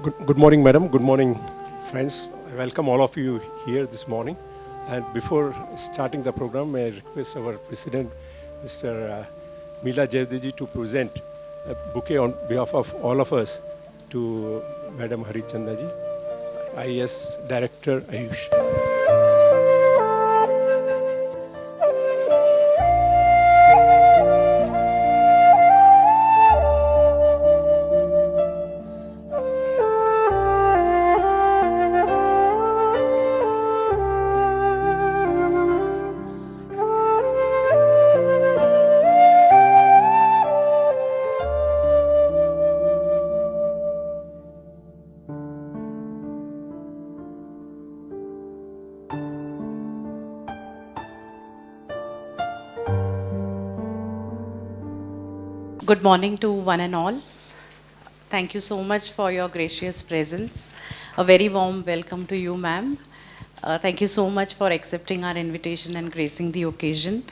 Good morning, madam. Good morning, friends. I welcome all of you here this morning. And before starting the program, may I request our President, Mr. Meela Jayadiji, to present a bouquet on behalf of all of us to Madam Harichandaji, IAS Director Ayush. Good morning to one and all. Thank you so much for your gracious presence. A very warm welcome to you, ma'am. Thank you so much for accepting our invitation and gracing the occasion.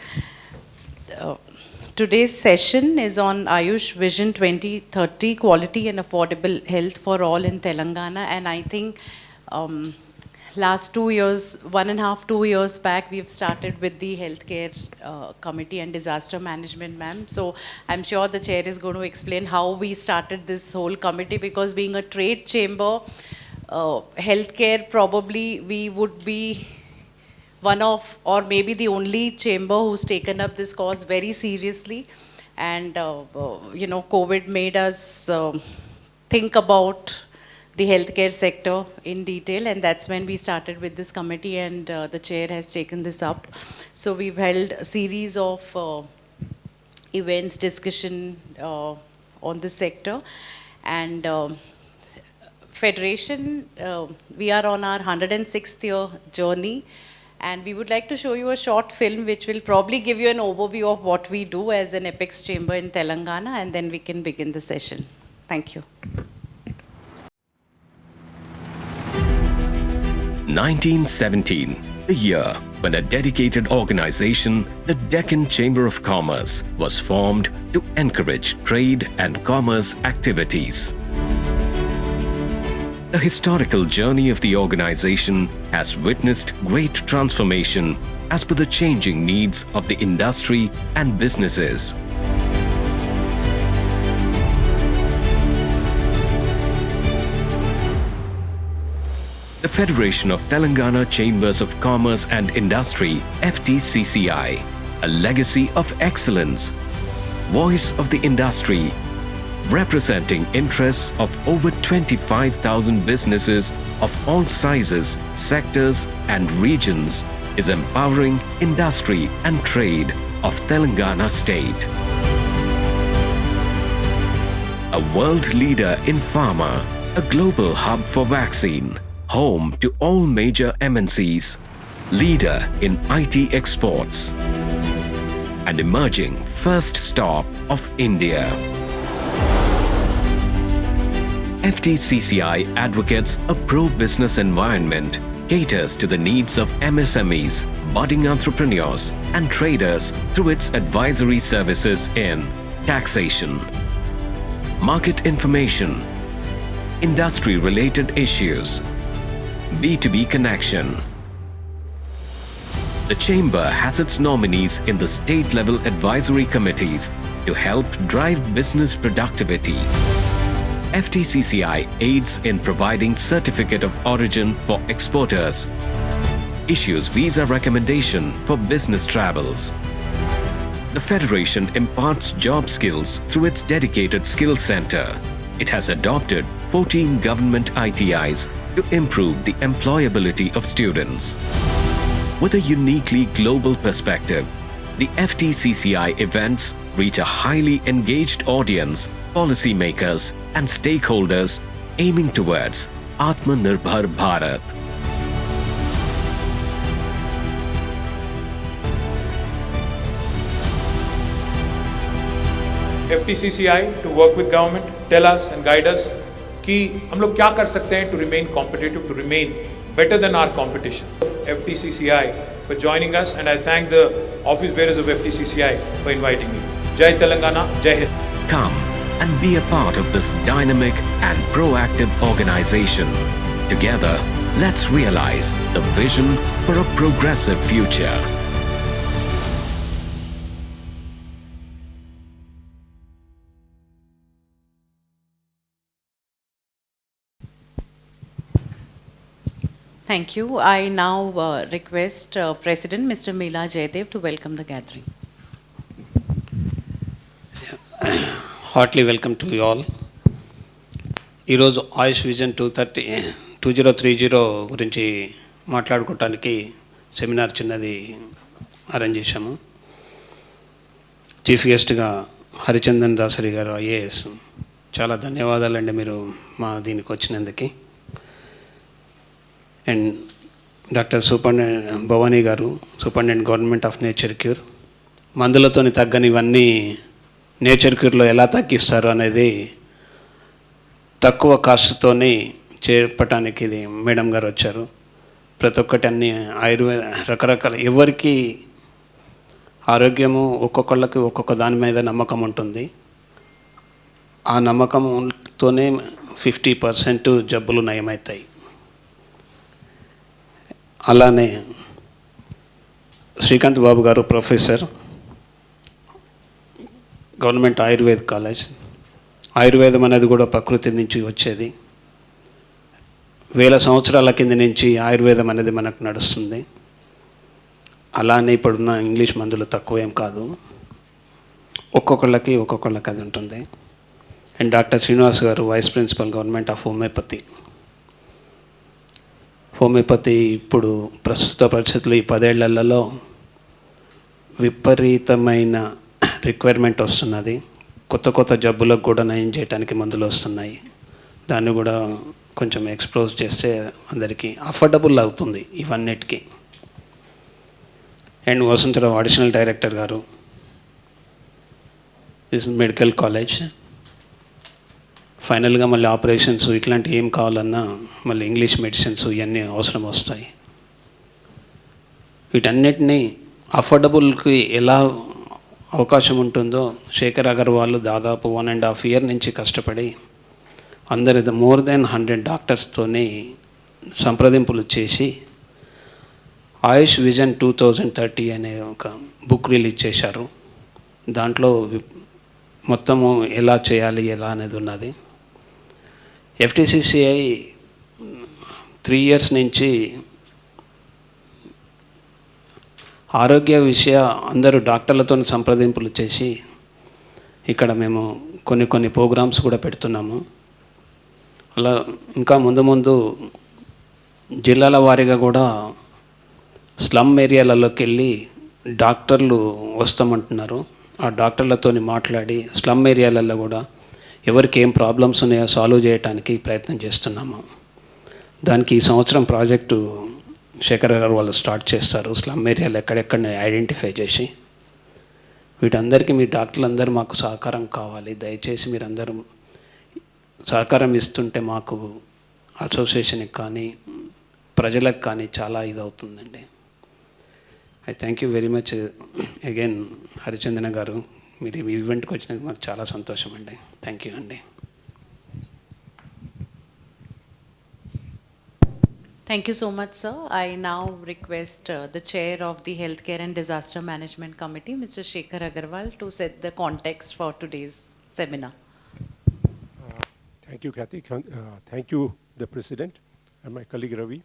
Today's session is on Ayush Vision 2030, quality and affordable health for all in Telangana. And I think last 2 years, 1.5, 2 years back, we've started with the healthcare committee and disaster management, ma'am. So I'm sure the chair is going to explain how we started this whole committee, because being a trade chamber, healthcare, probably we would be one of, or maybe the only chamber who's taken up this cause very seriously. And, COVID made us think about the healthcare sector in detail, and that's when we started with this committee, and the chair has taken this up. So we've held a series of events, discussion on this sector, and Federation, we are on our 106th year journey, and we would like to show you a short film which will probably give you an overview of what we do as an apex chamber in Telangana, and then we can begin the session. Thank you. 1917, the year when a dedicated organization, the Deccan Chamber of Commerce, was formed to encourage trade and commerce activities. The historical journey of the organization has witnessed great transformation as per the changing needs of the industry and businesses. The Federation of Telangana Chambers of Commerce and Industry, FTCCI, a legacy of excellence, voice of the industry, representing interests of over 25,000 businesses of all sizes, sectors and regions, is empowering industry and trade of Telangana state. A world leader in pharma, a global hub for vaccine, home to all major MNCs, leader in IT exports, and emerging first stop of India. FTCCI advocates a pro-business environment, caters to the needs of MSMEs, budding entrepreneurs, and traders through its advisory services in taxation, market information, industry-related issues, B2B connection. The Chamber has its nominees in the state-level advisory committees to help drive business productivity. FTCCI aids in providing certificate of origin for exporters, issues visa recommendation for business travels. The Federation imparts job skills through its dedicated skills center. It has adopted 14 government ITIs to improve the employability of students. With a uniquely global perspective, the FTCCI events reach a highly engaged audience, policymakers and stakeholders aiming towards Atmanirbhar Bharat. FTCCI to work with government, tell us and guide us कि हम लोग क्या कर सकते हैं to remain competitive, to remain better than our competition. FTCCI for joining us, and I thank the office bearers of FTCCI for inviting me. Jai Telangana, Jai Hind. Come and be a part of this dynamic and proactive organization. Together, let's realize the vision for a progressive future. Thank you. I now request President Mr. Meela Jaydev to welcome the gathering. Heartily welcome to you all. ఈరోజు ఆయుష్ vision 2030 గురించి మాట్లాడుకోవటానికి seminar చిన్నది arrange చేశాము. Chief గెస్ట్గా హరిచందన్ దాసరి గారు IAS. చాలా ధన్యవాదాలండి మీరు మా దీనికి వచ్చినందుకు. అండ్ డాక్టర్ సూపరింటెండెంట్ భవానీ గారు, superintendent government of nature cure. మందులతోని తగ్గనివన్నీ నేచర్ క్యూర్లో ఎలా తగ్గిస్తారు అనేది తక్కువ కాస్ట్తోని చేపట్టడానికి ఇది మేడం గారు వచ్చారు. ప్రతి ఒక్కటి అన్ని ఆయుర్వేద రకరకాల, ఎవరికి ఆరోగ్యము ఒక్కొక్కళ్ళకి ఒక్కొక్క దాని మీద నమ్మకం ఉంటుంది. ఆ నమ్మకంతోనే 50% జబ్బులు నయమవుతాయి. అలానే శ్రీకాంత్ బాబు గారు ప్రొఫెసర్, గవర్నమెంట్ ఆయుర్వేద కాలేజ్. ఆయుర్వేదం అనేది కూడా ప్రకృతి నుంచి వచ్చేది. వేల సంవత్సరాల కింద నుంచి ఆయుర్వేదం అనేది మనకు నడుస్తుంది. అలానే ఇప్పుడున్న ఇంగ్లీష్ మందులు తక్కువేం కాదు, ఒక్కొక్కళ్ళకి అది ఉంటుంది. అండ్ డాక్టర్ శ్రీనివాస్ గారు vice principal government of homeopathy. Homeopathy ఇప్పుడు ప్రస్తుత పరిస్థితుల్లో ఈ 10 ఏళ్లలో విపరీతమైన రిక్వైర్మెంట్ వస్తున్నది. కొత్త జబ్బులకు కూడా నయం చేయడానికి మందులు వస్తున్నాయి. దాన్ని కూడా కొంచెం ఎక్స్ప్లోజ్ చేస్తే అందరికీ అఫోర్డబుల్ అవుతుంది ఇవన్నిటికీ. అండ్ వసంతరావు అడిషనల్ డైరెక్టర్ గారు, దిస్ మెడికల్ కాలేజ్. ఫైనల్గా మళ్ళీ ఆపరేషన్స్ ఇట్లాంటి ఏం కావాలన్నా మళ్ళీ ఇంగ్లీష్ మెడిసిన్స్ ఇవన్నీ అవసరం వస్తాయి. వీటన్నిటినీ అఫోర్డబుల్కి ఎలా అవకాశం ఉంటుందో శేఖర్ అగర్వాల్ దాదాపు 1.5 year నుంచి కష్టపడి అందరి మోర్ దెన్ 100 డాక్టర్స్తోని సంప్రదింపులు చేసి ఆయుష్ విజన్ 2030 అనే ఒక బుక్ రిలీజ్ చేశారు. దాంట్లో మొత్తము ఎలా చేయాలి ఎలా అనేది ఉన్నది. FTCCI 3 years నుంచి ఆరోగ్య విషయ అందరూ డాక్టర్లతో సంప్రదింపులు చేసి ఇక్కడ మేము కొన్ని ప్రోగ్రామ్స్ కూడా పెడుతున్నాము. అలా ఇంకా ముందు జిల్లాల వారీగా కూడా స్లమ్ ఏరియాలలోకి వెళ్ళి డాక్టర్లు వస్తామంటున్నారు. ఆ డాక్టర్లతో మాట్లాడి స్లమ్ ఏరియాలలో కూడా ఎవరికి ఏం ప్రాబ్లమ్స్ ఉన్నాయో సాల్వ్ చేయడానికి ప్రయత్నం చేస్తున్నాము. దానికి ఈ సంవత్సరం ప్రాజెక్టు శేఖర్ గారు వాళ్ళు స్టార్ట్ చేస్తారు. స్లమ్ ఏరియాలు ఎక్కడెక్కడ ఐడెంటిఫై చేసి వీటందరికీ మీ డాక్టర్లందరూ మాకు సహకారం కావాలి. దయచేసి మీరందరూ సహకారం ఇస్తుంటే మాకు అసోసియేషన్కి కానీ ప్రజలకు కానీ చాలా ఇదవుతుందండి. I thank you very much again Harichandana గారు, మీరు ఈ ఈవెంట్కి వచ్చినందుకు మాకు చాలా సంతోషం అండి. థ్యాంక్ యూ అండి. Thank you so much, sir. I now request the chair of the Healthcare and Disaster Management Committee, Mr. Shekhar Agarwal, to set the context for today's seminar. Thank you, Kathy. Thank you, the President and my colleague Ravi.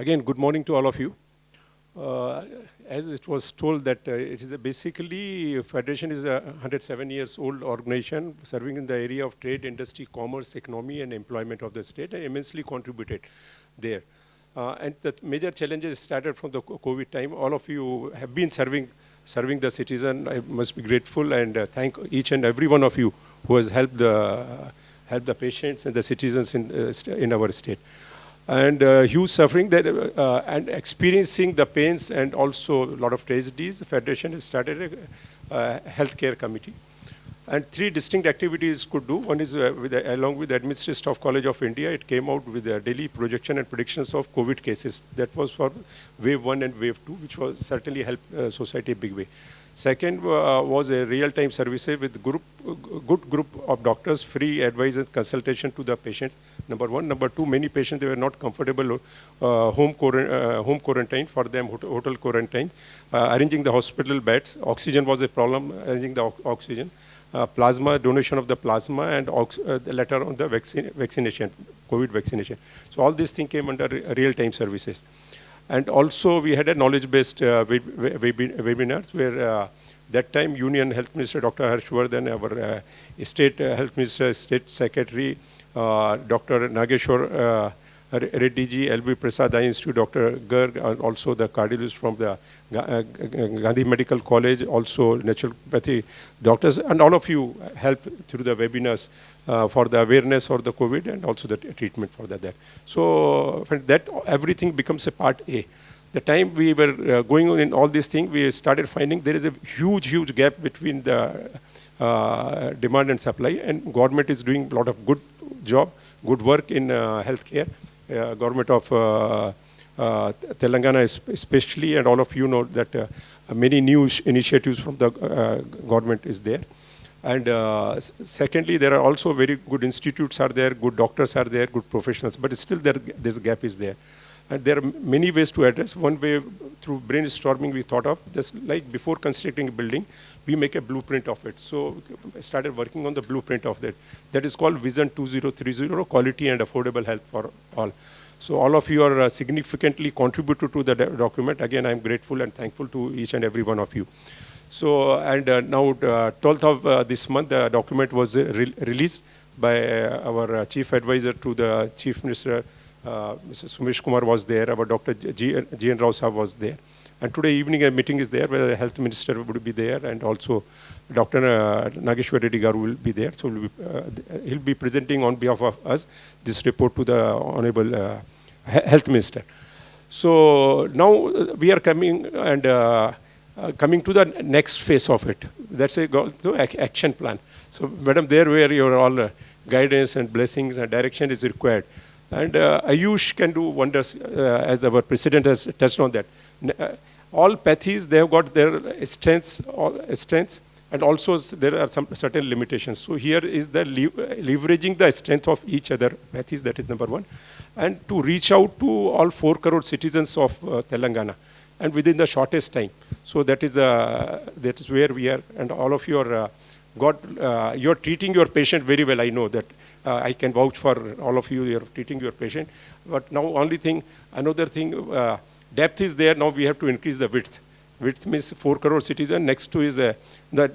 Again, good morning to all of you. As it was told that it is basically Federation is a 107 years old organization serving in the area of trade, industry, commerce, economy and employment of the state, and immensely contributed there. And the major challenges started from the COVID time. All of you have been serving the citizen. I must be grateful and thank each and every one of you who has helped the patients and the citizens in our state. And huge suffering that, and experiencing the pains and also a lot of tragedies, the Federation has started a healthcare committee. And 3 distinct activities could do. One is along with the Administrative Staff College of India, it came out with a daily projection and predictions of COVID cases. That was for wave 1 and wave 2, which was certainly helped society a big way. Second was a real-time services with good group of doctors, free advice and consultation to the patients. Number one. Number two, many patients, they were not comfortable home quarantine, for them hotel quarantine. Arranging the hospital beds. Oxygen was a problem, arranging the oxygen. Plasma, donation of the plasma, and the letter on the vaccination, COVID vaccination. So all these things came under real-time services. And also we had a knowledge-based webinars where that time Union Health Minister Dr. Harshvardhan, our State Health Minister, State Secretary, Dr. Nageshwar Reddy ji, LV Prasad Eye Institute, Dr. Garg, and also the cardiologist from the Gandhi Medical College, also naturopathy doctors, and all of you helped through the webinars for the awareness for the COVID and also the treatment for that. So that everything becomes a part A. The time we were going on in all these things, we started finding there is a huge gap between the demand and supply, and government is doing a lot of good job, good work in healthcare. Government of Telangana especially, and all of you know that many new initiatives from the government is there. And secondly, there are also very good institutes are there, good doctors are there, good professionals, but still this gap is there. And there are many ways to address. One way, through brainstorming, we thought of, just like before constructing a building, we make a blueprint of it. So I started working on the blueprint of that. That is called Vision 2030, Quality and Affordable Health for All. So all of you are significantly contributed to the document. Again, I'm grateful and thankful to each and every one of you. So, and now 12th of this month, the document was released by our chief advisor to the Chief Minister, Mr. Sumesh Kumar was there, our Dr. G.N. Rao Sahab was there. And today evening a meeting is there where the health minister would be there, and also Dr. Nageshwar Reddy Garu will be there. So he'll be presenting on behalf of us this report to the Honorable Health Minister. So now we are coming and coming to the next phase of it. That's a action plan. So madam, there where your all guidance and blessings and direction is required. And Ayush can do wonders, as our president has touched on that. All pathies, they have got their strengths, and also there are some certain limitations. So here is the leveraging the strength of each other pathies, that is number one. And to reach out to all 4 crore citizens of Telangana, and within the shortest time. So that is where we are, and all of you are you're treating your patient very well. I know that. I can vouch for all of you. You're treating your patient. But now another thing, depth is there. Now we have to increase the width. Width means 4 crore citizens. Next to is that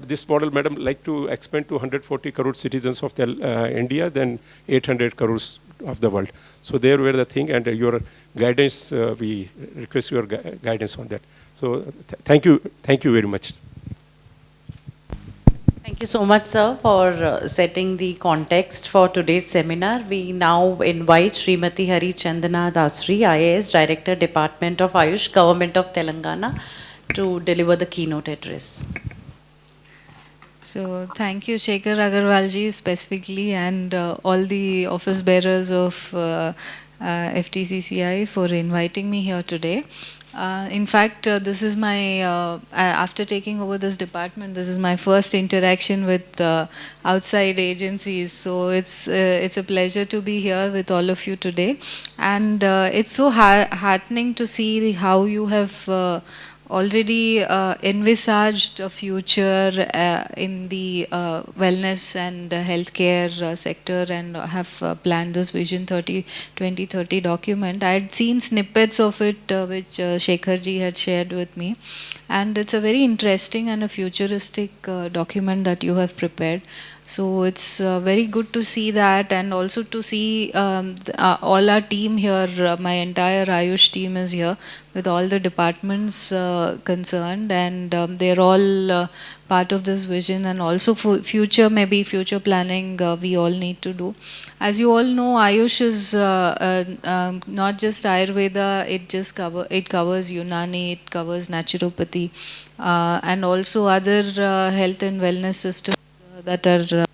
this model, madam, like to expand to 140 crore citizens of India, then 800 crores of the world. So there were the thing, and your guidance, we request your guidance on that. So thank you very much. Thank you so much, sir, for setting the context for today's seminar. We now invite Srimati Hari Chandana Dasri, IAS Director, Department of Ayush, Government of Telangana, to deliver the keynote address. So thank you, Shekhar Agarwalji, specifically, and all the office bearers of FTCCI for inviting me here today. In fact, this is my, after taking over this department, this is my first interaction with outside agencies. So it's a pleasure to be here with all of you today. And it's so heartening to see how you have already envisaged a future in the wellness and healthcare sector, and have planned this Vision 2030 document. I had seen snippets of it which Shekhar ji had shared with me, and it's a very interesting and a futuristic document that you have prepared. So it's very good to see that, and also to see all our team here, my entire Ayush team is here with all the departments concerned, and they're all part of this vision, and also for future planning we all need to do. As you all know, Ayush is not just Ayurveda, it covers Unani, it covers naturopathy, and also other health and wellness systems that are there,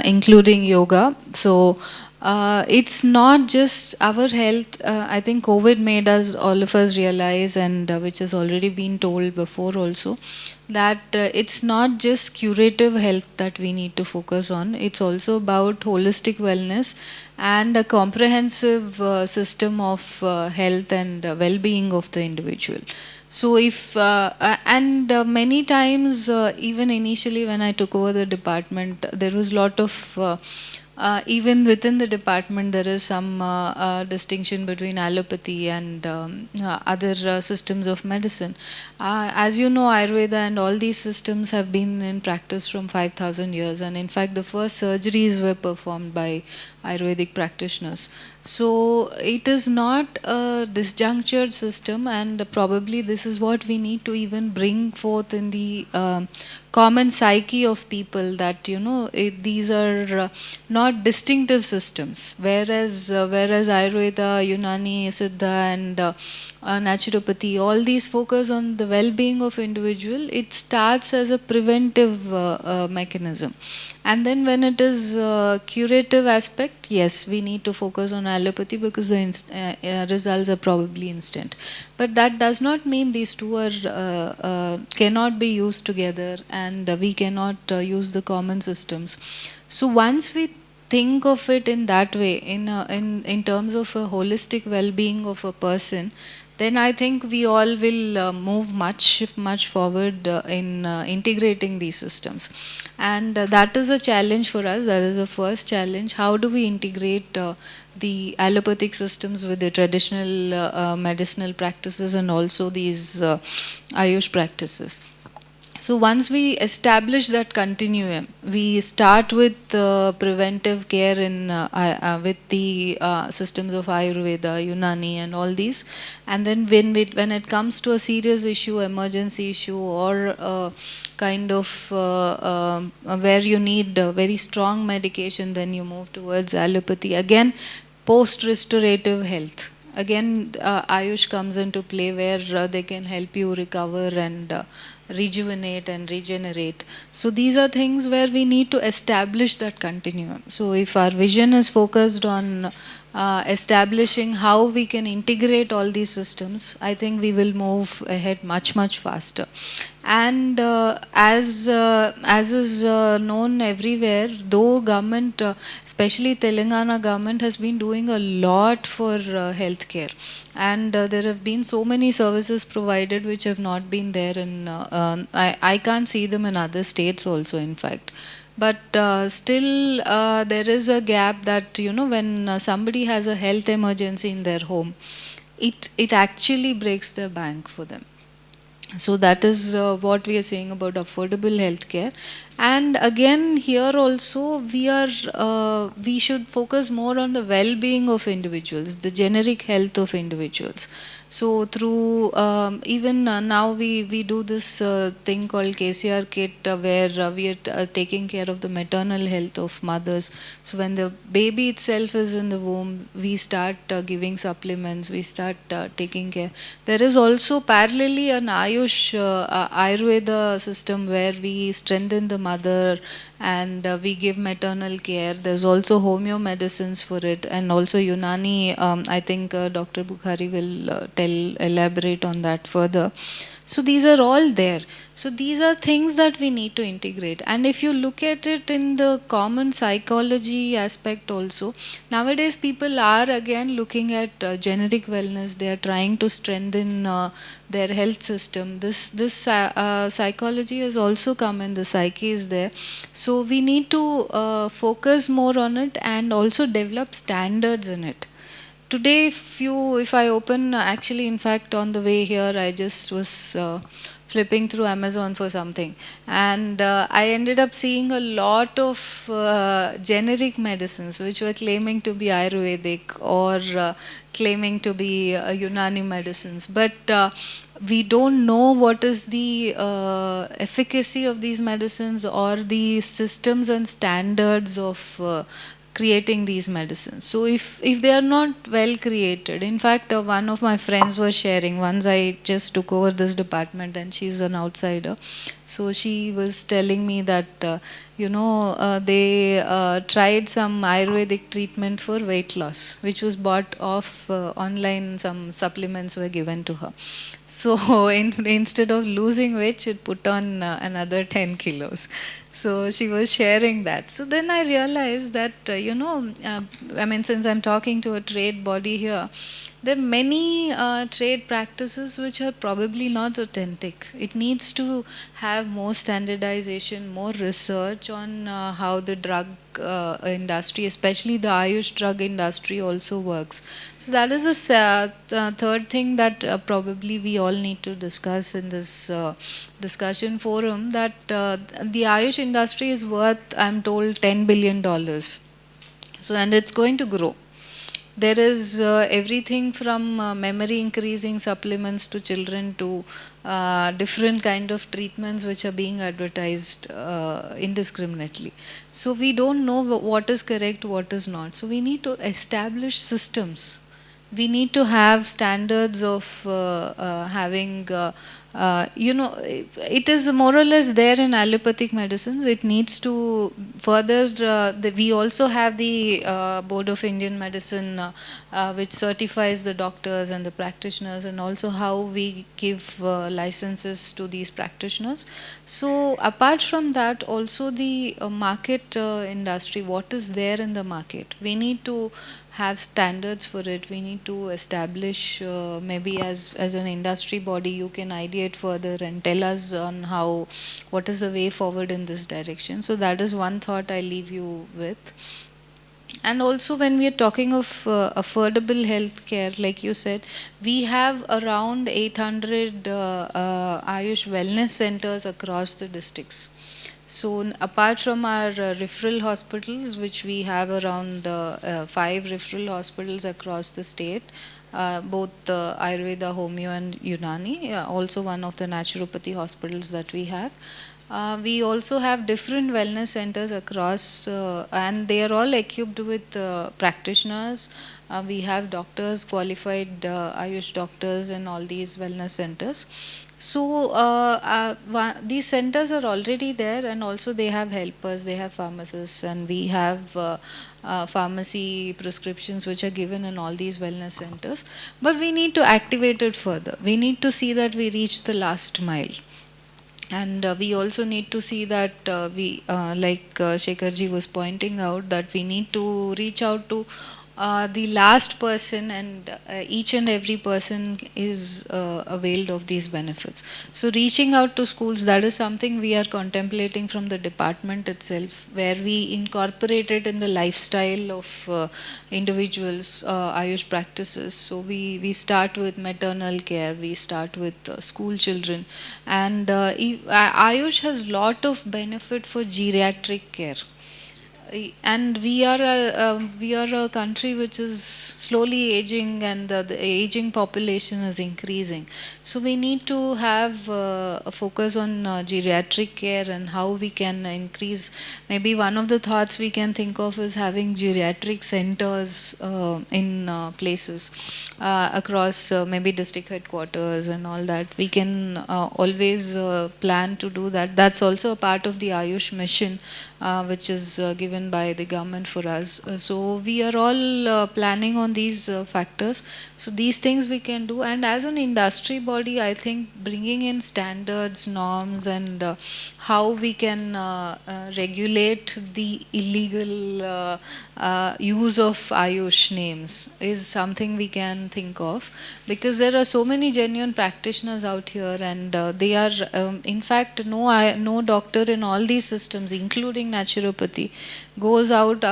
including yoga. So it's not just our health. I think COVID made us, all of us, realize, and which has already been told before also, that it's not just curative health that we need to focus on. It's also about holistic wellness and a comprehensive system of health and well-being of the individual. So if, many times, even initially when I took over the department, there was a lot of, even within the department, there is some distinction between allopathy and other systems of medicine. As you know, Ayurveda and all these systems have been in practice from 5,000 years, and in fact, the first surgeries were performed by Ayurvedic practitioners. So it is not a disjunctured system, and probably this is what we need to even bring forth in the common psyche of people, that these are not distinctive systems, whereas Ayurveda, Unani, Siddha, and naturopathy, all these focus on the well-being of individual. It starts as a preventive mechanism, and then when it is curative aspect, yes, we need to focus on allopathy because the results are probably instant. But that does not mean these two are cannot be used together, and we cannot use the common systems. So once we think of it in that way, in terms of a holistic well-being of a person, then I think we all will move much forward in integrating these systems. And that is a challenge for us. That is the first challenge. How do we integrate the allopathic systems with the traditional medicinal practices and also these Ayush practices? So once we establish that continuum, we start with preventive care with the systems of Ayurveda, Unani, and all these, and then when it comes to a serious issue, emergency issue, or kind of where you need very strong medication, then you move towards allopathy. Again, post-restorative health. Again, Ayush comes into play, where they can help you recover and rejuvenate and regenerate. So these are things where we need to establish that continuum. So if our vision is focused on establishing how we can integrate all these systems, I think we will move ahead much faster. And as is known everywhere, though government, especially Telangana government, has been doing a lot for healthcare, and there have been so many services provided which have not been there in. I can't see them in other states also, in fact. But still, there is a gap that when somebody has a health emergency in their home, it actually breaks the bank for them. So that is what we are saying about affordable healthcare. And again, here also we should focus more on the well-being of individuals, the generic health of individuals. So through even now we do this thing called KCR kit, where we are taking care of the maternal health of mothers. So when the baby itself is in the womb, we start giving supplements, we start taking care. There is also parallelly an Ayush Ayurveda system where we strengthen the mother and we give maternal care. There's also homeo medicines for it, and also Unani. I think Dr. Bukhari will elaborate on that further. So these are all there. So these are things that we need to integrate. And if you look at it in the common psychology aspect also, nowadays people are again looking at generic wellness. They are trying to strengthen their health system. This psychology has also come in, the psyche is there. So we need to focus more on it and also develop standards in it. Today, if I open, actually, in fact, on the way here, I just was flipping through Amazon for something, and I ended up seeing a lot of generic medicines which were claiming to be Ayurvedic or claiming to be Unani medicines, but we don't know what is the efficacy of these medicines or the systems and standards of creating these medicines. So if they are not well created, in fact, one of my friends was sharing, once I just took over this department and she's an outsider, so she was telling me that they tried some Ayurvedic treatment for weight loss, which was bought off online. Some supplements were given to her. So instead of losing weight, she put on another 10 kilos. So she was sharing that. So then I realized that, since I'm talking to a trade body here, there are many trade practices which are probably not authentic. It needs to have more standardization, more research on how the drug industry, especially the Ayush drug industry, also works. So that is the third thing that probably we all need to discuss in this discussion forum, that the Ayush industry is worth, I'm told, $10 billion. So, and it's going to grow. There is everything from memory increasing supplements to children to different kind of treatments which are being advertised indiscriminately. So we don't know what is correct, what is not. So we need to establish systems. We need to have standards of having, it is more or less there in allopathic medicines. It needs to further, we also have the Board of Indian Medicine which certifies the doctors and the practitioners, and also how we give licenses to these practitioners. So apart from that, also the market industry, what is there in the market, we need to have standards for it. We need to establish, maybe as an industry body, you can ideate further and tell us on what is the way forward in this direction. So that is one thought I leave you with. And also, when we are talking of affordable health care, like you said, we have around 800 Ayush wellness centers across the districts. So apart from our referral hospitals, which we have around 5 referral hospitals across the state, both Ayurveda, Homeo and Unani, also one of the naturopathy hospitals that we have. We also have different wellness centers across, and they are all equipped with practitioners. We have doctors, qualified Ayush doctors in all these wellness centers. So these centers are already there, and also they have helpers, they have pharmacists, and we have pharmacy prescriptions which are given in all these wellness centers. But we need to activate it further. We need to see that we reach the last mile. And we also need to see that like Shekharji was pointing out, that we need to reach out to the last person, and each and every person is availed of these benefits. So reaching out to schools, that is something we are contemplating from the department itself, where we incorporate it in the lifestyle of individuals, Ayush practices. So we start with maternal care, we start with school children, and Ayush has lot of benefit for geriatric care. And we are a country which is slowly aging, and the aging population is increasing. So we need to have a focus on geriatric care and how we can increase. Maybe one of the thoughts we can think of is having geriatric centers in places across maybe district headquarters and all that. We can always plan to do that. That's also a part of the Ayush mission, which is given by the government for us. So we are all planning on these factors. So these things we can do, and as an industry body, I think bringing in standards, norms, and how we can regulate the illegal use of Ayush names is something we can think of, because there are so many genuine practitioners out here, and they are in fact no doctor in all these systems, including naturopathy, goes out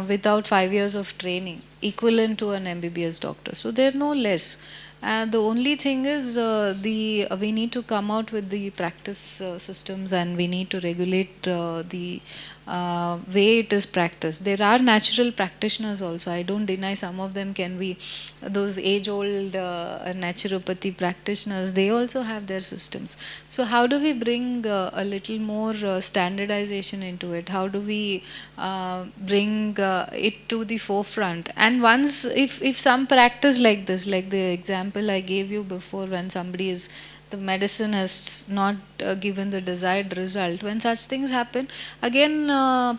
without 5 years of training. equivalent to an MBBS doctor. So they're no less. The only thing is we need to come out with the practice systems, and we need to regulate the way it is practiced. There are natural practitioners also. I don't deny some of them can be those age-old naturopathy practitioners. They also have their systems. So how do we bring a little more standardization into it? How do we bring it to the forefront? And once, if some practice like this, like the example I gave you before, when somebody is, the medicine has not given the desired result, when such things happen, again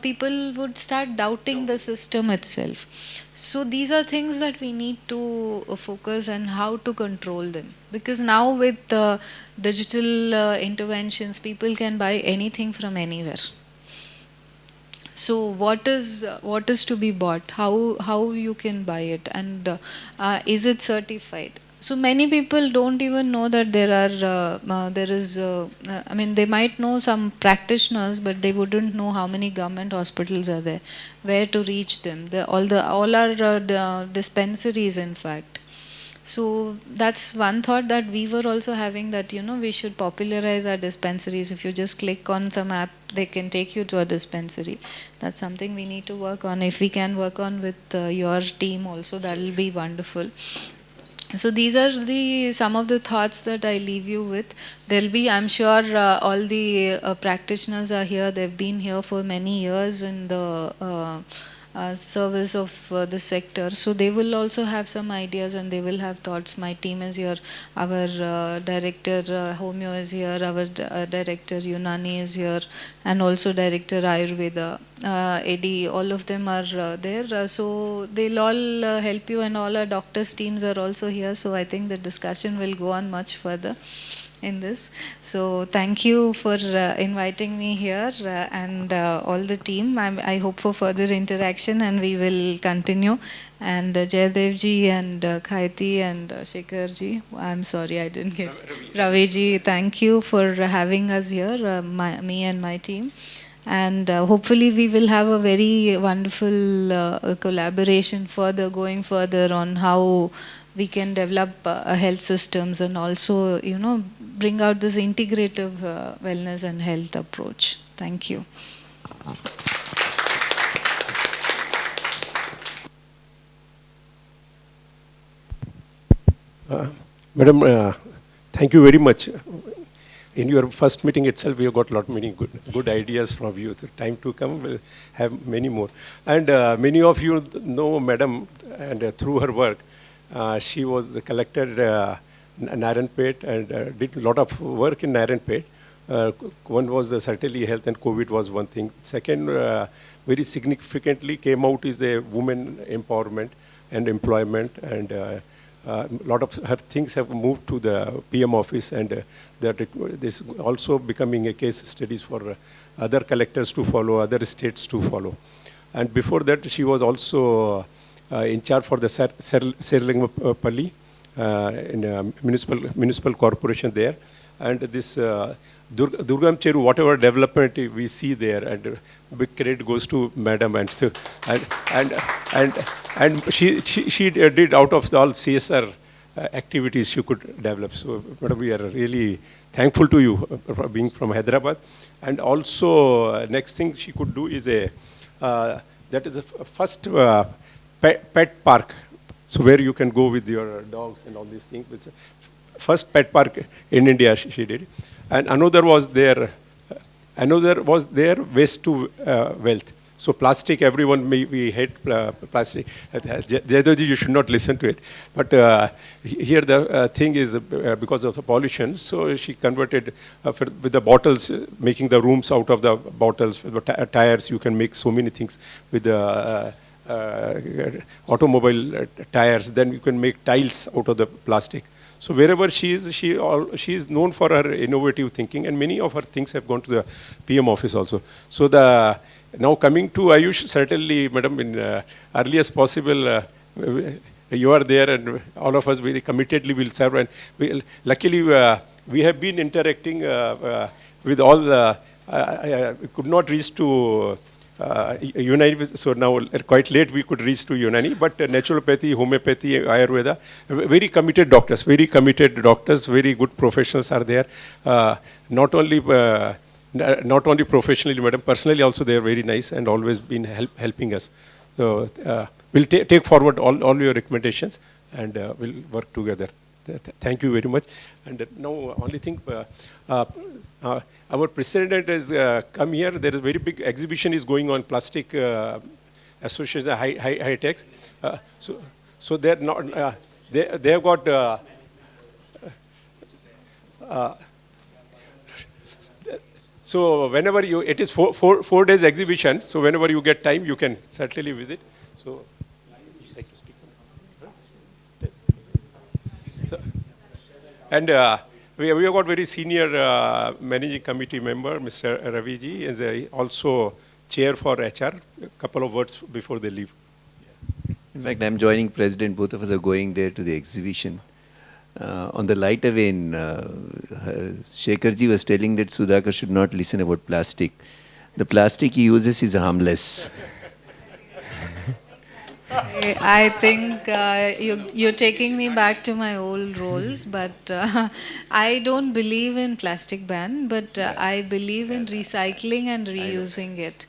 people would start doubting the system itself. So these are things that we need to focus on how to control them, because now with digital interventions, people can buy anything from anywhere. So what is to be bought? How you can buy it, and is it certified? So many people don't even know that I mean, they might know some practitioners, but they wouldn't know how many government hospitals are there, where to reach them. All are dispensaries, in fact. So that's one thought that we were also having, that we should popularize our dispensaries. If you just click on some app, they can take you to a dispensary. That's something we need to work on. If we can work on with your team also, that will be wonderful. So these are some of the thoughts that I leave you with. There'll be, I'm sure, all the practitioners are here. They've been here for many years in the service of the sector. So they will also have some ideas, and they will have thoughts. My team is here. Our director Homeo is here. Our director Unani is here, and also director Ayurveda. AD, all of them are there. So they'll all help you, and all our doctors' teams are also here. So I think the discussion will go on much further in this. So thank you for inviting me here, and all the team. I hope for further interaction, and we will continue. And Jayadevji and Khaiti and Shekharji, I'm sorry I didn't get Raviji, thank you for having us here, me and my team. And hopefully we will have a very wonderful collaboration going further on how we can develop health systems, and also bring out this integrative wellness and health approach. Thank you. Madam, thank you very much. In your first meeting itself, we have got a lot of many good ideas from you. The time to come, we'll have many more. And many of you know Madam, and through her work, she was the collector in Naranpet, and did a lot of work in Naranpet. One was certainly health, and COVID was one thing. Second, very significantly came out is the women empowerment and employment, and a lot of her things have moved to the PM office, and this also becoming a case studies for other collectors to follow, other states to follow. And before that, she was also in charge for the Serlingapalli in municipal corporation there, and this Durgam Cheru, whatever development we see there, and big credit goes to Madam, and she did out of all CSR activities she could develop. So Madam, we are really thankful to you for being from Hyderabad. And also next thing she could do is that is a first pet park. So where you can go with your dogs and all these things. It's first pet park in India she did. And another was there waste to wealth. So plastic, everyone we hate plastic. Jayadevji, you should not listen to it. But here the thing is because of the pollution, so she converted with the bottles, making the rooms out of the bottles. With the tires, you can make so many things with the automobile tires. Then you can make tiles out of the plastic. So wherever she is known for her innovative thinking, and many of her things have gone to the PM office also. So now coming to Ayush, certainly, Madam, in earliest possible, you are there, and all of us very committedly will serve. And luckily, we have been interacting with all the. I could not reach to Unani, so now quite late we could reach to Unani, but naturopathy, homeopathy, Ayurveda, very committed doctors, very good professionals are there. Not only professionally, madam, personally also they are very nice and always been helping us. So we'll take forward all your recommendations and we'll work together. Thank you very much. And now only thing, our president has come here. There is a very big exhibition is going on, plastic association, high techs. So they're not, they have got, so whenever you, it is four days exhibition, so whenever you get time, you can certainly visit. So, and we have got very senior managing committee member, Mr. Raviji, is also chair for HR. A couple of words before they leave. In fact, I'm joining President. Both of us are going there to the exhibition. On the lighter vein, Shekharji was telling that Sudhakar should not listen about plastic. The plastic he uses is harmless. I think you're taking me back to my old roles, but I don't believe in plastic ban, but I believe in recycling and reusing it.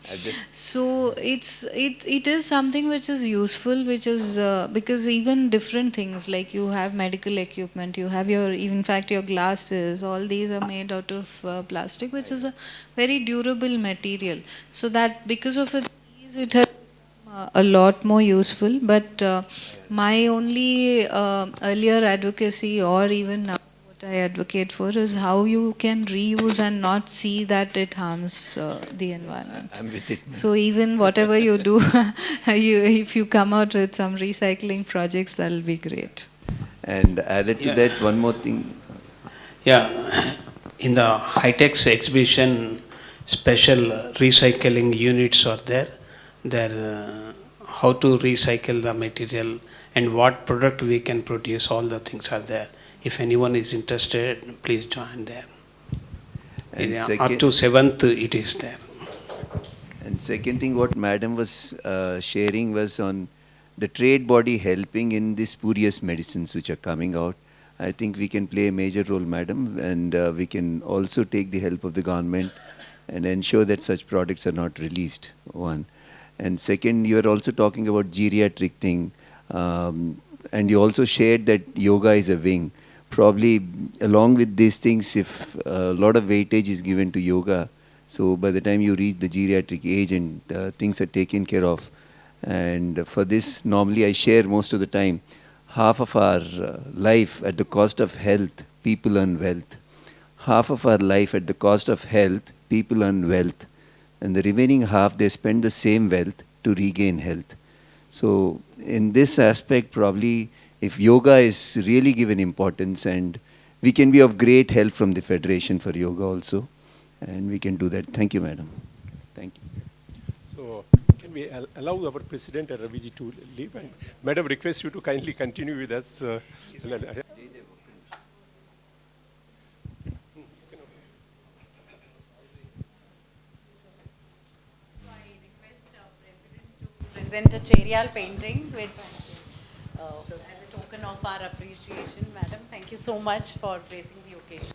So it is something which is useful, which is because even different things like you have medical equipment, you have your, in fact your glasses, all these are made out of plastic, which is a very durable material. So that because of it has a lot more useful, but my only earlier advocacy or even now what I advocate for is how you can reuse and not see that it harms the environment. I'm with it. So even whatever you do, if you come out with some recycling projects, that'll be great. And added to that, one more thing. Yeah, in the high-tech exhibition, special recycling units are there. How to recycle the material and what product we can produce, all the things are there. If anyone is interested, please join there. And Up to 7th it is there. And second thing what madam was sharing was on the trade body helping in the spurious medicines which are coming out. I think we can play a major role, madam, and we can also take the help of the government and ensure that such products are not released, one. And second, you are also talking about geriatric thing, and you also shared that yoga is a wing. Probably along with these things, if a lot of weightage is given to yoga, so by the time you reach the geriatric age and things are taken care of. And for this, normally I share most of the time, half of our life at the cost of health, people earn wealth. Half of our life at the cost of health, people earn wealth. And the remaining half, they spend the same wealth to regain health. So in this aspect, probably if yoga is really given importance, and we can be of great help from the Federation for yoga also, and we can do that. Thank you, madam. Thank you. So can we allow our President Raviji to leave? And madam, request you to kindly continue with us. Present a Cherial painting which, as a token of our appreciation. Madam, thank you so much for gracing the occasion.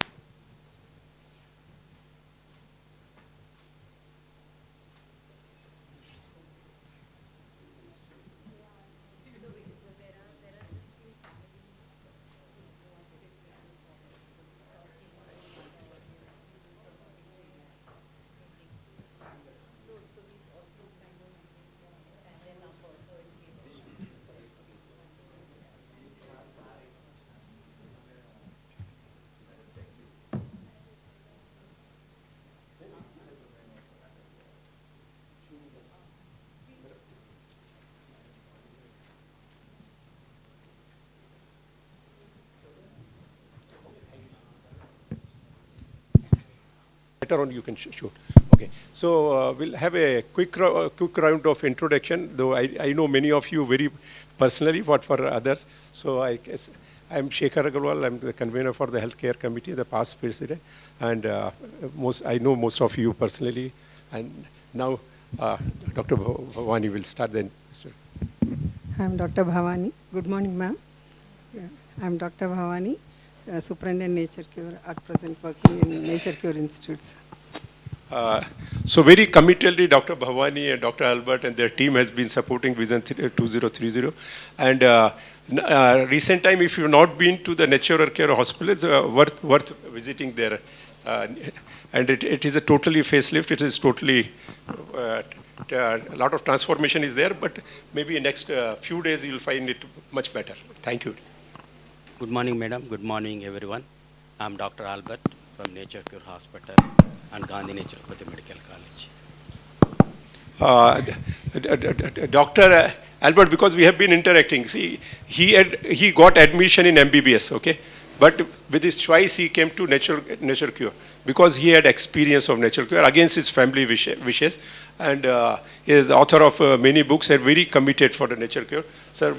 Later on you can shoot. Okay, so we'll have a quick round of introduction, though I know many of you very personally, but for others. So I guess I'm Shekhar Agarwal, I'm the convener for the Healthcare Committee, the past president, and I know most of you personally. And now Dr. Bhavani will start then. I'm Dr. Bhavani. Good morning, ma'am. Yeah. I'm Dr. Bhavani, Superintendent Nature Cure, at present working in Nature Cure Institutes. So very committedly, Dr. Bhavani and Dr. Albert and their team has been supporting Vision 2030. And recent time, if you've not been to the Nature Care Hospital, it's worth visiting there. And it is a totally facelift. It is totally, a lot of transformation is there, but maybe next few days you'll find it much better. Thank you. Good morning, madam. Good morning, everyone. I'm Dr. Albert from Nature Cure Hospital and Gandhi Naturopathy Medical College. Dr. Albert, because we have been interacting, see, he got admission in MBBS, okay? But with his choice, he came to Nature Cure because he had experience of Nature Cure against his family wishes. And he is author of many books and very committed for the Nature Cure. Sir,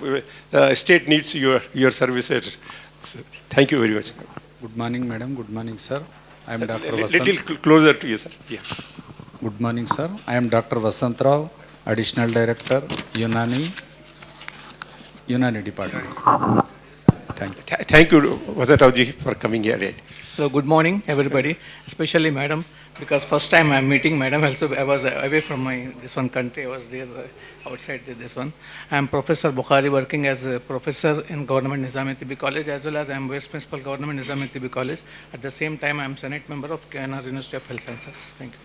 state needs your services. So, thank you very much. Good morning, madam. Good morning, sir. I am Dr. Little closer to you, sir. Yeah. Good morning, sir. I am Dr. Vasant Rao, Additional Director, Unani Department. Thank you. Thank you, Vasant Rao ji, for coming here. So good morning, everybody, especially madam, because first time I'm meeting madam. Also, I was away from this one country. I was there outside this one. I'm Professor Bukhari, working as a professor in Government Nizam Tibi College, as well as I'm Vice Principal Government Nizam Tibi College. At the same time, I'm Senate member of KNR University of Health Sciences. Thank you.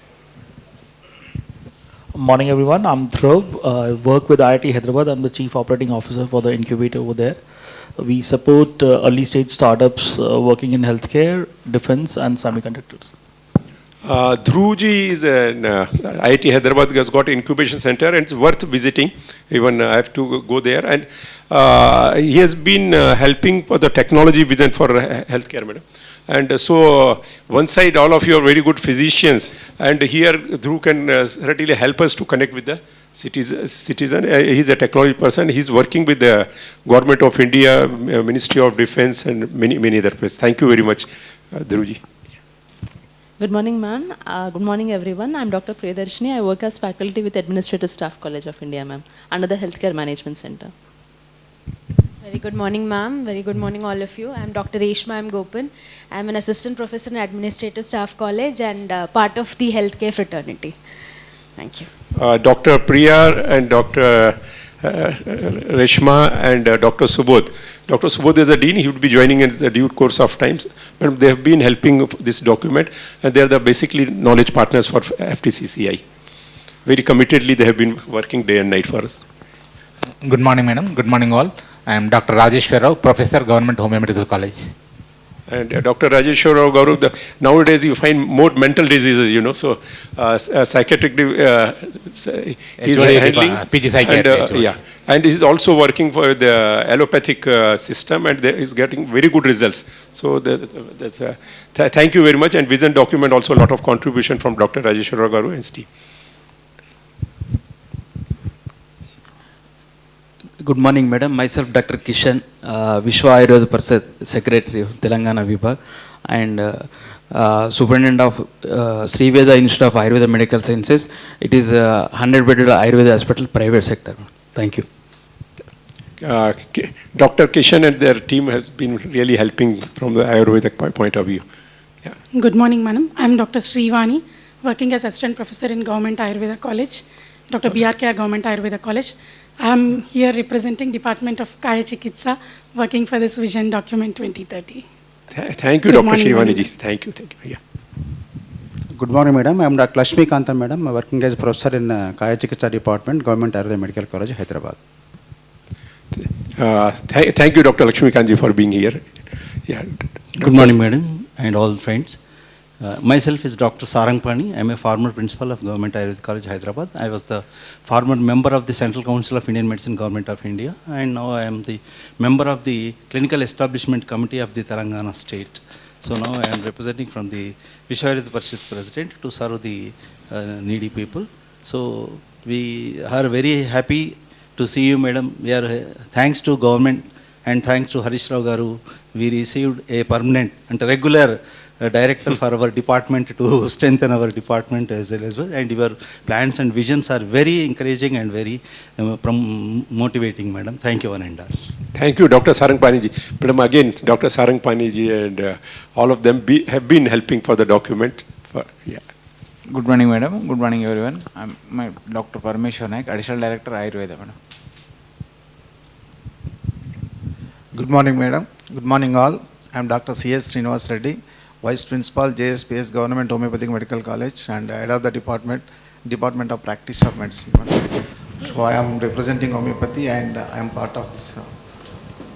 Morning, everyone. I'm Dhruv. I work with IIT Hyderabad. I'm the Chief Operating Officer for the incubator over there. We support early stage startups working in healthcare, defense, and semiconductors. Dhruji is an IIT Hyderabad has got incubation center and it's worth visiting. Even I have to go there. And he has been helping for the technology vision for healthcare, madam. And so one side, all of you are very good physicians. And here, Dhruv can certainly help us to connect with the citizen. He's a technology person. He's working with the Government of India, Ministry of Defense, and many other places. Thank you very much, Dhruji. Good morning, ma'am. Good morning, everyone. I'm Dr. Priyadarshini. I work as faculty with Administrative Staff College of India, ma'am, under the Healthcare Management Center. Very good morning, ma'am. Very good morning, all of you. I'm Dr. Reshma M. Gopan. I'm an assistant professor in Administrative Staff College and part of the healthcare fraternity. Thank you. Dr. Priya and Dr. Reshma and Dr. Subodh. Dr. Subodh is a dean. He would be joining in the due course of times. But they have been helping this document, and they are the basically knowledge partners for FTCCI. Very committedly, they have been working day and night for us. Good morning, madam. Good morning, all. I am Dr. Rajeshwar Rao, Professor, Government Home Medical College. And Dr. Rajeshwar Rao Gaurav, nowadays you find more mental diseases, you know, so psychiatric, he's handling, PG psychiatry. And he's also working for the allopathic system and he's getting very good results. So thank you very much, and vision document also a lot of contribution from Dr. Rajeshwar Rao Gaurav and Steve. Good morning, madam. Myself, Dr. Kishan, Vishwa Ayurveda Parsad Secretary of Telangana Vibhag, and Superintendent of Sri Veda Institute of Ayurveda Medical Sciences. It is a 100-bedded Ayurveda hospital, private sector. Thank you. Dr. Kishan and their team has been really helping from the Ayurvedic point of view. Yeah. Good morning, madam. I am Dr. Srivani, working as Assistant Professor in Government Ayurveda College, Dr. BRK Government Ayurveda College. I am here representing Department of Kaya Chikitsa, working for this Vision Document 2030. Thank you, Dr. Srivani ji. Thank you. Yeah. Good morning, madam. I am Dr. Lakshmi Kanta, madam, working as professor in Kaya Chikitsa Department, Government Ayurveda Medical College, Hyderabad. Thank you, Dr. Lakshmi Kanji, for being here. Yeah. Good morning, madam, and all friends. Myself is Dr. Sarangpani. I am a former principal of Government Ayurveda College, Hyderabad. I was the former member of the Central Council of Indian Medicine, Government of India, and now I am the member of the Clinical Establishment Committee of the Telangana State. So now I am representing from the Vishwa Ayurveda Parishad President to serve the needy people. So we are very happy to see you, madam. We are thanks to government And thanks to Harish Rao Garu, we received a permanent and regular director for our department to strengthen our department as well. And your plans and visions are very encouraging and very motivating, madam. Thank you, one and all. Thank you, Dr. Sarangpani ji. Madam, again, Dr. Sarangpani ji and all of them have been helping for the document. Good morning, madam. Good morning, everyone. I'm Dr. Parmeshwar Naik, Additional Director, Ayurveda, madam. Good morning, madam. Good morning, all. I'm Dr. C.S. Srinivas Reddy, Vice Principal, JSPS Government Homeopathic Medical College, and Head of the Department of Practice of Medicine. So I am representing homeopathy, and I am part of this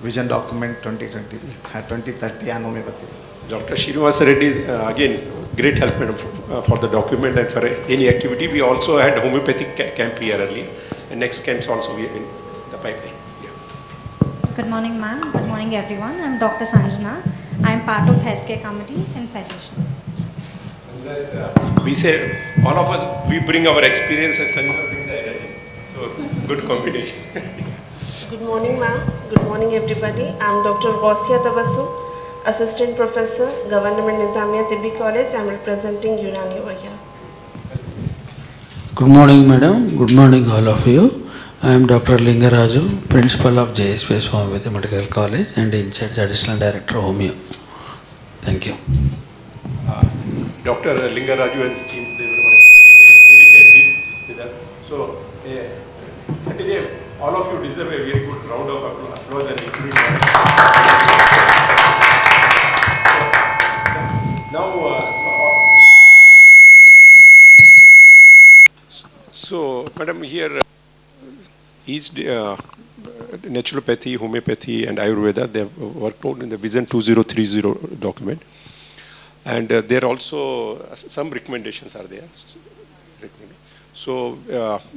Vision Document 2030 on homeopathy. Dr. Srinivas Reddy is again great help for the document and for any activity. We also had homeopathic camp here earlier, and next camps also we are in the pipeline. Good morning, ma'am. Good morning, everyone. I'm Dr. Sanjana. I'm part of Healthcare Committee in Federation. We say, all of us, we bring our experience and Sanjana brings the energy. So, good combination. Good morning, ma'am. Good morning, everybody. I'm Dr. Gausia Tabassum, Assistant Professor, Government Nizamiya Tibbi College. I'm representing Unani over here. Good morning, madam. Good morning, all of you. I am Dr. Lingaraju, Principal of JSPS Homeopathy Medical College and in charge Additional Director Homeo. Thank you. Dr. Lingaraju and his team, they were very dedicated with us. So, certainly, all of you deserve a very good round of applause and including so, madam, here each naturopathy, homeopathy and Ayurveda, they have worked out in the Vision 2030 document. And there also some recommendations are there. So,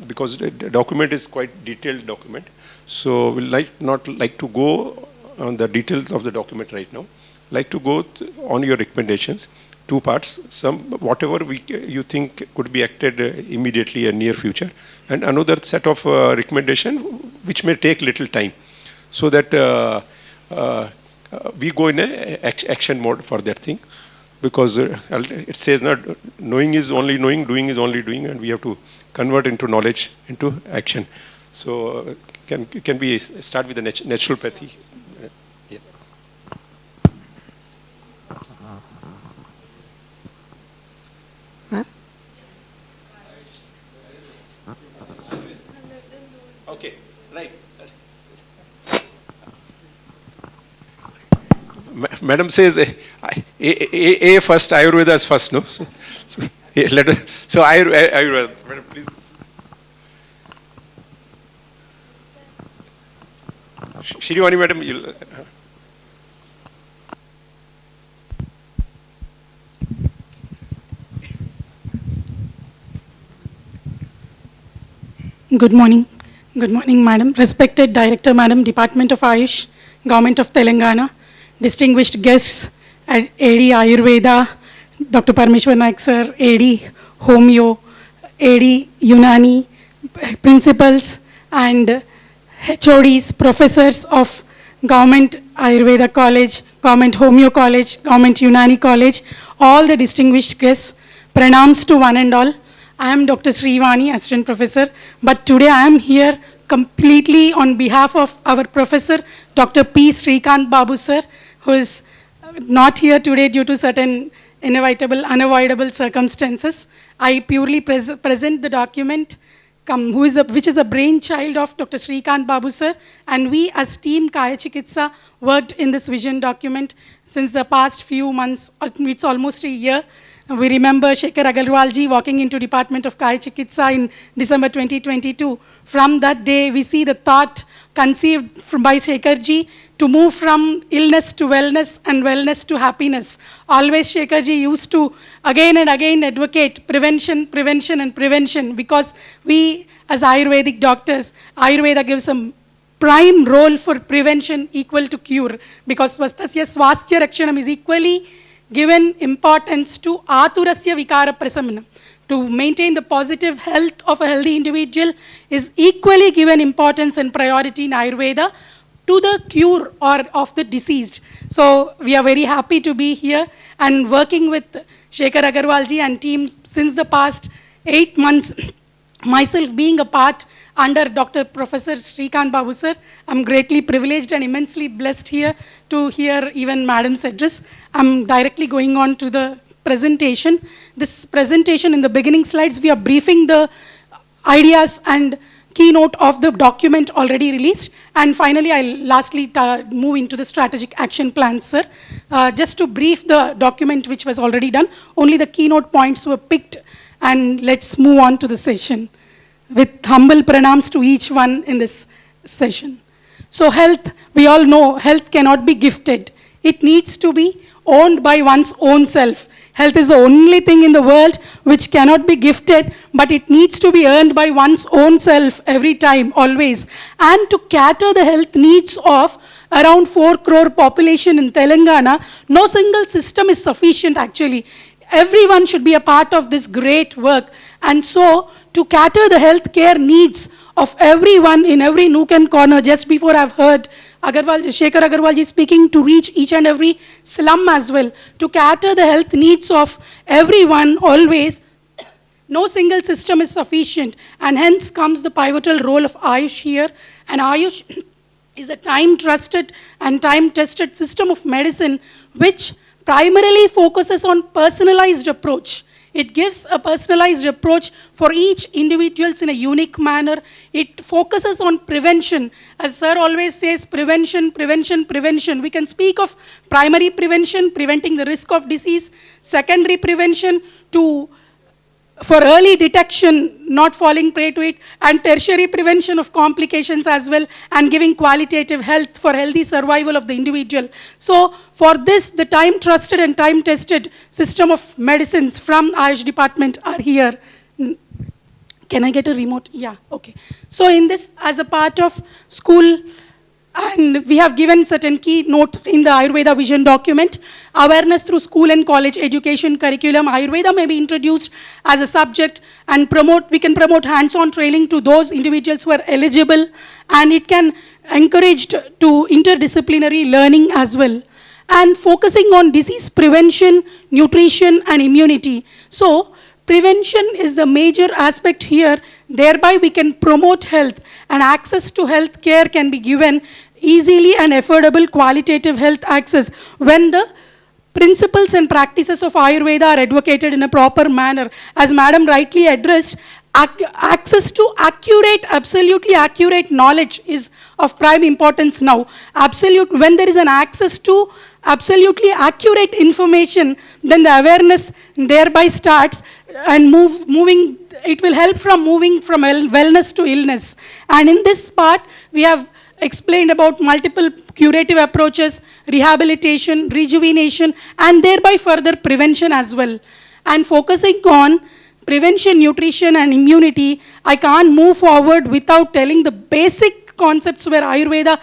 because the document is quite detailed document, so we not like to go on the details of the document right now. Like to go on your recommendations, two parts. Some whatever you think could be acted immediately in near future, and another set of recommendation which may take little time, so that we go in a action mode for that thing. Because it says not knowing is only knowing, doing is only doing, and we have to convert into knowledge into action. So can we start with the naturopathy? Yeah. Ma'am? Okay, right. Madam says A first, Ayurveda is first, no? So Ayurveda, madam, please. Shirivani, madam, you'll. Good morning. Good morning, madam. Respected Director, madam, Department of Ayush, Government of Telangana, distinguished guests at AD Ayurveda, Dr. Parmeshwar Naik sir, AD Homeo, AD Unani, principals and HODs, professors of Government Ayurveda College, Government Homeo College, Government Unani College, all the distinguished guests, pranams to one and all. I am Dr. Srivani, Assistant Professor, but today I am here completely on behalf of our Professor, Dr. P. Srikant Babu sir, who is not here today due to certain unavoidable circumstances. I purely present the document which is a brainchild of Dr. Srikant Babu sir, and we as team Kaya Chikitsa worked in this vision document since the past few months. It's almost a year. We remember Shekhar Agarwal ji walking into Department of Kaya Chikitsa in December 2022. From that day, we see the thought conceived by Shekhar ji to move from illness to wellness and wellness to happiness. Always Shekhar ji used to again and again advocate prevention, prevention and prevention, because we as Ayurvedic doctors, Ayurveda gives a prime role for prevention equal to cure, because Svastasya Swasthya Rakshanam is equally given importance to Aturasya Vikara Prasamanam. To maintain the positive health of a healthy individual is equally given importance and priority in Ayurveda. to the cure or of the deceased. So we are very happy to be here and working with Shekhar Agarwalji and team since the past 8 months. Myself being a part under Dr. Professor Srikant Babu sir, I'm greatly privileged and immensely blessed here to hear even Madam's address. I'm directly going on to the presentation. This presentation, in the beginning slides, we are briefing the ideas and keynote of the document already released. And finally, I'll lastly move into the strategic action plan, sir. Just to brief the document which was already done, only the keynote points were picked, and let's move on to the session with humble pranams to each one in this session. So health, we all know health cannot be gifted. It needs to be owned by one's own self. Health is the only thing in the world which cannot be gifted, but it needs to be earned by one's own self every time, always. And to cater the health needs of around 4 crore population in Telangana, no single system is sufficient actually. Everyone should be a part of this great work. And so, to cater the healthcare needs of everyone in every nook and corner, just before I've heard Shekhar Agarwalji speaking, to reach each and every slum as well, to cater the health needs of everyone always, no single system is sufficient, and hence comes the pivotal role of Ayush here. And Ayush is a time-trusted and time-tested system of medicine which primarily focuses on personalized approach. It gives a personalized approach for each individuals in a unique manner. It focuses on prevention. As sir always says, prevention, prevention, prevention. We can speak of primary prevention, preventing the risk of disease, secondary prevention for early detection, not falling prey to it, and tertiary prevention of complications as well, and giving qualitative health for healthy survival of the individual. So for this, the time-trusted and time-tested system of medicines from Ayush department are here. Can I get a remote? Yeah, okay. So in this, as a part of school, and we have given certain key notes in the Ayurveda vision document. Awareness through school and college education curriculum. Ayurveda may be introduced as a subject, and we can promote hands-on training to those individuals who are eligible, and it can encourage to interdisciplinary learning as well. And focusing on disease prevention, nutrition, and immunity. So, prevention is the major aspect here. Thereby, we can promote health, and access to health care can be given easily and affordable qualitative health access when the principles and practices of Ayurveda are advocated in a proper manner. As Madam rightly addressed, access to accurate, absolutely accurate knowledge is of prime importance now. When there is an access to absolutely accurate information, then the awareness thereby starts and it will help from moving from wellness to illness. And in this part, we have explained about multiple curative approaches, rehabilitation, rejuvenation, and thereby further prevention as well. And focusing on prevention, nutrition, and immunity, I can't move forward without telling the basic concepts where Ayurveda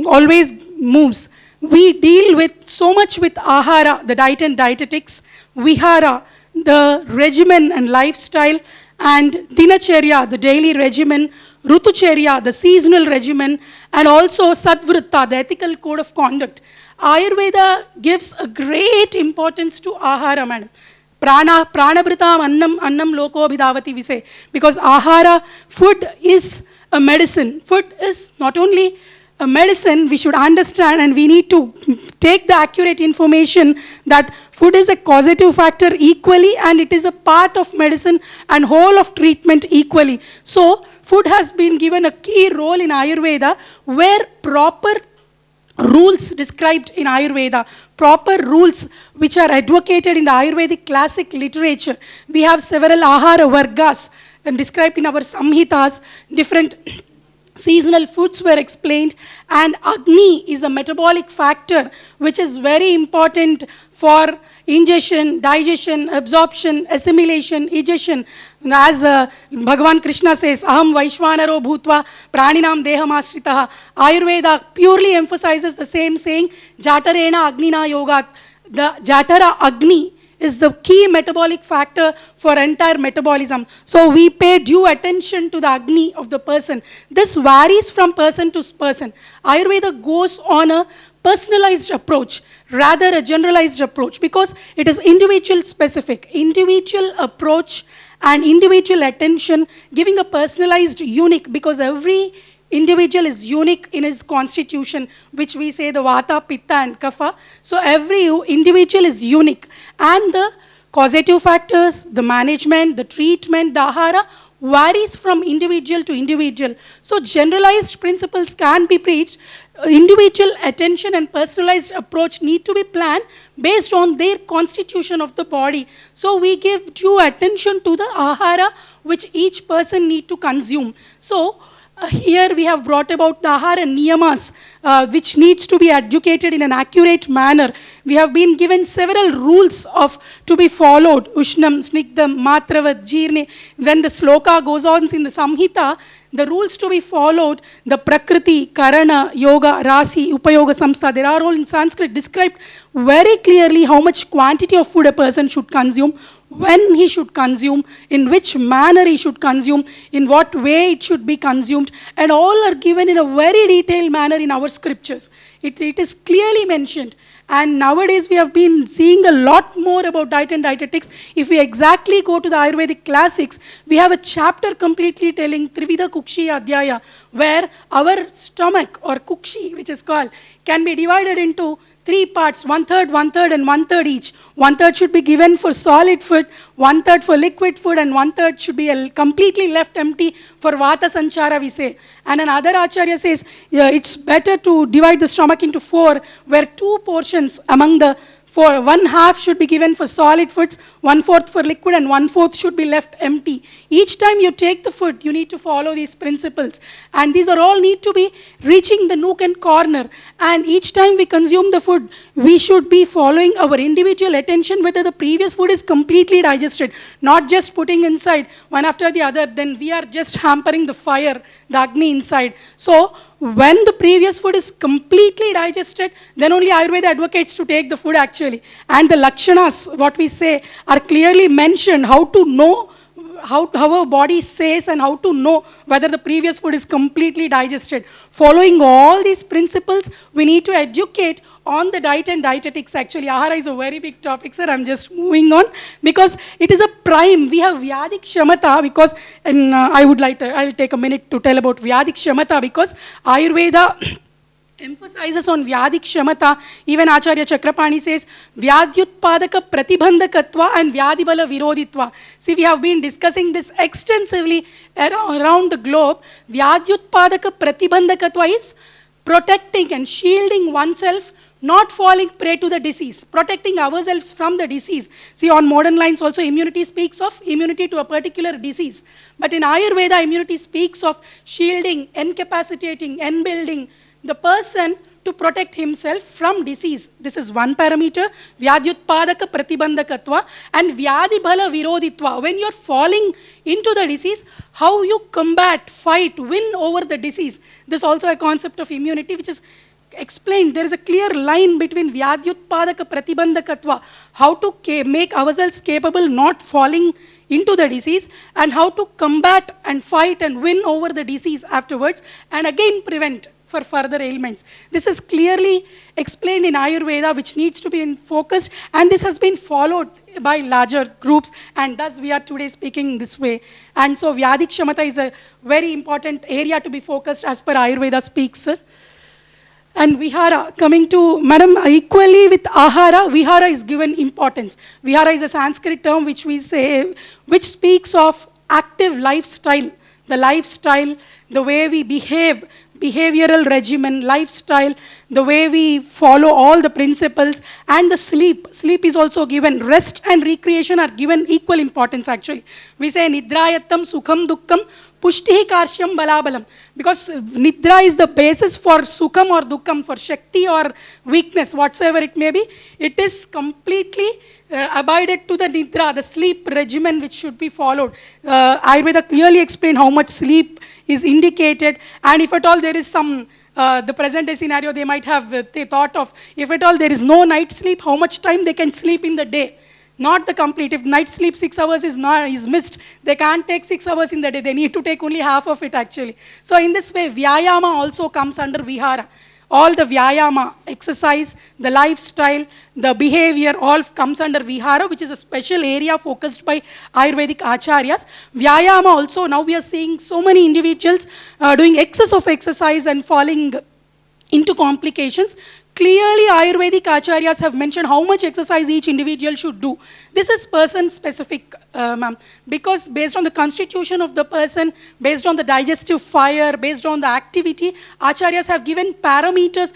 always moves. We deal with so much with ahara, the diet and dietetics, vihara, the regimen and lifestyle, and dinacharya, the daily regimen, rutucharya, the seasonal regimen, and also sadvritta, the ethical code of conduct. Ayurveda gives a great importance to ahara, madam. Pranabritam annam loko bhidavati, we say, because ahara, food is a medicine. Food is not only a medicine, we should understand, and we need to take the accurate information that food is a causative factor equally, and it is a part of medicine and whole of treatment equally. So food has been given a key role in Ayurveda, where proper rules described in Ayurveda, proper rules which are advocated in the Ayurvedic classic literature. We have several ahara vargas and described in our samhitas. Different seasonal foods were explained, and Agni is a metabolic factor which is very important for ingestion, digestion, absorption, assimilation, egestion. As Bhagavan Krishna says, Aham Vaishvanaro Bhutva Praninam Deham Ashritaha. Ayurveda purely emphasizes the same saying, Jatarena Agnina Yogat. The Jatara Agni is the key metabolic factor for entire metabolism. So we pay due attention to the Agni of the person. This varies from person to person. Ayurveda goes on a personalized approach, rather a generalized approach, because it is individual specific, individual approach and individual attention, giving a personalized unique, because every individual is unique in his constitution, which we say the Vata, Pitta and Kapha. So every individual is unique. And the causative factors, the management, the treatment, the ahara varies from individual to individual. So generalized principles can be preached. Individual attention and personalized approach need to be planned based on their constitution of the body. So we give due attention to the ahara which each person need to consume. So here we have brought about the ahara niyamas, which needs to be educated in an accurate manner. We have been given several rules to be followed. Ushnam, Snigdam, Matravat, Jirne. When the sloka goes on in the Samhita, the rules to be followed, the Prakriti, Karana, Yoga, Rasi, Upayoga, Samstha, they are all in Sanskrit described very clearly how much quantity of food a person should consume, when he should consume, in which manner he should consume, in what way it should be consumed, and all are given in a very detailed manner in our scriptures. It is clearly mentioned. And nowadays we have been seeing a lot more about diet and dietetics. If we exactly go to the Ayurvedic classics, we have a chapter completely telling Trivida Kukshi Adhyaya, where our stomach or Kukshi, which is called, can be divided into 3 parts, 1/3, 1/3 and 1/3 each. 1/3 should be given for solid food, 1/3 for liquid food, and 1/3 should be completely left empty for Vata Sanchara, we say. And another Acharya says, it's better to divide the stomach into 4, where 2 portions among the 4, 1/2 should be given for solid foods, 1/4 for liquid, and 1/4 should be left empty. Each time you take the food, you need to follow these principles. And these are all need to be reaching the nook and corner. And each time we consume the food, we should be following our individual attention whether the previous food is completely digested, not just putting inside one after the other, then we are just hampering the fire, the Agni inside. So when the previous food is completely digested, then only Ayurveda advocates to take the food actually. And the Lakshanas, what we say, are clearly mentioned, how to know, how our body says and how to know whether the previous food is completely digested. Following all these principles, we need to educate on the diet and dietetics. Actually, ahara is a very big topic, sir. I'm just moving on because it is a prime. We have Vyadik Shamata because, and I'll take a minute to tell about Vyadik Shamata because Ayurveda emphasizes on Vyadik Shamata. Even Acharya Chakrapani says Vyadyutpadaka Pratibandhakatva and Vyadibala Viroditva. See, we have been discussing this extensively around the globe. Vyadyutpadaka Pratibandhakatva is protecting and shielding oneself, not falling prey to the disease, protecting ourselves from the disease. See, on modern lines also immunity speaks of immunity to a particular disease. But in Ayurveda, immunity speaks of shielding, incapacitating, enbuilding the person to protect himself from disease. This is one parameter, Vyadyutpadaka Pratibandhakatva and Vyadibhala Viroditva. When you're falling into the disease, how you combat, fight, win over the disease. This is also a concept of immunity which is explained. There is a clear line between Vyadyutpadaka Pratibandhakatva, how to make ourselves capable not falling into the disease, and how to combat and fight and win over the disease afterwards, and again prevent for further ailments. This is clearly explained in Ayurveda, which needs to be focused, and this has been followed by larger groups, and thus we are today speaking this way. And so Vyadik Shamata is a very important area to be focused as per Ayurveda speaks, sir. And Vihara, coming to, madam, equally with Ahara, Vihara is given importance. Vihara is a Sanskrit term which we say, which speaks of active lifestyle, the lifestyle, the way we behave, behavioral regimen, lifestyle, the way we follow all the principles, and the sleep. Sleep is also given. Rest and recreation are given equal importance actually. We say Nidrayatam Sukham Dukkam Pushtihi Karshyam Balabalam. Because Nidra is the basis for Sukham or Dukkam, for Shakti or weakness, whatsoever it may be. It is completely abided to the Nidra, the sleep regimen which should be followed. Ayurveda clearly explained how much sleep is indicated, and if at all there is some, the present day scenario they might have they thought of, if at all there is no night sleep, how much time they can sleep in the day. not the complete. If night sleep 6 hours is missed, they can't take 6 hours in the day. They need to take only half of it actually. So in this way, Vyayama also comes under Vihara. All the Vyayama, exercise, the lifestyle, the behavior, all comes under Vihara, which is a special area focused by Ayurvedic Acharyas. Vyayama also, now we are seeing so many individuals doing excess of exercise and falling into complications. Clearly, Ayurvedic Acharyas have mentioned how much exercise each individual should do. This is person-specific, ma'am, because based on the constitution of the person, based on the digestive fire, based on the activity, Acharyas have given parameters.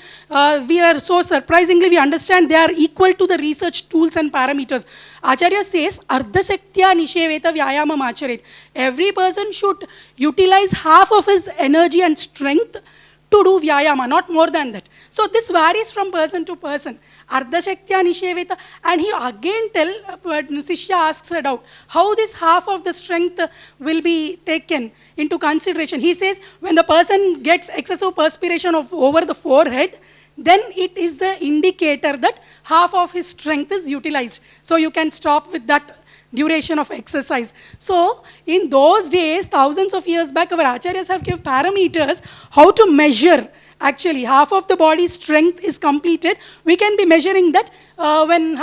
We are so surprisingly, we understand they are equal to the research tools and parameters. Acharya says, Ardhasaktya Nisheveta Vyayamam Acharet. Every person should utilize half of his energy and strength to do Vyayama, not more than that. So this varies from person to person. Ardhasaktya Nisheveta, and he again Sishya asks her doubt, how this half of the strength will be taken into consideration. He says, when the person gets excessive perspiration over the forehead, then it is the indicator that half of his strength is utilized. So you can stop with that duration of exercise. So in those days, thousands of years back, our acharyas have given parameters how to measure. Actually, half of the body's strength is completed. We can be measuring that when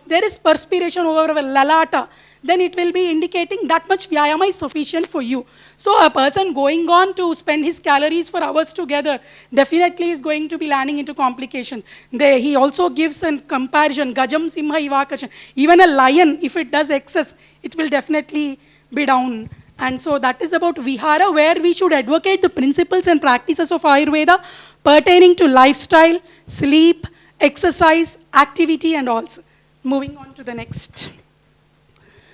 there is perspiration over our lalata, then it will be indicating that much Vyayama is sufficient for you. So a person going on to spend his calories for hours together definitely is going to be landing into complications. He also gives a comparison, Gajam Simha Ivakashan. Even a lion, if it does excess, it will definitely be down. And so that is about Vihara, where we should advocate the principles and practices of Ayurveda pertaining to lifestyle, sleep, exercise, activity and all. Moving on to the next.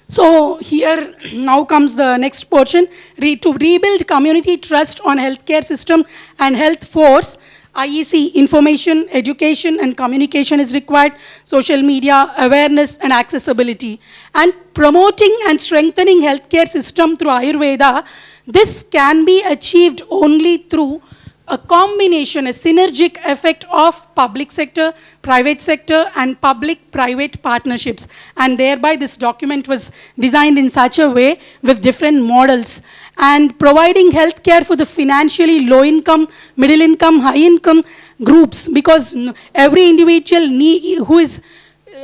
So here now comes the next portion. To rebuild community trust on healthcare system and health force, IEC, information, education and communication is required, social media, awareness and accessibility. And promoting and strengthening healthcare system through Ayurveda, this can be achieved only through a combination, a synergic effect of public sector, private sector and public-private partnerships. And thereby this document was designed in such a way with different models. And providing healthcare for the financially low income, middle income, high income groups, because every individual who is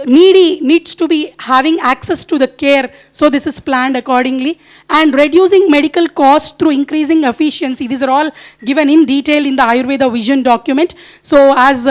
needy needs to be having access to the care. So this is planned accordingly. And reducing medical costs through increasing efficiency. These are all given in detail in the Ayurveda vision document. So as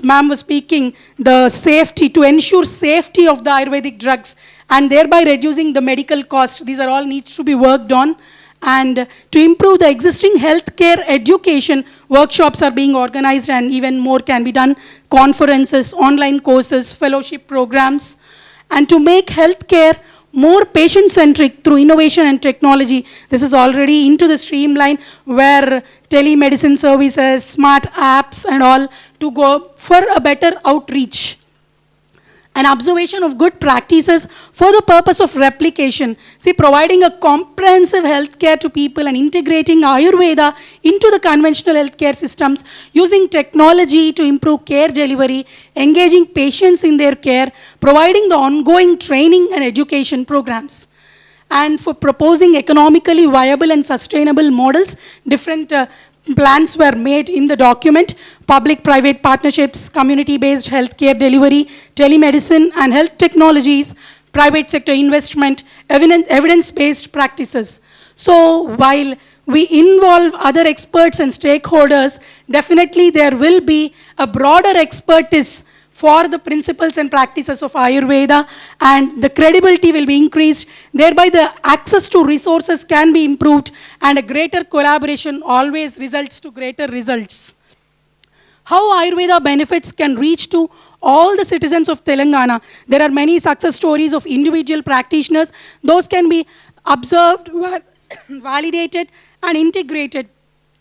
ma'am was speaking, the safety, to ensure safety of the Ayurvedic drugs and thereby reducing the medical cost. These are all needs to be worked on. And to improve the existing healthcare education, workshops are being organized and even more can be done, conferences, online courses, fellowship programs. And to make healthcare more patient-centric through innovation and technology. This is already into the streamline where telemedicine services, smart apps and all to go for a better outreach. An observation of good practices for the purpose of replication. See, providing a comprehensive healthcare to people and integrating Ayurveda into the conventional healthcare systems, using technology to improve care delivery, engaging patients in their care, providing the ongoing training and education programs. And for proposing economically viable and sustainable models, different plans were made in the document: public-private partnerships, community-based healthcare delivery, telemedicine and health technologies, private sector investment, evidence-based practices. So while we involve other experts and stakeholders, definitely there will be a broader expertise for the principles and practices of Ayurveda, and the credibility will be increased. Thereby the access to resources can be improved, and a greater collaboration always results to greater results. How Ayurveda benefits can reach to all the citizens of Telangana. There are many success stories of individual practitioners. Those can be observed, validated and integrated.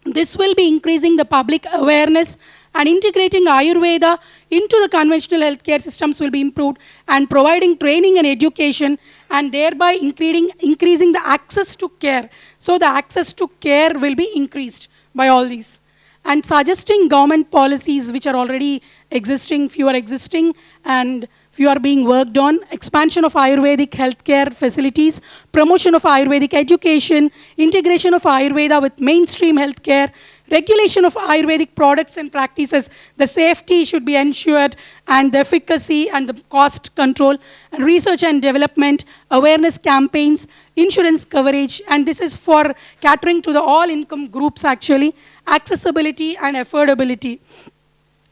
This will be increasing the public awareness, and integrating Ayurveda into the conventional healthcare systems will be improved, and providing training and education, and thereby increasing the access to care. So the access to care will be increased by all these. And suggesting government policies which are already existing, few are existing, and few are being worked on. Expansion of Ayurvedic healthcare facilities, promotion of Ayurvedic education, integration of Ayurveda with mainstream healthcare, regulation of Ayurvedic products and practices. The safety should be ensured, and the efficacy and the cost control, and research and development, awareness campaigns, insurance coverage, and this is for catering to the all income groups actually, accessibility and affordability.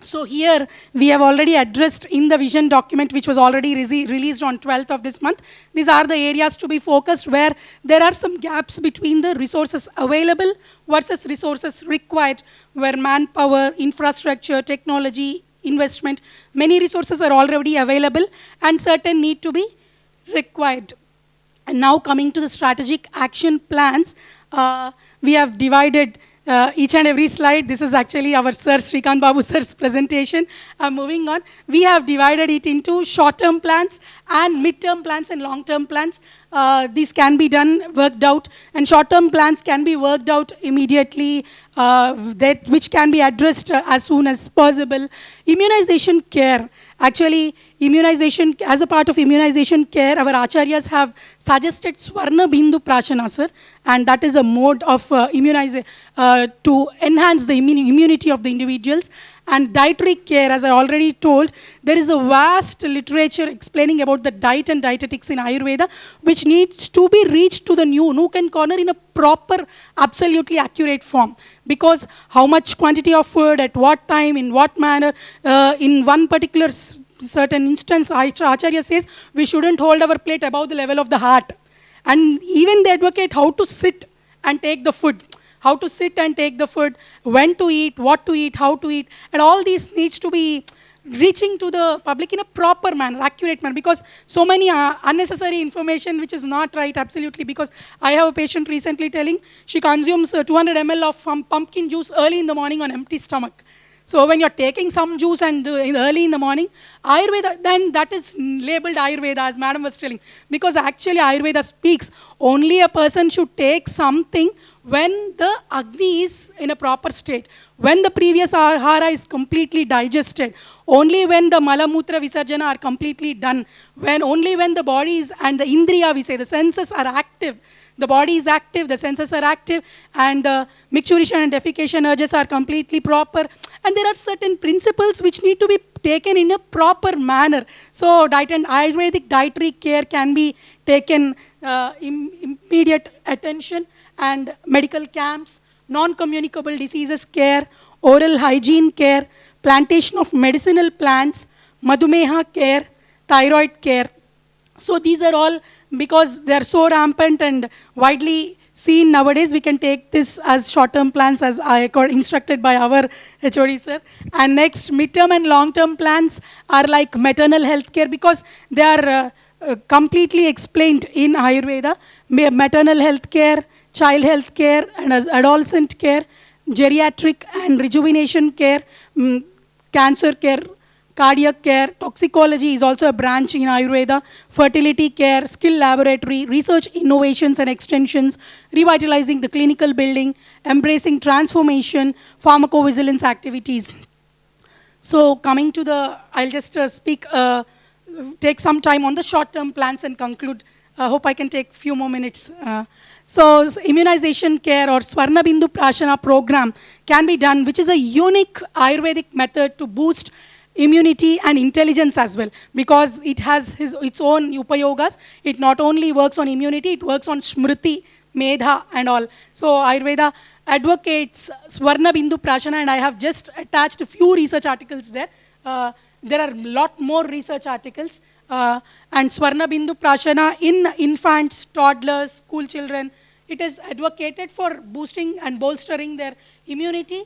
So here we have already addressed in the vision document, which was already released on 12th of this month. These are the areas to be focused where there are some gaps between the resources available versus resources required, where manpower, infrastructure, technology, investment, many resources are already available and certain need to be required. And now coming to the strategic action plans, we have divided each and every slide. This is actually our Sir Srikant Babu Sir's presentation. Moving on, we have divided it into short-term plans and mid-term plans and long-term plans. These can be done, worked out, and short-term plans can be worked out immediately, which can be addressed as soon as possible. Immunization care. Actually, immunization, as a part of immunization care, our acharyas have suggested Swarna Bindu Prashana, sir, and that is a mode of immunization to enhance the immunity of the individuals. And dietary care, as I already told, there is a vast literature explaining about the diet and dietetics in Ayurveda, which needs to be reached to the nook and corner in a proper, absolutely accurate form. Because how much quantity of food, at what time, in what manner, in one particular certain instance, Acharya says, we shouldn't hold our plate above the level of the heart. And even they advocate how to sit and take the food. How to sit and take the food, when to eat, what to eat, how to eat, and all these needs to be reaching to the public in a proper manner, accurate manner, because so many unnecessary information which is not right, absolutely, because I have a patient recently telling she consumes 200 ml of pumpkin juice early in the morning on empty stomach. So when you're taking some juice and early in the morning, Ayurveda, then that is labeled Ayurveda, as madam was telling, because actually Ayurveda speaks only a person should take something when the Agni is in a proper state, when the previous Ahara is completely digested, only when the Malamutra Visarjana are completely done, only when the body is, and the Indriya, we say, the senses are active, the body is active, the senses are active, and the micturition and defecation urges are completely proper. And there are certain principles which need to be taken in a proper manner. So diet and Ayurvedic dietary care can be taken immediate attention, and medical camps, non-communicable diseases care, oral hygiene care, plantation of medicinal plants, Madhumeha care, thyroid care. So these are all, because they are so rampant and widely seen nowadays, we can take this as short-term plans as I got instructed by our HOD sir. And next, mid-term and long-term plans are like maternal health care, because they are completely explained in Ayurveda. Maternal health care, child health care, and as adolescent care, geriatric and rejuvenation care, cancer care, cardiac care, toxicology is also a branch in Ayurveda, fertility care, skill laboratory, research innovations and extensions, revitalizing the clinical building, embracing transformation, pharmacovigilance activities. So coming to the, I'll just take some time on the short-term plans and conclude. I hope I can take a few more minutes. So immunization care or Swarna Bindu Prashana program can be done, which is a unique Ayurvedic method to boost immunity and intelligence as well, because it has its own upayogas. It not only works on immunity, it works on smriti, medha and all. So Ayurveda advocates Swarna Bindu Prashana, and I have just attached a few research articles there. There are a lot more research articles. And Swarna Bindu Prashana in infants, toddlers, school children, it is advocated for boosting and bolstering their immunity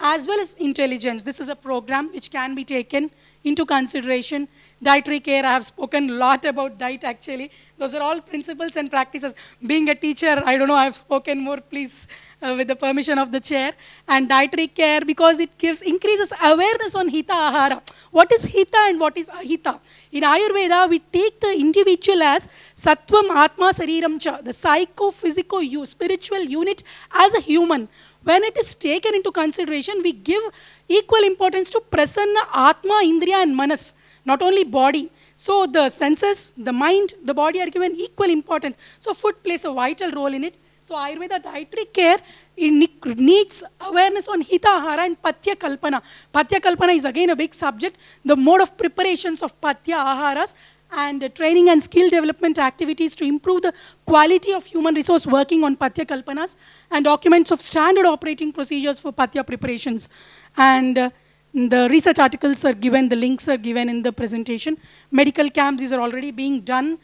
as well as intelligence. This is a program which can be taken into consideration. Dietary care, I have spoken a lot about diet actually. Those are all principles and practices. Being a teacher, I don't know, I have spoken more, please, with the permission of the chair. And dietary care, because it increases awareness on Hita Ahara. What is Hita and what is Ahita? In Ayurveda, we take the individual as Sattvam Atma Sariram Cha, the psycho-physical spiritual unit as a human. When it is taken into consideration, we give equal importance to Prasanna, Atma, Indriya and Manas, not only body. So the senses, the mind, the body are given equal importance. So food plays a vital role in it. So Ayurveda dietary care, it needs awareness on Hita Ahara and Patya Kalpana. Patya Kalpana is again a big subject. The mode of preparations of Patya Aharas and training and skill development activities to improve the quality of human resource working on Patya Kalpanas, and documents of standard operating procedures for Patya preparations. And the research articles are given, the links are given in the presentation. Medical camps, these are already being done.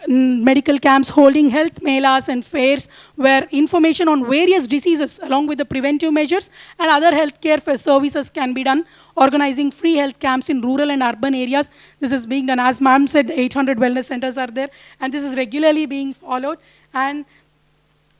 Medical camps holding health melas and fairs where information on various diseases along with the preventive measures and other healthcare services can be done. Organizing free health camps in rural and urban areas. This is being done. As ma'am said, 800 wellness centers are there, and this is regularly being followed. And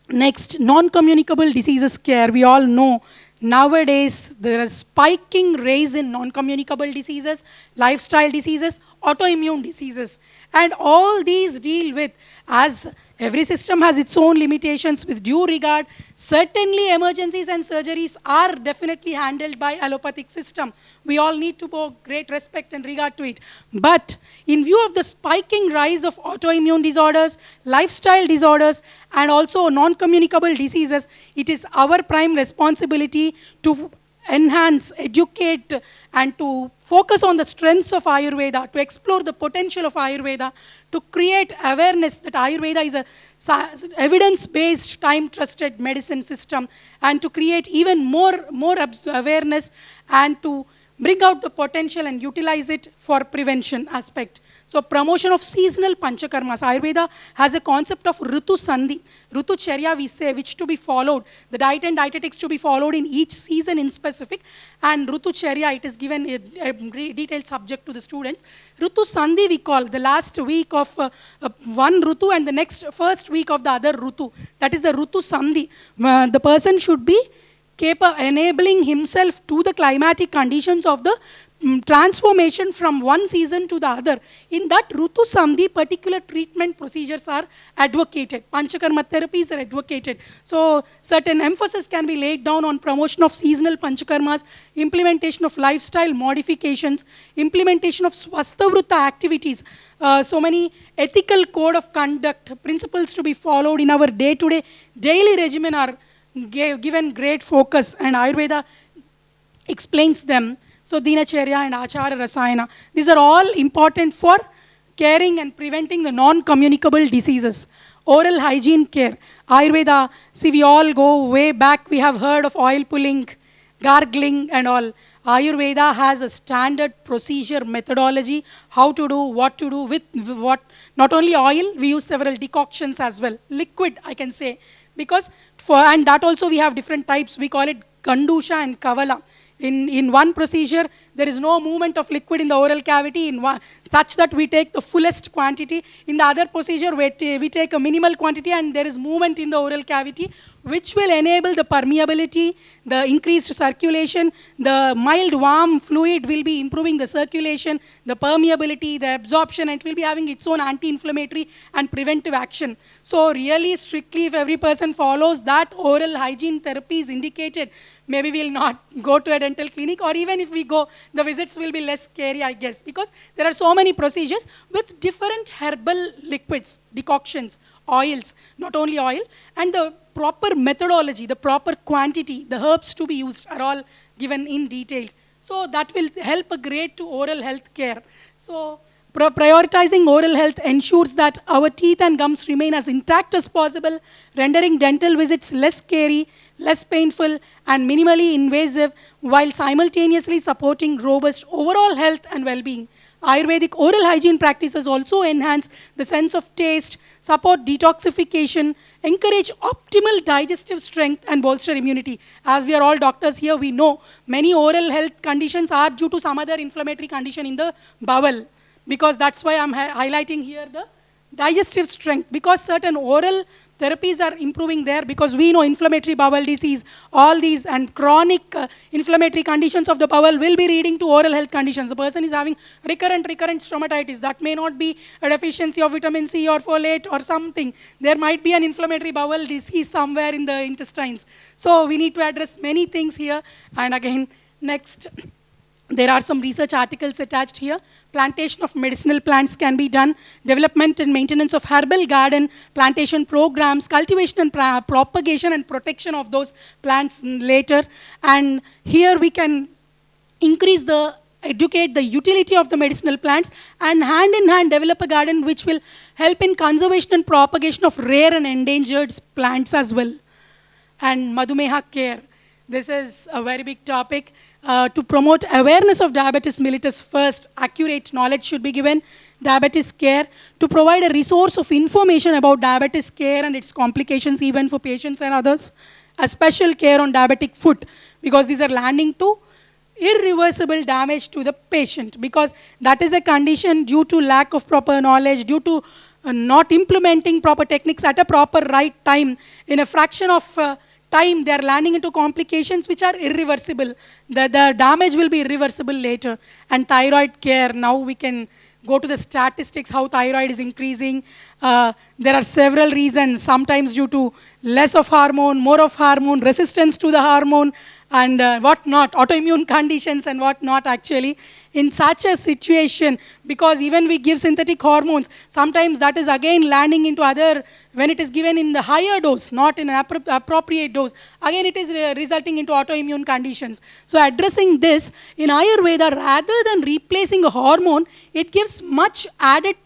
next, non-communicable diseases care. We all know nowadays there is spiking rise in non-communicable diseases, lifestyle diseases, autoimmune diseases. And all these deal with, as every system has its own limitations with due regard, certainly emergencies and surgeries are definitely handled by allopathic system. We all need to pay great respect and regard to it. But in view of the spiking rise of autoimmune disorders, lifestyle disorders, and also non-communicable diseases, it is our prime responsibility to enhance, educate, and to focus on the strengths of Ayurveda, to explore the potential of Ayurveda, to create awareness that Ayurveda is a evidence-based, time-trusted medicine system, and to create even more awareness and to bring out the potential and utilize it for prevention aspect. So promotion of seasonal panchakarmas. Ayurveda has a concept of Ritu Sandhi. Ritu Charya we say, which to be followed. The diet and dietetics to be followed in each season in specific. And Ritu Charya, it is given a detailed subject to the students. Ritu Sandhi we call the last week of one Ritu and the first week of the other Ritu. That is the Ritu Sandhi. The person should be capable enabling himself to the climatic conditions of the transformation from one season to the other. In that Ritu Sandhi, particular treatment procedures are advocated. Panchakarma therapies are advocated. So certain emphasis can be laid down on promotion of seasonal panchakarmas, implementation of lifestyle modifications, implementation of swastavruta activities. So many ethical code of conduct, principles to be followed in our day-to-day daily regimen are given great focus, and Ayurveda explains them. So Dinacharya and Achara Rasayana, these are all important for caring and preventing the non-communicable diseases. Oral hygiene care, Ayurveda, see we all go way back, we have heard of oil pulling, gargling and all. Ayurveda has a standard procedure methodology, how to do, what to do with what. Not only oil, we use several decoctions as well. Liquid, I can say. Because and that also we have different types. We call it Gandusha and Kavala. In one procedure, there is no movement of liquid in the oral cavity such that we take the fullest quantity. In the other procedure, we take a minimal quantity and there is movement in the oral cavity, which will enable the permeability, the increased circulation, the mild warm fluid will be improving the circulation, the permeability, the absorption, and it will be having its own anti-inflammatory and preventive action. So really strictly, if every person follows that oral hygiene therapy is indicated, maybe we'll not go to a dental clinic, or even if we go, the visits will be less scary, I guess, because there are so many procedures with different herbal liquids, decoctions, oils, not only oil, and the proper methodology, the proper quantity, the herbs to be used are all given in detail. So that will help a great to oral health care. So prioritizing oral health ensures that our teeth and gums remain as intact as possible, rendering dental visits less scary, less painful, and minimally invasive, while simultaneously supporting robust overall health and well-being. Ayurvedic oral hygiene practices also enhance the sense of taste, support detoxification, encourage optimal digestive strength, and bolster immunity. As we are all doctors here, we know many oral health conditions are due to some other inflammatory condition in the bowel. Because that's why I'm highlighting here the digestive strength, because certain oral therapies are improving there, because we know inflammatory bowel disease, all these and chronic inflammatory conditions of the bowel will be leading to oral health conditions. The person is having recurrent stomatitis. That may not be a deficiency of vitamin C or folate or something. There might be an inflammatory bowel disease somewhere in the intestines. So we need to address many things here. And again, next, There are some research articles attached here. Plantation of medicinal plants can be done. Development and maintenance of herbal garden, plantation programs, cultivation and propagation and protection of those plants later. And here we can educate the utility of the medicinal plants, and hand in hand develop a garden which will help in conservation and propagation of rare and endangered plants as well. And Madhumeha care. This is a very big topic. To promote awareness of diabetes mellitus first, accurate knowledge should be given. Diabetes care, to provide a resource of information about diabetes care and its complications even for patients and others. A special care on diabetic foot, because these are landing to irreversible damage to the patient, because that is a condition due to lack of proper knowledge, due to not implementing proper techniques at a proper right time. In a fraction of time, they are landing into complications which are irreversible. The damage will be irreversible later. And thyroid care, now we can go to the statistics, how thyroid is increasing. There are several reasons, sometimes due to less of hormone, more of hormone, resistance to the hormone, and whatnot, autoimmune conditions and whatnot actually. In such a situation, because even we give synthetic hormones, sometimes that is again landing into other, when it is given in the higher dose, not in an appropriate dose, again it is resulting into autoimmune conditions. So addressing this, in Ayurveda, rather than replacing a hormone, it gives much added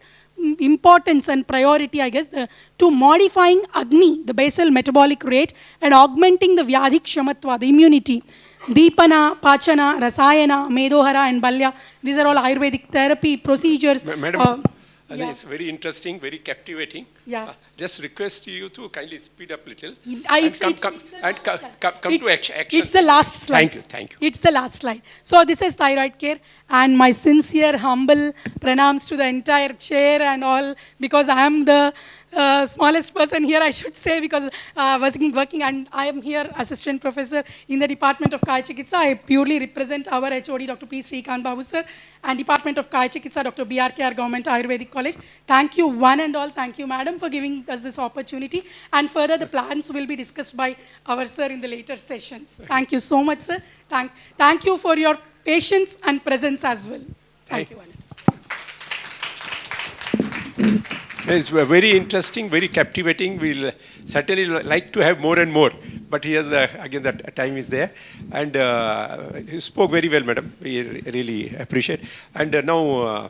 importance and priority, I guess, to modifying Agni, the basal metabolic rate, and augmenting the Vyadhi Kshamatva, the immunity. Deepana, Pachana, Rasayana, Medohara, and Balya, these are all Ayurvedic therapy procedures. Madam, I think it's very interesting, very captivating. Yeah. Just request you to kindly speed up a little. Come to action. It's the last slide. Thank you. It's the last slide. So this is thyroid care, and my sincere, humble pranams to the entire chair and all, because I am the smallest person here, I should say, because working, and I am here assistant professor in the Department of Kaya Chikitsa. I purely represent our HOD, Dr. P. Srikant Babu sir, and Department of Kaya Chikitsa, Dr. BRKR Government Ayurvedic College. Thank you one and all. Thank you, madam, for giving us this opportunity. And further, the plans will be discussed by our sir in the later sessions. Thank you so much, sir. Thank you for your patience and presence as well. Thank you. It's very interesting, very captivating. We'll certainly like to have more and more. But here's again, that time is there. And you spoke very well, madam. We really appreciate. And now,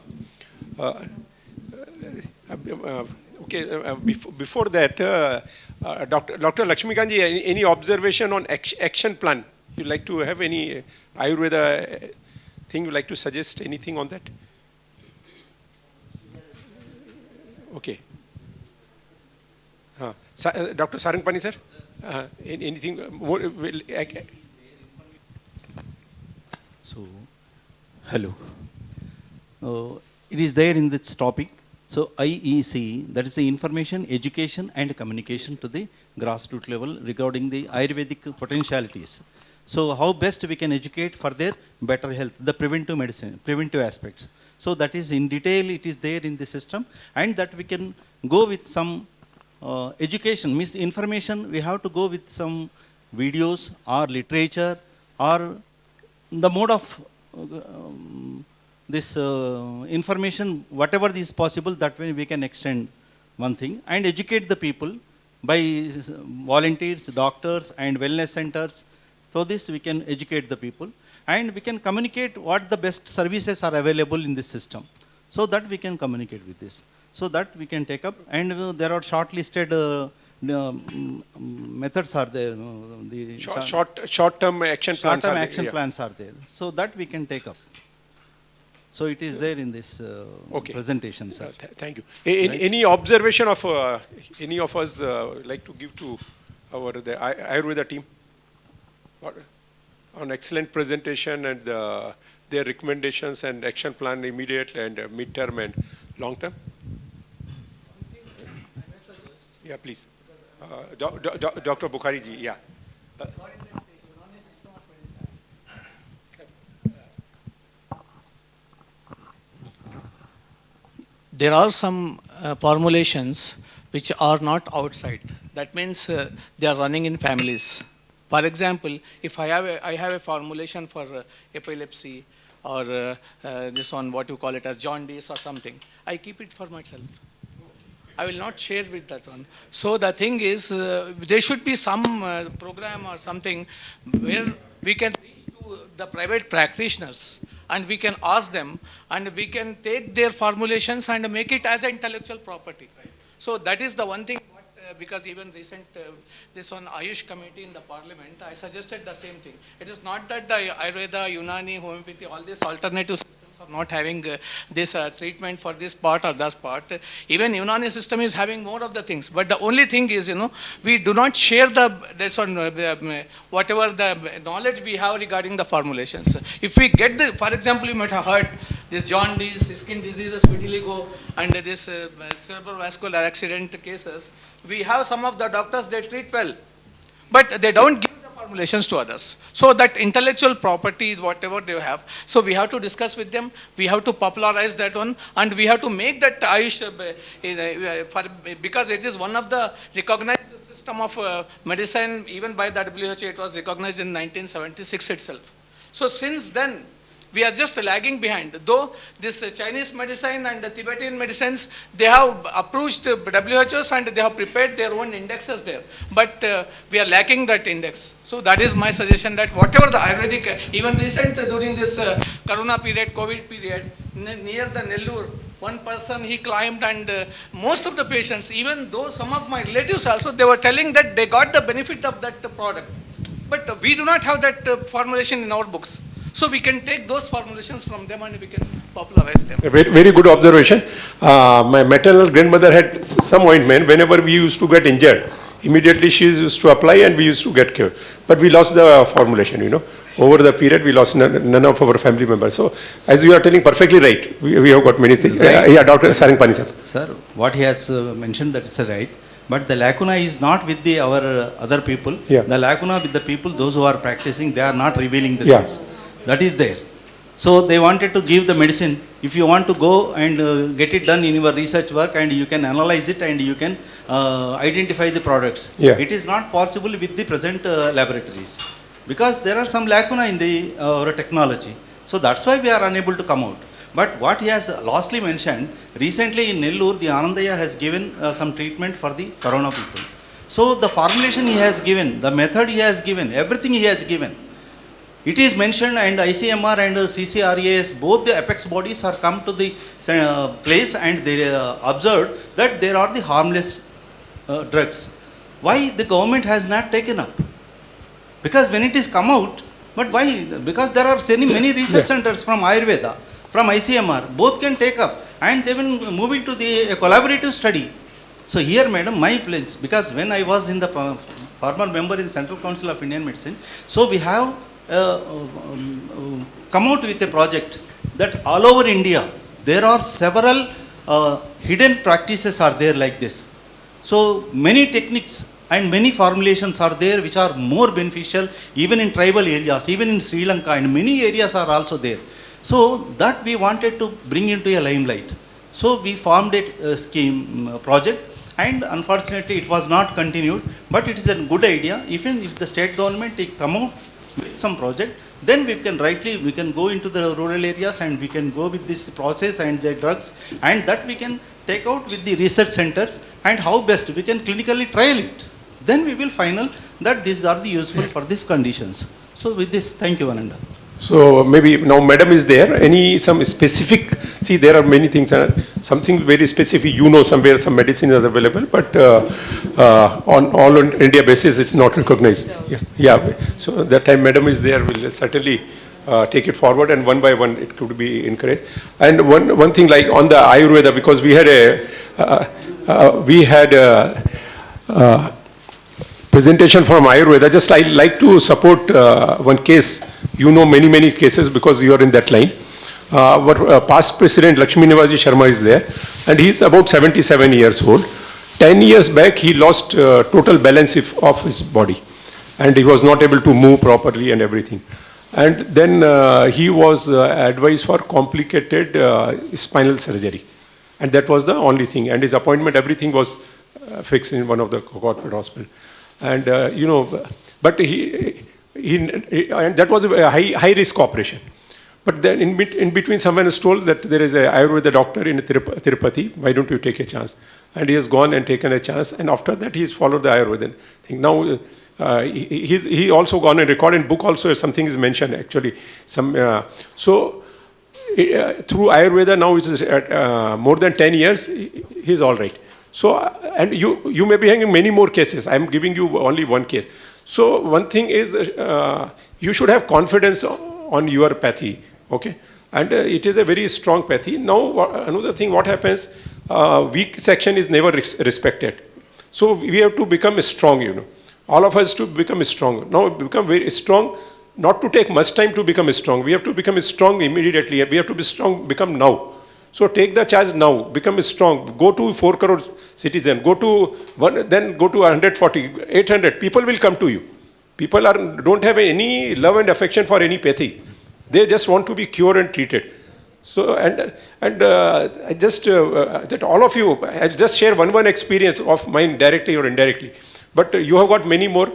before that, Dr. Lakshmikanji, any observation on action plan? You'd like to have any Ayurveda thing you'd like to suggest? Anything on that? Okay. Dr. Sarangpani, sir, anything more? So, hello. It is there in this topic. So, IEC, that is the information, education and communication to the grassroots level regarding the Ayurvedic potentialities. So, how best we can educate for their better health, the preventive medicine, preventive aspects. So that is in detail, it is there in the system, and that we can go with some education, means information, we have to go with some videos or literature or the mode of this information, whatever is possible, that way we can extend one thing and educate the people by volunteers, doctors and wellness centers. So this we can educate the people. And we can communicate what the best services are available in this system. So that we can communicate with this. So that we can take up. And there are shortlisted methods are there. The short-term action plans short-term action plans are there. So that we can take up. So it is there in this presentation, sir. Thank you. Any observation of any of us like to give to the Ayurveda team? On excellent presentation and their recommendations and action plan immediate and mid-term and long-term? Yeah, please. Dr. Bukhari ji, yeah. There are some formulations which are not outside. That means they are running in families. For example, if I have a formulation for epilepsy or this one, what you call it as jaundice or something, I keep it for myself. I will not share with that one. So the thing is, there should be some program or something where we can reach to the private practitioners and we can ask them and we can take their formulations and make it as intellectual property. So that is the one thing, because even recent, this one Ayush committee in the parliament, I suggested the same thing. It is not that the Ayurveda, Unani, homeopathy, all these alternative systems are not having this treatment for this part or that part. Even Unani system is having more of the things. But the only thing is, we do not share this one, whatever the knowledge we have regarding the formulations. If we get for example, you might have heard this jaundice, skin diseases, vitiligo, and this cerebrovascular accident cases. We have some of the doctors, they treat well, but they don't give the formulations to others. So that intellectual property, whatever they have, so we have to discuss with them, we have to popularize that one, and we have to make that Ayush, because it is one of the recognized system of medicine, even by the WHO, it was recognized in 1976 itself. So since then, we are just lagging behind. Though this Chinese medicine and the Tibetan medicines, they have approached WHOs and they have prepared their own indexes there. But we are lacking that index. So that is my suggestion, that whatever the Ayurvedic, even recent during this Corona period, COVID period, near the Nellore, one person, he climbed, and most of the patients, even though some of my relatives also, they were telling that they got the benefit of that product. But we do not have that formulation in our books. So we can take those formulations from them and we can popularize them. Very, very good observation. My maternal grandmother had some ointment. Whenever we used to get injured, immediately she used to apply and we used to get cured. But we lost the formulation, Over the period, we lost none of our family members. So, as you are telling, perfectly right. We have got many things. Right. Yeah, Dr. Sarangpani sir. Sir, what he has mentioned, that is right. But the lacuna is not with our other people. Yeah. The lacuna with the people, those who are practicing, they are not revealing the Yeah. things. That is there. So they wanted to give the medicine. If you want to go and get it done in your research work and you can analyze it and you can identify the products. Yeah. It is not possible with the present laboratories, because there are some lacuna in the our technology. So that's why we are unable to come out. But what he has lastly mentioned, recently in Nellore, the Anandaya has given some treatment for the corona people. So the formulation he has given, the method he has given, everything he has given. It is mentioned, and ICMR and CCRAS, both the apex bodies are come to the place and they observed that there are the harmless drugs. Why the government has not taken up? Because when it is come out, but why? Because there are many research centers from Ayurveda, from ICMR, both can take up and they will move into the collaborative study. So here, madam, my plans, because when I was in the former member in the Central Council of Indian Medicine, so we have come out with a project that all over India, there are several hidden practices are there like this. So many techniques and many formulations are there which are more beneficial even in tribal areas, even in Sri Lanka, and many areas are also there. So that we wanted to bring into a limelight. So we formed a scheme project, and unfortunately it was not continued, but it is a good idea. Even if the state government come out with some project, then we can go into the rural areas and we can go with this process and the drugs, and that we can take out with the research centers, and how best we can clinically trial it. Then we will final that these are the useful for these conditions. So with this, thank you, Ananda. So maybe now madam is there, some specific, see there are many things, something very specific, somewhere some medicine is available, but on all India basis it's not recognized. Yeah. So that time madam is there, we'll certainly take it forward, and one by one it could be encouraged. And one thing like on the Ayurveda, because we had a presentation from Ayurveda, just I like to support one case. Many cases because you are in that line. Our past president Lakshmi Nivaji Sharma is there, and he is about 77 years old. 10 years back he lost total balance of his body, and he was not able to move properly and everything. And then he was advised for complicated spinal surgery, and that was the only thing. And his appointment, everything was fixed in one of the corporate hospitals. And but and that was a high risk operation. But then in between, someone is told that there is a Ayurveda doctor in Tirupati. Why don't you take a chance? And he has gone and taken a chance. And after that, he's followed the Ayurvedan thing. Now, he also gone and recorded in book also something is mentioned actually. So through Ayurveda now, which is more than 10 years, he's all right. So, and you may be having many more cases. I'm giving you only one case. So one thing is, you should have confidence on your pathy, okay? And it is a very strong pathy. Now, another thing, what happens, weak section is never respected. So we have to become strong, you know. All of us to become strong. Now become very strong, not to take much time to become strong. We have to become strong immediately. We have to be strong, become now. So take the charge now, become strong. Go to 4 crore citizen, then go to 140, 800. People will come to you. People don't have any love and affection for any pathy. They just want to be cured and treated. So, I just, that all of you, I just share one experience of mine directly or indirectly. But you have got many more.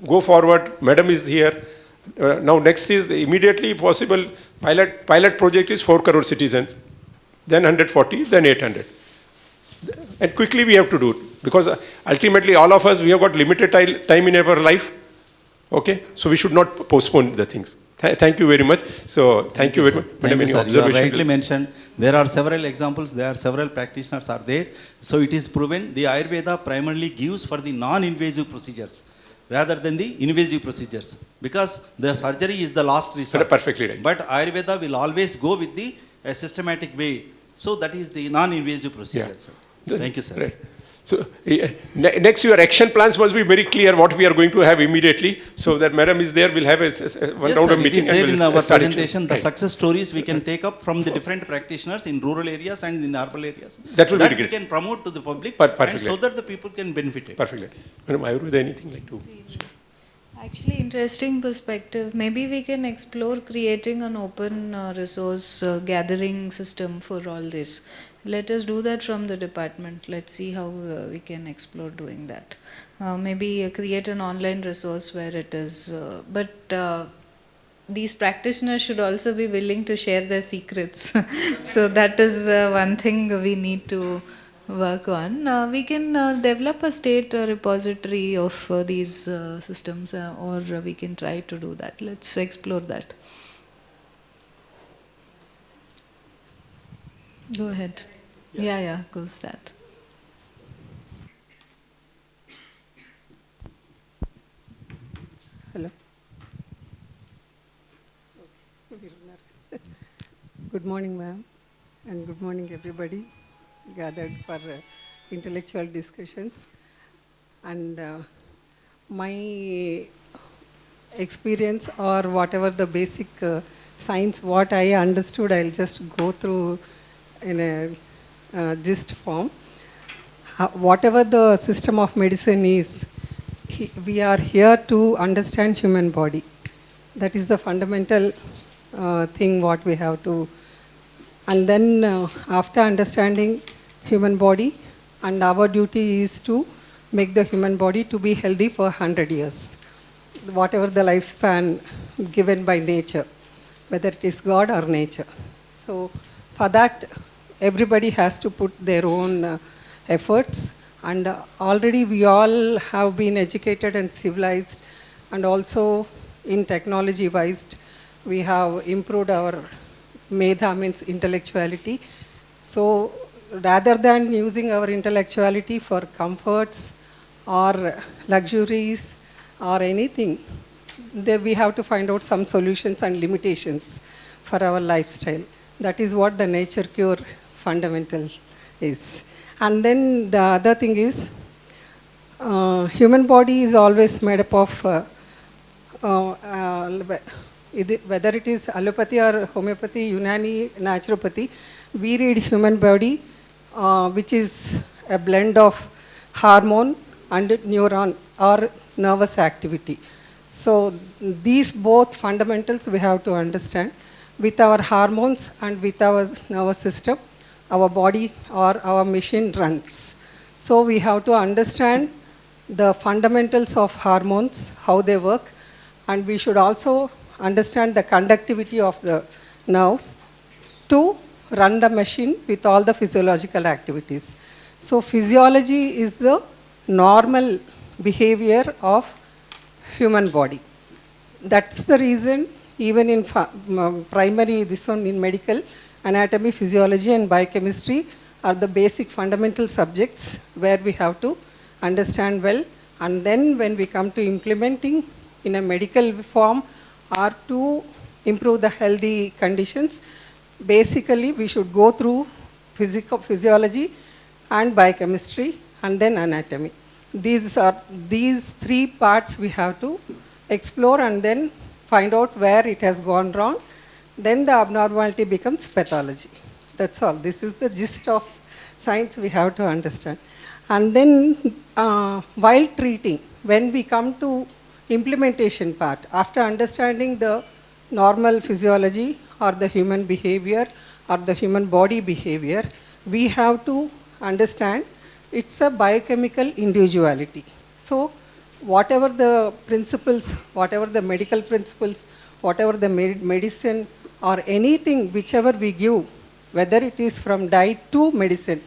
Go forward. Madam is here. Now next is immediately possible. Pilot project is 4 crore citizens. Then 140, then 800. And quickly we have to do it. Because ultimately all of us, we have got limited time in our life. Okay? So we should not postpone the things. Thank you very much. So thank you very much. Madam, you have rightly mentioned, there are several examples, there are several practitioners are there. So it is proven the Ayurveda primarily gives for the non-invasive procedures rather than the invasive procedures. Because the surgery is the last resort. Perfectly right. But Ayurveda will always go with the systematic way. So that is the non-invasive procedures. Yeah. Thank you, sir. Right. So next, your action plans must be very clear what we are going to have immediately. So that Madam is there, we'll have one round of meeting. It is there and in we'll our start presentation. The success stories we can take up from the different practitioners in rural areas and in urban areas. That will be great. We can promote to the public Perfectly. and so that the people can benefit it. Perfectly. Madam, Ayurveda, anything like to share? Actually, interesting perspective. Maybe we can explore creating an open resource gathering system for all this. Let us do that from the department. Let's see how we can explore doing that. Maybe create an online resource where it is. But these practitioners should also be willing to share their secrets. So that is one thing we need to work on. We can develop a state repository of these systems, or we can try to do that. Let's explore that. Go ahead. Yeah, go start. Hello. Good morning, ma'am, and good morning, everybody gathered for intellectual discussions. And my experience or whatever the basic science, what I understood, I'll just go through in a gist form. Whatever the system of medicine is, we are here to understand human body. That is the fundamental thing what we have to. And then after understanding human body, and our duty is to make the human body to be healthy for 100 years. Whatever the lifespan given by nature, whether it is God or nature. So for that, everybody has to put their own efforts, and already we all have been educated and civilized, and also in technology wise, we have improved our medha, means intellectuality. So rather than using our intellectuality for comforts or luxuries or anything, we have to find out some solutions and limitations for our lifestyle. That is what the nature cure fundamental is. And then the other thing is, human body is always made up of, whether it is allopathy or homeopathy, Unani, naturopathy, we read human body, which is a blend of hormone and neuron or nervous activity. So these both fundamentals we have to understand. With our hormones and with our nervous system, our body or our machine runs. So we have to understand the fundamentals of hormones, how they work, and we should also understand the conductivity of the nerves to run the machine with all the physiological activities. So physiology is the normal behavior of human body. That's the reason even in primary, this one in medical, anatomy, physiology and biochemistry are the basic fundamental subjects where we have to understand well, and then when we come to implementing in a medical form or to improve the healthy conditions, basically we should go through physiology and biochemistry and then anatomy. These three parts we have to explore and then find out where it has gone wrong. Then the abnormality becomes pathology. That's all. This is the gist of science we have to understand. And then while treating, when we come to implementation part, after understanding the normal physiology or the human behavior or the human body behavior, we have to understand it's a biochemical individuality. So whatever the principles, whatever the medical principles, whatever the medicine or anything, whichever we give, whether it is from diet to medicine,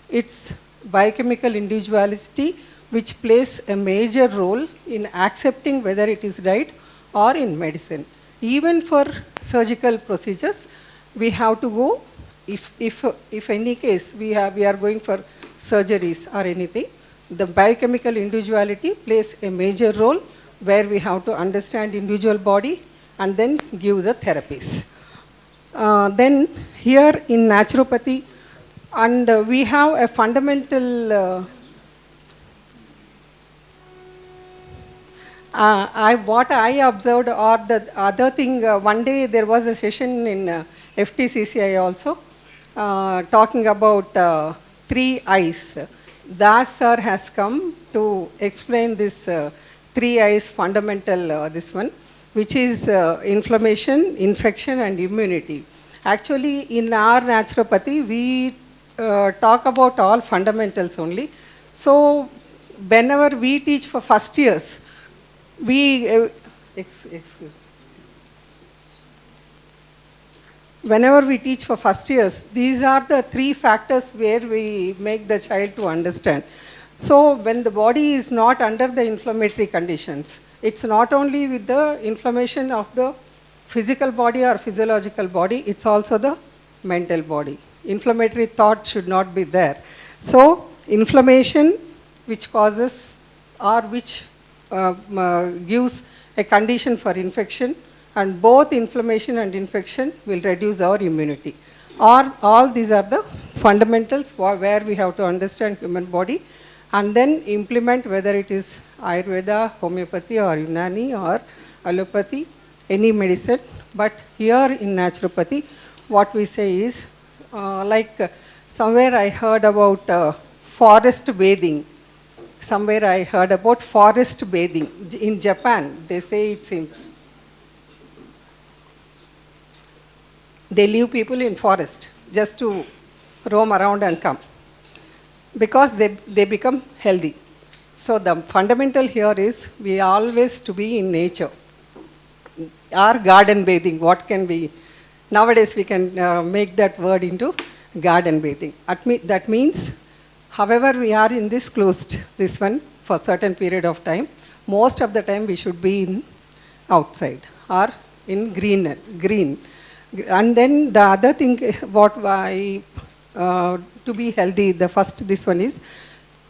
it's biochemical individuality which plays a major role in accepting whether it is diet or in medicine. Even for surgical procedures, we have to go, if any case we are going for surgeries or anything, the biochemical individuality plays a major role where we have to understand individual body and then give the therapies. Then here in naturopathy, and we have a fundamental, what I observed or the other thing, one day there was a session in FTCCI also talking about 3 eyes. Das sir has come to explain this 3 eyes fundamental, this one, which is inflammation, infection and immunity. Actually in our naturopathy we talk about all fundamentals only. So whenever we teach for first years, whenever we teach for first years, these are the 3 factors where we make the child to understand. So when the body is not under the inflammatory conditions, it's not only with the inflammation of the physical body or physiological body, it's also the mental body. Inflammatory thought should not be there. So inflammation which causes or which gives a condition for infection, and both inflammation and infection will reduce our immunity. All these are the fundamentals where we have to understand human body and then implement whether it is Ayurveda, homeopathy or Unani or allopathy, any medicine. But here in naturopathy, what we say is, like somewhere I heard about forest bathing. Somewhere I heard about forest bathing. In Japan, they say it seems. They leave people in forest just to roam around and come because they become healthy. So the fundamental here is we always to be in nature. Our garden bathing, what can be, nowadays we can make that word into garden bathing. That means, however we are in this closed, this one for certain period of time, most of the time we should be in outside or in green. And then the other thing, what I, to be healthy, the first this one is,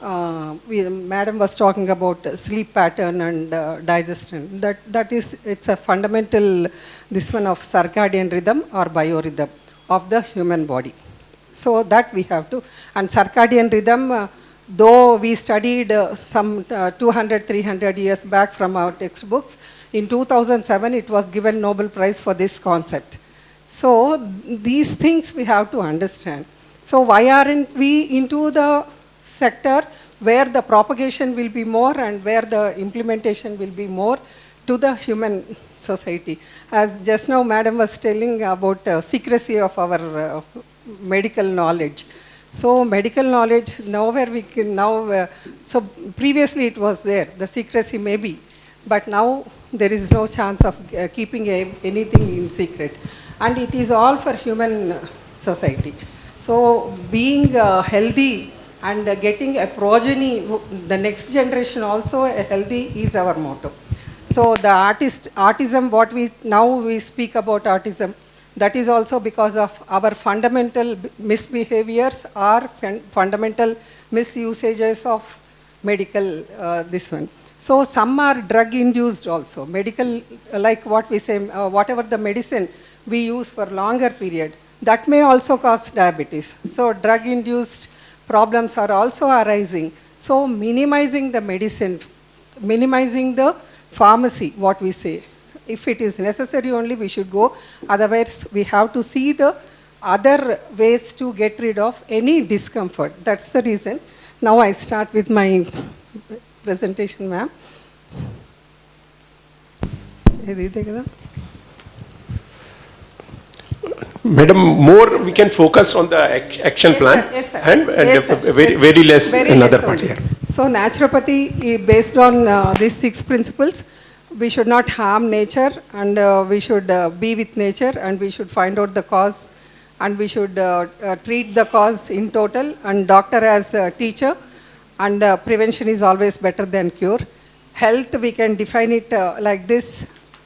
Madam was talking about sleep pattern and digestion. That is, it's a fundamental, this one of circadian rhythm or biorhythm of the human body. So that we have to, and circadian rhythm, though we studied some 200, 300 years back from our textbooks, in 2007 it was given Nobel Prize for this concept. So these things we have to understand. So why aren't we into the sector where the propagation will be more and where the implementation will be more to the human society? As just now Madam was telling about secrecy of our medical knowledge. So medical knowledge, nowhere we can now, so previously it was there, the secrecy may be, but now there is no chance of keeping anything in secret. And it is all for human society. So being healthy and getting a progeny, the next generation also healthy is our motto. So the autism, what we speak about autism, that is also because of our fundamental misbehaviors or fundamental misusages of medical this one. So some are drug induced also. Medical, like what we say, whatever the medicine we use for longer period, that may also cause diabetes. So drug induced problems are also arising. So minimizing the medicine, minimizing the pharmacy, what we say. If it is necessary only, we should go. Otherwise, we have to see the other ways to get rid of any discomfort. That's the reason. Now I start with my presentation, ma'am. Madam, more we can focus on the action plan, yes, sir. And Yes, sir. very less Very another less part only. here. So naturopathy, based on these 6 principles, we should not harm nature, and we should be with nature, and we should find out the cause, and we should treat the cause in total, and doctor as a teacher, and prevention is always better than cure. Health, we can define it like this.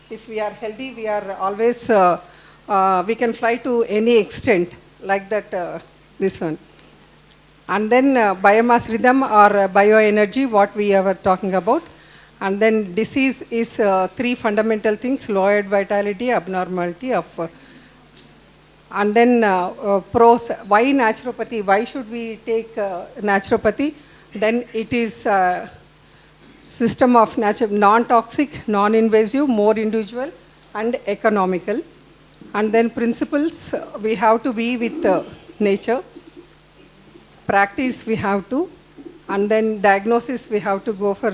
If we are healthy, we are always, we can fly to any extent, like that, this one. And then biomass rhythm or bioenergy, what we were talking about. And then disease is 3 fundamental things: lowered vitality, abnormality of. And then pros, why naturopathy? Why should we take naturopathy? Then it is system of non-toxic, non-invasive, more individual and economical. And then principles, we have to be with nature. Practice, we have to. And then diagnosis, we have to go for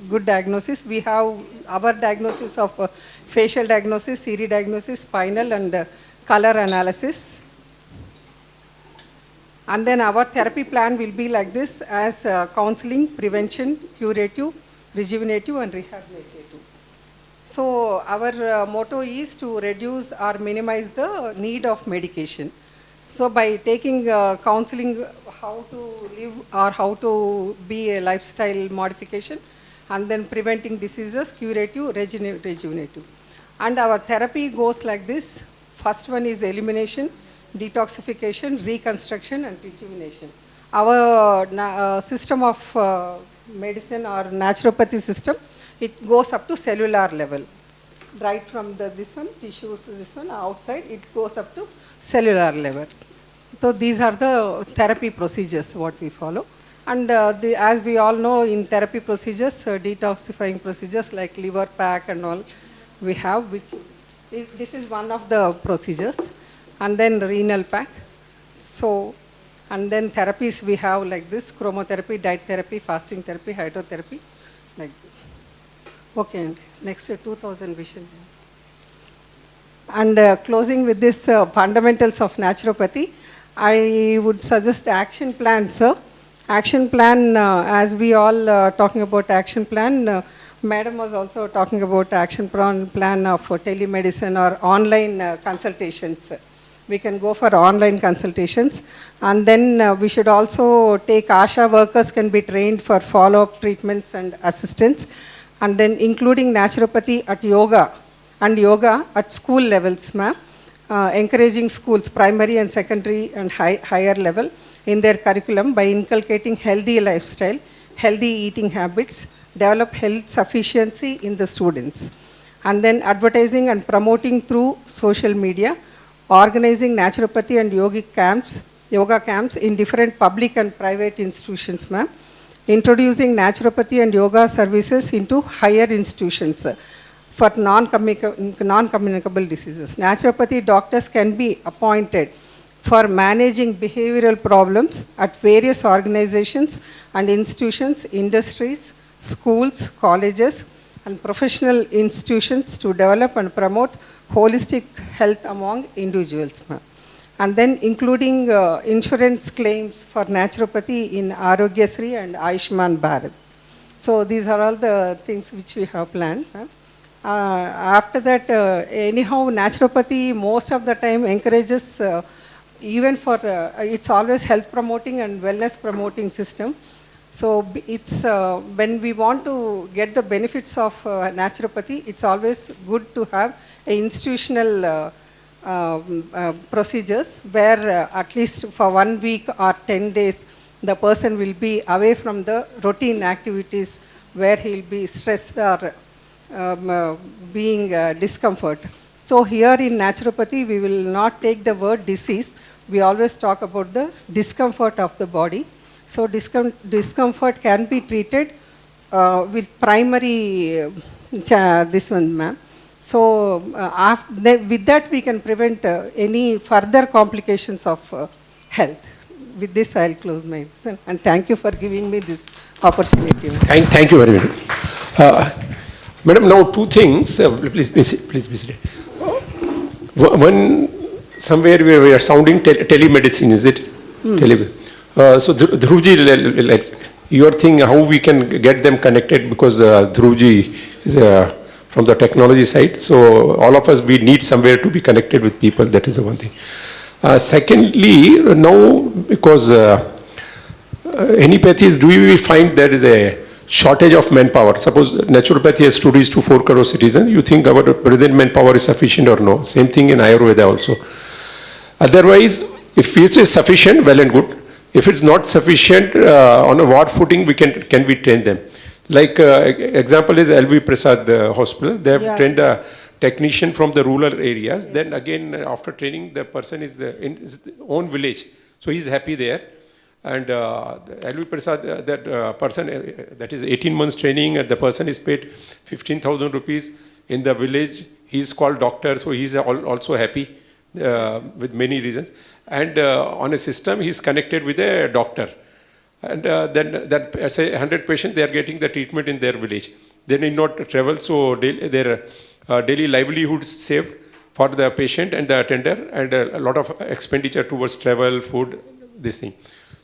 good diagnosis. We have our diagnosis of facial diagnosis, Siri diagnosis, spinal, and color analysis. And then our therapy plan will be like this, as counseling, prevention, curative, rejuvenative, and rehabilitative. So our motto is to reduce or minimize the need of medication. So by taking counseling, how to live or how to be a lifestyle modification, and then preventing diseases, curative, rejuvenative. And our therapy goes like this. First one is elimination, detoxification, reconstruction, and rejuvenation. Our system of medicine or naturopathy system, it goes up to cellular level. Right from this one, tissues, this one, outside, it goes up to cellular level. So these are the therapy procedures what we follow. And as we all know, in therapy procedures, detoxifying procedures like liver pack and all we have, which this is one of the procedures. And then renal pack. So, and then therapies we have like this: chromotherapy, diet therapy, fasting therapy, hydrotherapy, like this. Okay, and next 2000 vision. And closing with this fundamentals of naturopathy, I would suggest action plan, sir. Action plan, as we all talking about action plan, Madam was also talking about action plan of telemedicine or online consultations. We can go for online consultations. And then we should also take ASHA workers can be trained for follow-up treatments and assistance. And then including naturopathy at yoga and yoga at school levels, ma'am. Encouraging schools, primary and secondary and higher level, in their curriculum by inculcating healthy lifestyle, healthy eating habits, develop health sufficiency in the students. And then advertising and promoting through social media, organizing naturopathy and yoga camps in different public and private institutions, ma'am. Introducing naturopathy and yoga services into higher institutions for non-communicable diseases. Naturopathy doctors can be appointed for managing behavioral problems at various organizations and institutions, industries, schools, colleges, and professional institutions to develop and promote holistic health among individuals. And then including insurance claims for naturopathy in Arogyasri and Ayushman Bharat. So these are all the things which we have planned. After that, anyhow, naturopathy most of the time encourages, even for, it's always health promoting and wellness promoting system. So it's, when we want to get the benefits of naturopathy, it's always good to have a institutional procedures where at least for 1 week or 10 days, the person will be away from the routine activities where he'll be stressed or being discomfort. So here in naturopathy, we will not take the word disease. We always talk about the discomfort of the body. So discomfort can be treated with primary, this one, ma'am. So with that, we can prevent any further complications of health. With this, I'll close my session. And thank you for giving me this opportunity. Thank you very much. Madam, now two things. Please be seated. One, somewhere we are sounding telemedicine, is it? So Dhruvji, like your thing, how we can get them connected, because Dhruvji is from the technology side. So all of us, we need somewhere to be connected with people. That is the one thing. Secondly, now because anipathies, do we find there is a shortage of manpower? Suppose naturopathy has 2 to 4 crore citizens. You think our present manpower is sufficient or no? Same thing in Ayurveda also. Otherwise, if it is sufficient, well and good. If it's not sufficient, on a ward footing, can we train them? Like example is LV Prasad Hospital. They have trained a technician from the rural areas. Yes. Then again, after training, the person is in his own village. So he's happy there. And LV Prasad, that person, that is 18 months training, and the person is paid 15,000 rupees in the village. He's called doctor, so he's also happy with many reasons. And on a system, he's connected with a doctor. And then that, say 100 patients, they are getting the treatment in their village. They need not travel, so their daily livelihood is saved for the patient and the attender, and a lot of expenditure towards travel, food, this thing.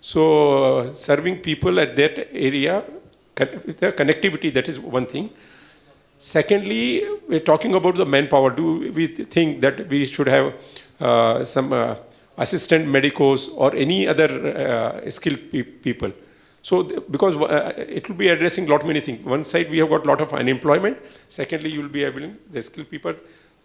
So serving people at that area, the connectivity, that is one thing. Secondly, we're talking about the manpower. Do we think that we should have some assistant medicos or any other skilled people? So because it will be addressing lot many things. One side, we have got a lot of unemployment. Secondly, you will be able, the skilled people,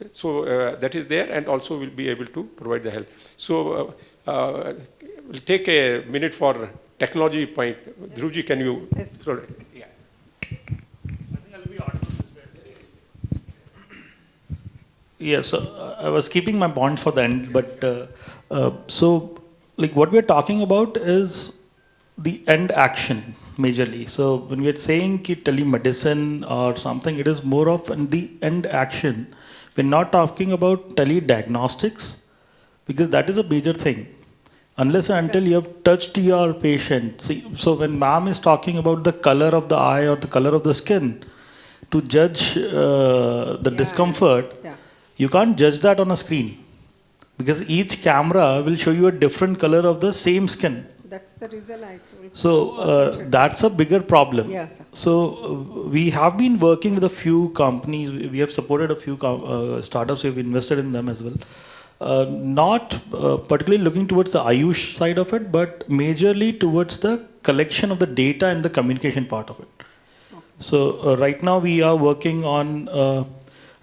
so that is there, and also will be able to provide the health. So we'll take a minute for technology point. Dhruvji, can you? Yes. Sorry. Yeah. Yes, so I was keeping my point for the end, but so like what we're talking about is the end action majorly. So when we're saying telemedicine or something, it is more of the end action. We're not talking about telediagnostics, because that is a major thing. Unless and until you have touched your patient. See, so when ma'am is talking about the color of the eye or the color of the skin, to judge the discomfort, you can't judge that on a screen, because each camera will show you a different color of the same skin. That's the reason I told. So that's a bigger problem. Yes, sir. So we have been working with a few companies. We have supported a few startups. We have invested in them as well. Not particularly looking towards the Ayush side of it, but majorly towards the collection of the data and the communication part of it. Okay. So right now we are working on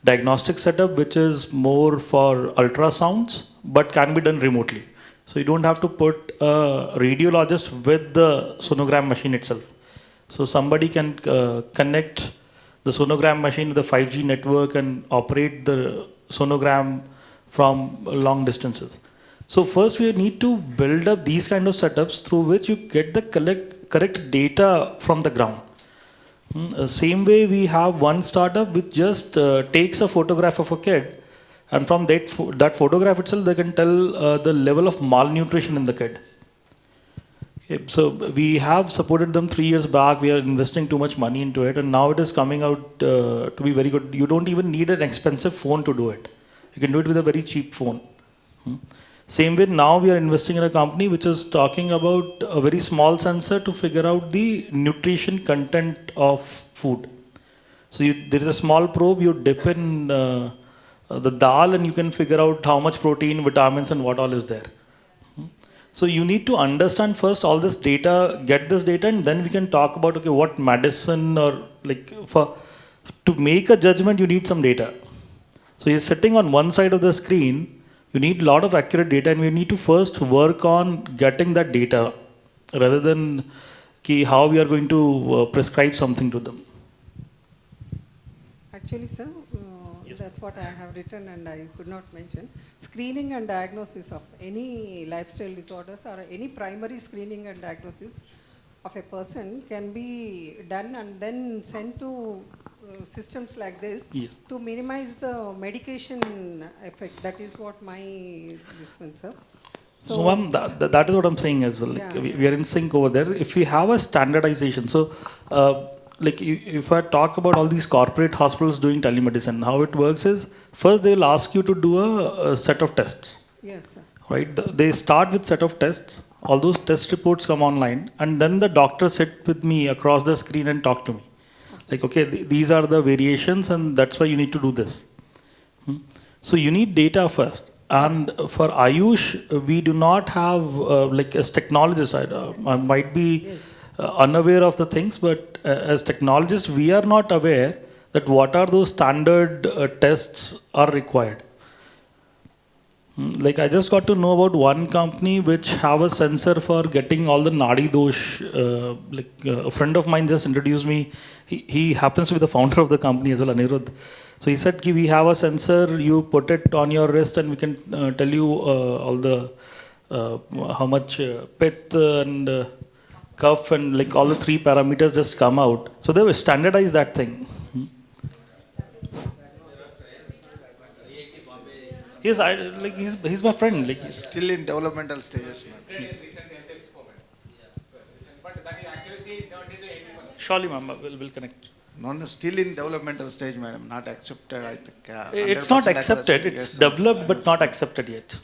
diagnostic setup, which is more for ultrasounds, but can be done remotely. So you don't have to put a radiologist with the sonogram machine itself. So somebody can connect the sonogram machine with the 5G network and operate the sonogram from long distances. So first we need to build up these kind of setups through which you get the correct data from the ground. Same way we have one startup which just takes a photograph of a kid, and from that photograph itself they can tell the level of malnutrition in the kid. Okay, so we have supported them 3 years back. We are investing too much money into it, and now it is coming out to be very good. You don't even need an expensive phone to do it. You can do it with a very cheap phone. Same way, now we are investing in a company which is talking about a very small sensor to figure out the nutrition content of food. So there is a small probe, you dip in the dal and you can figure out how much protein, vitamins and what all is there. So you need to understand first all this data, get this data, and then we can talk about, okay, what medicine or like to make a judgment, you need some data. So you're sitting on one side of the screen, you need a lot of accurate data, and we need to first work on getting that data rather than how we are going to prescribe something to them. Actually, sir, that's what I have written and I could not mention. Screening and diagnosis of any lifestyle disorders or any primary screening and diagnosis of a person can be done and then sent to systems like this to minimize the medication effect. That is what this one, sir. So ma'am, that is what I'm saying as well. Like, we are in sync over there. If we have a standardization, so like if I talk about all these corporate hospitals doing telemedicine, how it works is first they'll ask you to do a set of tests. Yes, sir. Right? They start with set of tests. All those test reports come online, and then the doctor sit with me across the screen and talk to me. Like, okay, these are the variations, and that's why you need to do this. So you need data first. And for Ayush, we do not have, like as technologists, I might be unaware of the things, but as technologists, we are not aware that what are those standard tests are required. Like I just got to know about one company which have a sensor for getting all the nadi dosh. Like a friend of mine just introduced me. He happens to be the founder of the company as well, Anirudh. So he said, we have a sensor, you put it on your wrist and we can tell you all the, how much pith and cuff and like all the 3 parameters just come out. So they will standardize that thing. Yes, like he's my friend. Like he's still in developmental stages. Surely, ma'am, we'll connect. No, still in developmental stage, madam. Not accepted, I think. It's not accepted. It's developed, but not accepted yet.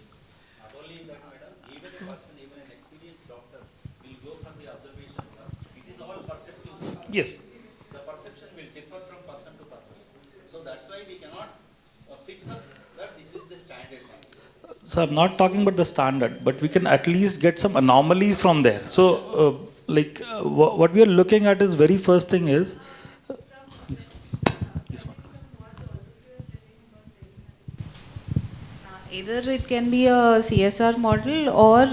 Not only that, madam, even a person, even an experienced doctor will go from the observations. It is all perceptive. Yes. The perception will differ from person to person. So that's why we cannot fix up that this is the standard. So I'm not talking about the standard, but we can at least get some anomalies from there. So, what we are looking at is very first thing is. Either it can be a CSR model or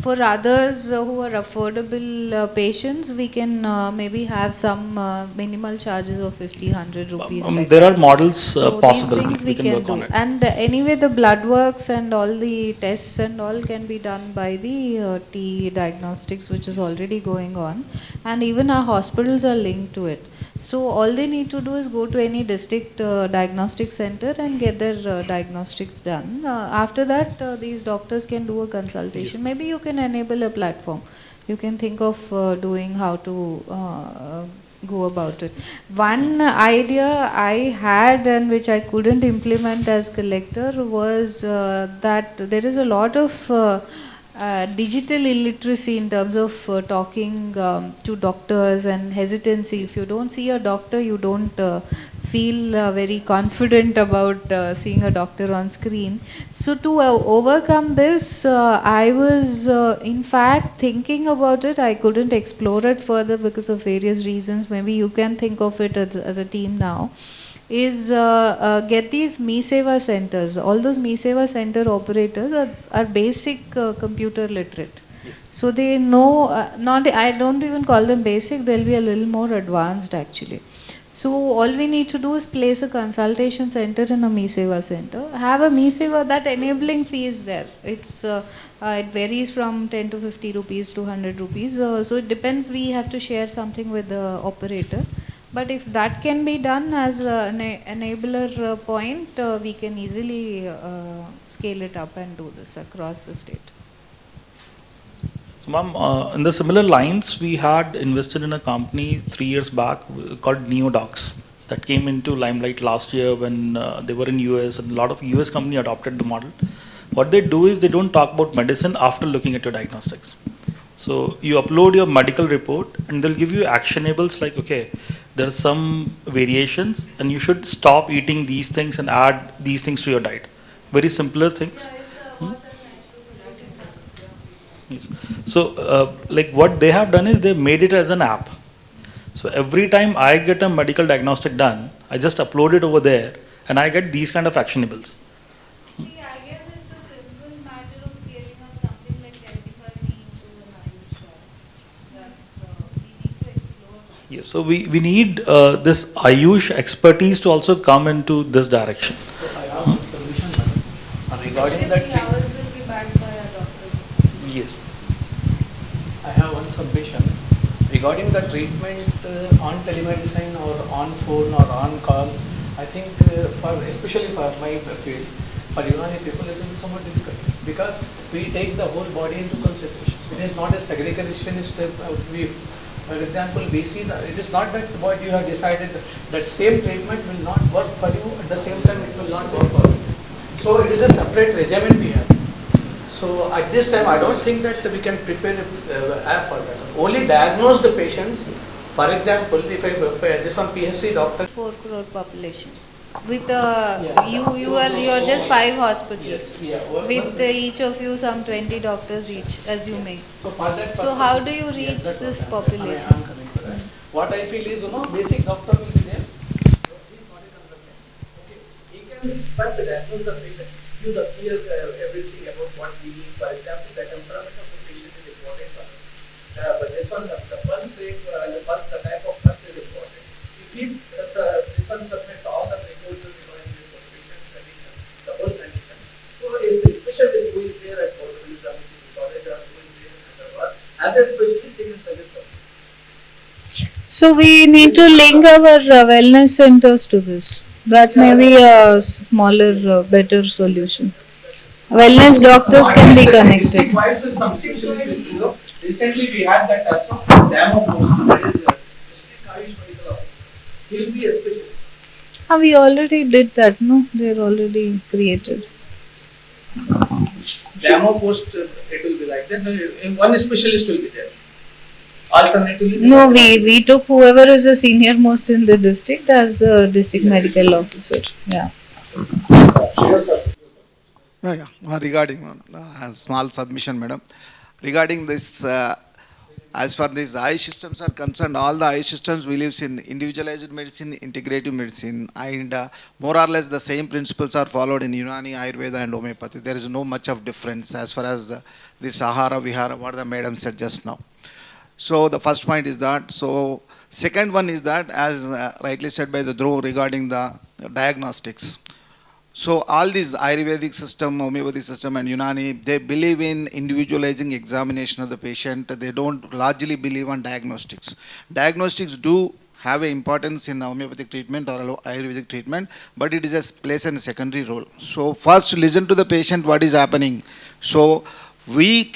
for others who are affordable patients, we can maybe have some minimal charges of 50-100 rupees. Like there are models so possible. These things we can work on it. And anyway, the blood works and all the tests and all can be done by the T diagnostics, which is already going on. And even our hospitals are linked to it. So all they need to do is go to any district diagnostic center and get their diagnostics done. After that, these doctors can do a consultation. Yes. Maybe you can enable a platform. You can think of doing how to go about it. One idea I had and which I couldn't implement as collector was that there is a lot of digital illiteracy in terms of talking to doctors and hesitancy. If you don't see a doctor, you don't feel very confident about seeing a doctor on screen. So to overcome this, I was in fact thinking about it. I couldn't explore it further because of various reasons. Maybe you can think of it as a team now. Is get these Me Seva centers. All those Me Seva center operators are basic computer literate. Yes. So they know, I don't even call them basic, they'll be a little more advanced actually. So all we need to do is place a consultation center in a Me Seva center. Have a Me Seva, that enabling fee is there. It's it varies from 10 to 50 rupees to 100 rupees. So it depends, we have to share something with the operator. But if that can be done as an enabler point, we can easily scale it up and do this across the state. So, ma'am, in the similar lines, we had invested in a company 3 years back called NeoDocs that came into limelight last year when they were in US, and a lot of US companies adopted the model. What they do is they don't talk about medicine after looking at your diagnostics. So you upload your medical report and they'll give you actionables like, okay, there are some variations, and you should stop eating these things and add these things to your diet. Very simpler things. Yes. So, like what they have done is they made it as an app. So every time I get a medical diagnostic done, I just upload it over there, and I get these kind of actionables. Yes, so we need this Ayush expertise to also come into this direction. So I have one solution, madam. Regarding that, yes, I have one submission. Regarding the treatment on telemedicine or on phone or on call, I think especially for my field, for Unani people, it will be somewhat difficult because we take the whole body into consideration. It is not a segregationist view. For example, we see that it is not that what you have decided that same treatment will not work for you, at the same time it will not work for you. So it is a separate regimen we have. So at this time, I don't think that we can prepare an app for that. Only diagnose the patients. For example, if this one PhD doctor. 4 crore population. With you are just 5 hospitals. With each of you some 20 doctors each, as you may. So how do you reach this population? I am coming to that. What I feel is, basic doctor will be there. He can first diagnose the patient, give the clear everything about what we need. For example, the temperament of the patient is important for us. But this one, the pulse rate, the type of pulse is important. If this one submits all the proposals regarding this patient's condition, the whole condition. So if the specialist who is there at College or who is there in Hyderabad, as a specialist, he can suggest something. So we need to link our wellness centers to this. That may be a smaller, better solution. Wellness doctors can be connected. Recently we had that also demo post, that is district Ayush medical office. He will be a specialist. We already did that, no? They're already created. Demo post, it will be like that. One specialist will be there. Alternatively, No, we took whoever is the senior most in the district as the district medical officer. Yeah. Regarding small submission, madam. Regarding this, as far as Ayush systems are concerned, all the Ayush systems believes in individualized medicine, integrative medicine, and more or less the same principles are followed in Unani, Ayurveda, and homeopathy. There is no much of difference as far as the Sahara Vihara, what the madam said just now. So the first point is that. So second one is that, as rightly said by the Dhruv regarding the diagnostics. So all these Ayurvedic system, homeopathic system and Unani, they believe in individualizing examination of the patient. They don't largely believe on diagnostics. Diagnostics do have an importance in homeopathic treatment or Ayurvedic treatment, but it is a plays a secondary role. So first listen to the patient, what is happening. So we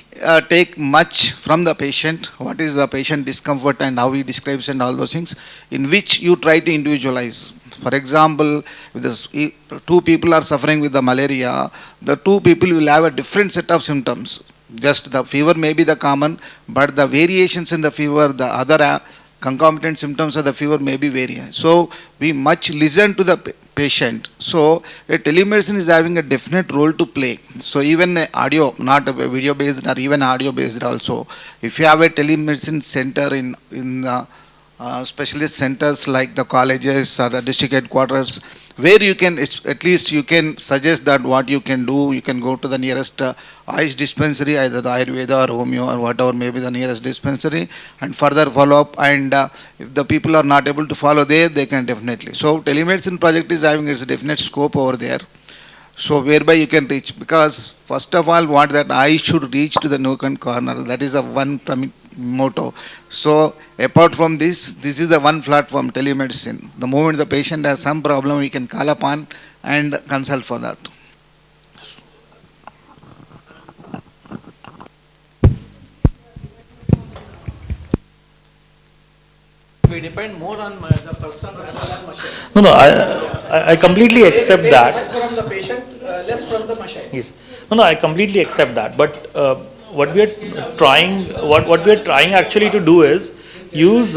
take much from the patient, what is the patient discomfort and how he describes and all those things, in which you try to individualize. For example, if two people are suffering with the malaria, the two people will have a different set of symptoms. Just the fever may be the common, but the variations in the fever, the other concomitant symptoms of the fever may be varying. So we much listen to the patient. So a telemedicine is having a definite role to play. So even audio, not video based or even audio based also, if you have a telemedicine center in specialist centers like the colleges or the district headquarters, where you can, at least you can suggest that what you can do. You can go to the nearest Ayush dispensary, either the Ayurveda or Homeo or whatever may be the nearest dispensary, and further follow up. And if the people are not able to follow there, they can definitely. So telemedicine project is having its definite scope over there. So whereby you can reach, because first of all, what that I should reach to the nook and corner. That is the one motto. So apart from this is the one platform, telemedicine. The moment the patient has some problem, we can call upon and consult for that. We depend more on the person rather than machine. No, I completely accept that. Much from the patient, less from the machine. Yes. No, I completely accept that. But what we are trying actually to do is use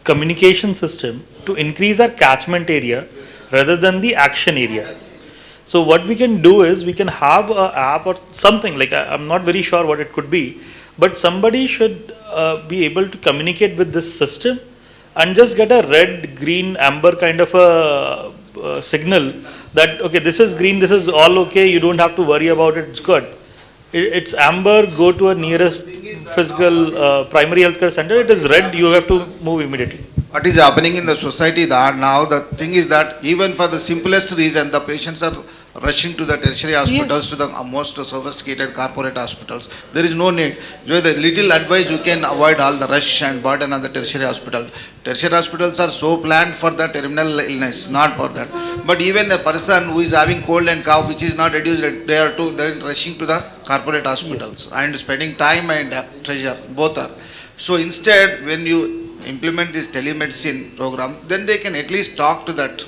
communication system to increase our catchment area rather than the action area. So what we can do is we can have an app or something like I'm not very sure what it could be, but somebody should be able to communicate with this system and just get a red, green, amber kind of a signal that okay, this is green, this is all okay, you don't have to worry about it, it's good. It's amber, go to a nearest physical primary healthcare center. It is red, you have to move immediately. What is happening in the society that now the thing is that even for the simplest reason the patients are rushing to the tertiary hospitals, to the most sophisticated corporate hospitals. There is no need. With a little advice you can avoid all the rush and burden on the tertiary hospital. Tertiary hospitals are so planned for the terminal illness, not for that. But even a person who is having cold and cough which is not reduced, they are rushing to the corporate hospitals and spending time and treasure, both are. So instead when you implement this telemedicine program, then they can at least talk to that.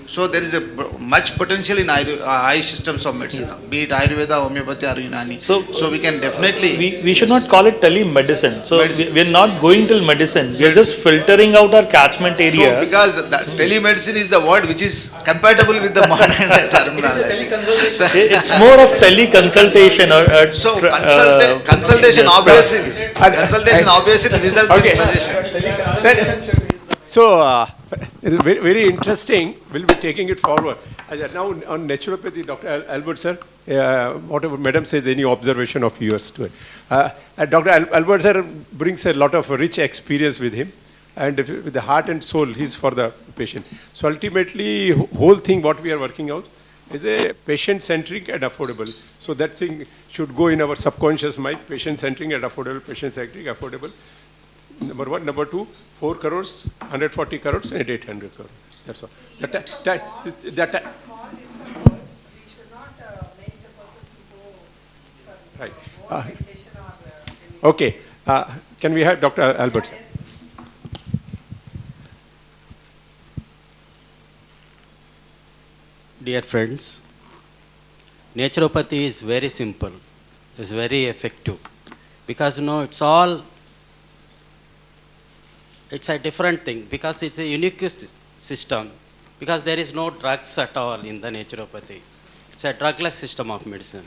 So there is a much potential in eye systems of medicine, be it Ayurveda, homeopathy or Unani. So we can definitely... We should not call it telemedicine. So we are not going till medicine. We are just filtering out our catchment area. So because telemedicine is the word which is compatible with the modern terminology. It's more of teleconsultation or... So consultation obviously results in suggestion. So, very, very interesting. We'll be taking it forward. Now, on naturopathy, Dr. Albert, sir, whatever Madam says, any observation of yours to it. Dr. Albert, sir, brings a lot of rich experience with him. And with the heart and soul, he's for the patient. So, ultimately, whole thing, what we are working out, is a patient-centric and affordable. So, that thing should go in our subconscious mind, patient-centric and affordable, patient-centric, affordable. Number one. Number two, 4 crores, 140 crores, and 800 crores. That's all. Right. Okay. Can we have Dr. Albert? Dear friends, naturopathy is very simple. It's very effective. Because, it's a different thing because it's a unique system because there is no drugs at all in the naturopathy. It's a drugless system of medicine.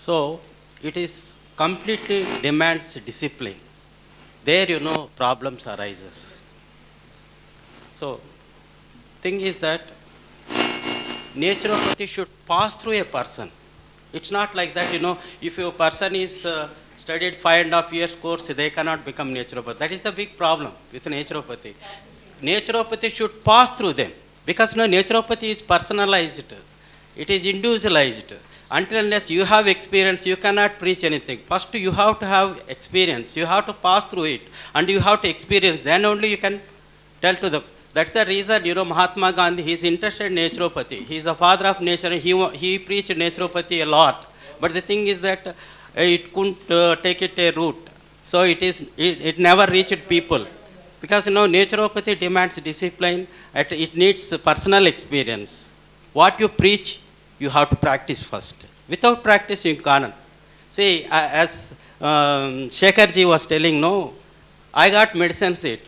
So it is completely demands discipline. There problems arises. So thing is that naturopathy should pass through a person. It's not like that, if a person is studied 5.5 years course, they cannot become naturopath. That is the big problem with naturopathy. Naturopathy should pass through them because naturopathy is personalized. It is individualized. Until unless you have experience, you cannot preach anything. First, you have to have experience. You have to pass through it and you have to experience. Then only you can tell to them. That's the reason, Mahatma Gandhi, he is interested in naturopathy. He is the father of nature. He preached naturopathy a lot. But the thing is that it couldn't take it a route. So it never reached people. Because naturopathy demands discipline, it needs personal experience. What you preach, you have to practice first. Without practice, you can't. See, as Shekharji was telling, I got medicine set,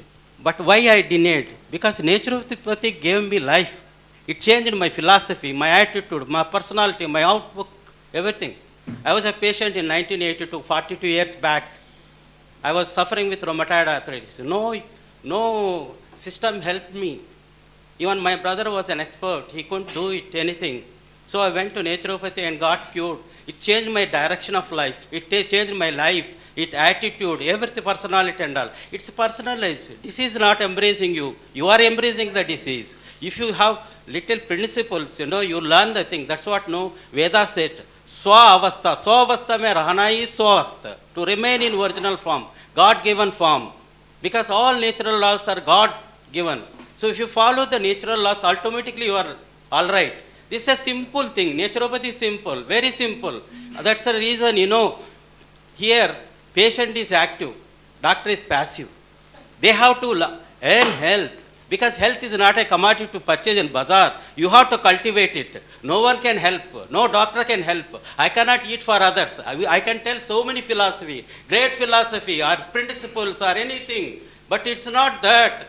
but why I denied? Because naturopathy gave me life. It changed my philosophy, my attitude, my personality, my outlook, everything. I was a patient in 1982, 42 years back. I was suffering with rheumatoid arthritis. No system helped me. Even my brother was an expert. He couldn't do anything. So I went to naturopathy and got cured. It changed my direction of life. It changed my life, its attitude, everything, personality and all. It's personalized. Disease is not embracing you. You are embracing the disease. If you have little principles, you learn the thing. That's what Veda said. Swa-avastha. Swa-avastha mein rahana is swa-avastha. To remain in original form, God-given form. Because all natural laws are God-given. So if you follow the natural laws, automatically you are all right. This is a simple thing. Naturopathy is simple, very simple. That's the reason, here patient is active, doctor is passive. They have to earn health. Because health is not a commodity to purchase in bazaar. You have to cultivate it. No one can help. No doctor can help. I cannot eat for others. I can tell so many philosophy, great philosophy or principles or anything. But it's not that.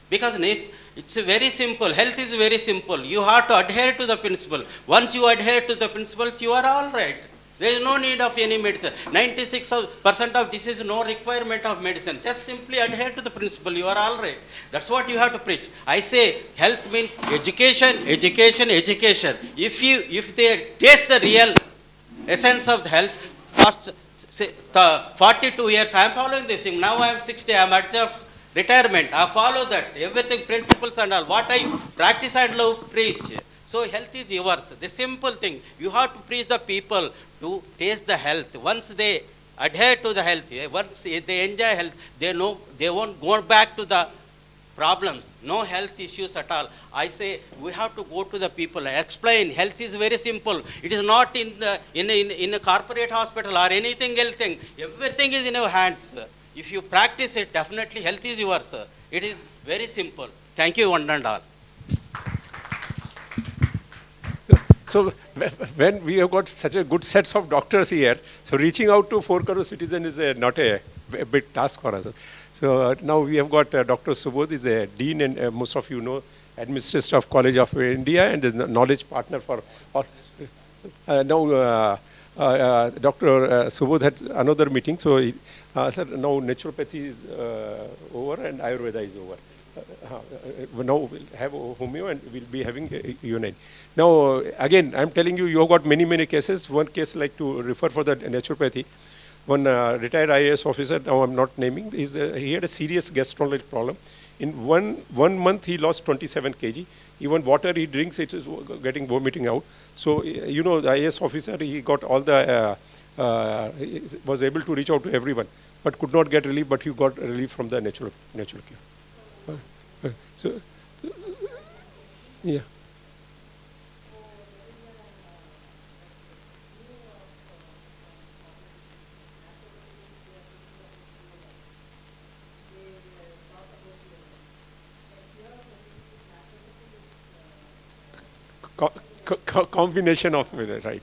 Because it's very simple. Health is very simple. You have to adhere to the principle. Once you adhere to the principles, you are all right. There is no need of any medicine. 96% of disease, no requirement of medicine. Just simply adhere to the principle. You are all right. That's what you have to preach. I say health means education, education, education. If they taste the real essence of the health, past 42 years I am following this thing. Now I am 60. I am at the retirement. I follow that. Everything, principles and all. What I practice and love, preach. So health is yours. The simple thing. You have to preach the people to taste the health. Once they adhere to the health, once they enjoy health, they know they won't go back to the problems. No health issues at all. I say we have to go to the people. Explain. Health is very simple. It is not in a corporate hospital or anything else. Everything is in your hands. If you practice it, definitely health is yours. It is very simple. Thank you, one and all. So when we have got such a good sets of doctors here, so reaching out to 4 crore citizens is not a big task for us. So now we have got Dr. Subodh is a dean, and most of you know, Administrative Staff College of India, and is a knowledge partner for. Now Dr. Subodh had another meeting, so sir, now naturopathy is over and Ayurveda is over. Now we'll have homeo and we'll be having UNN. Now again, I'm telling you, you have got many cases. One case like to refer for the naturopathy. One retired IAS officer, now I'm not naming, he had a serious gastrointestinal problem. In one month, he lost 27 kg. Even water he drinks, it is getting vomiting out. So, you know, the IAS officer, he got all the, was able to reach out to everyone, but could not get relief, but he got relief from the natural cure. So, yeah. Combination of, right. Right.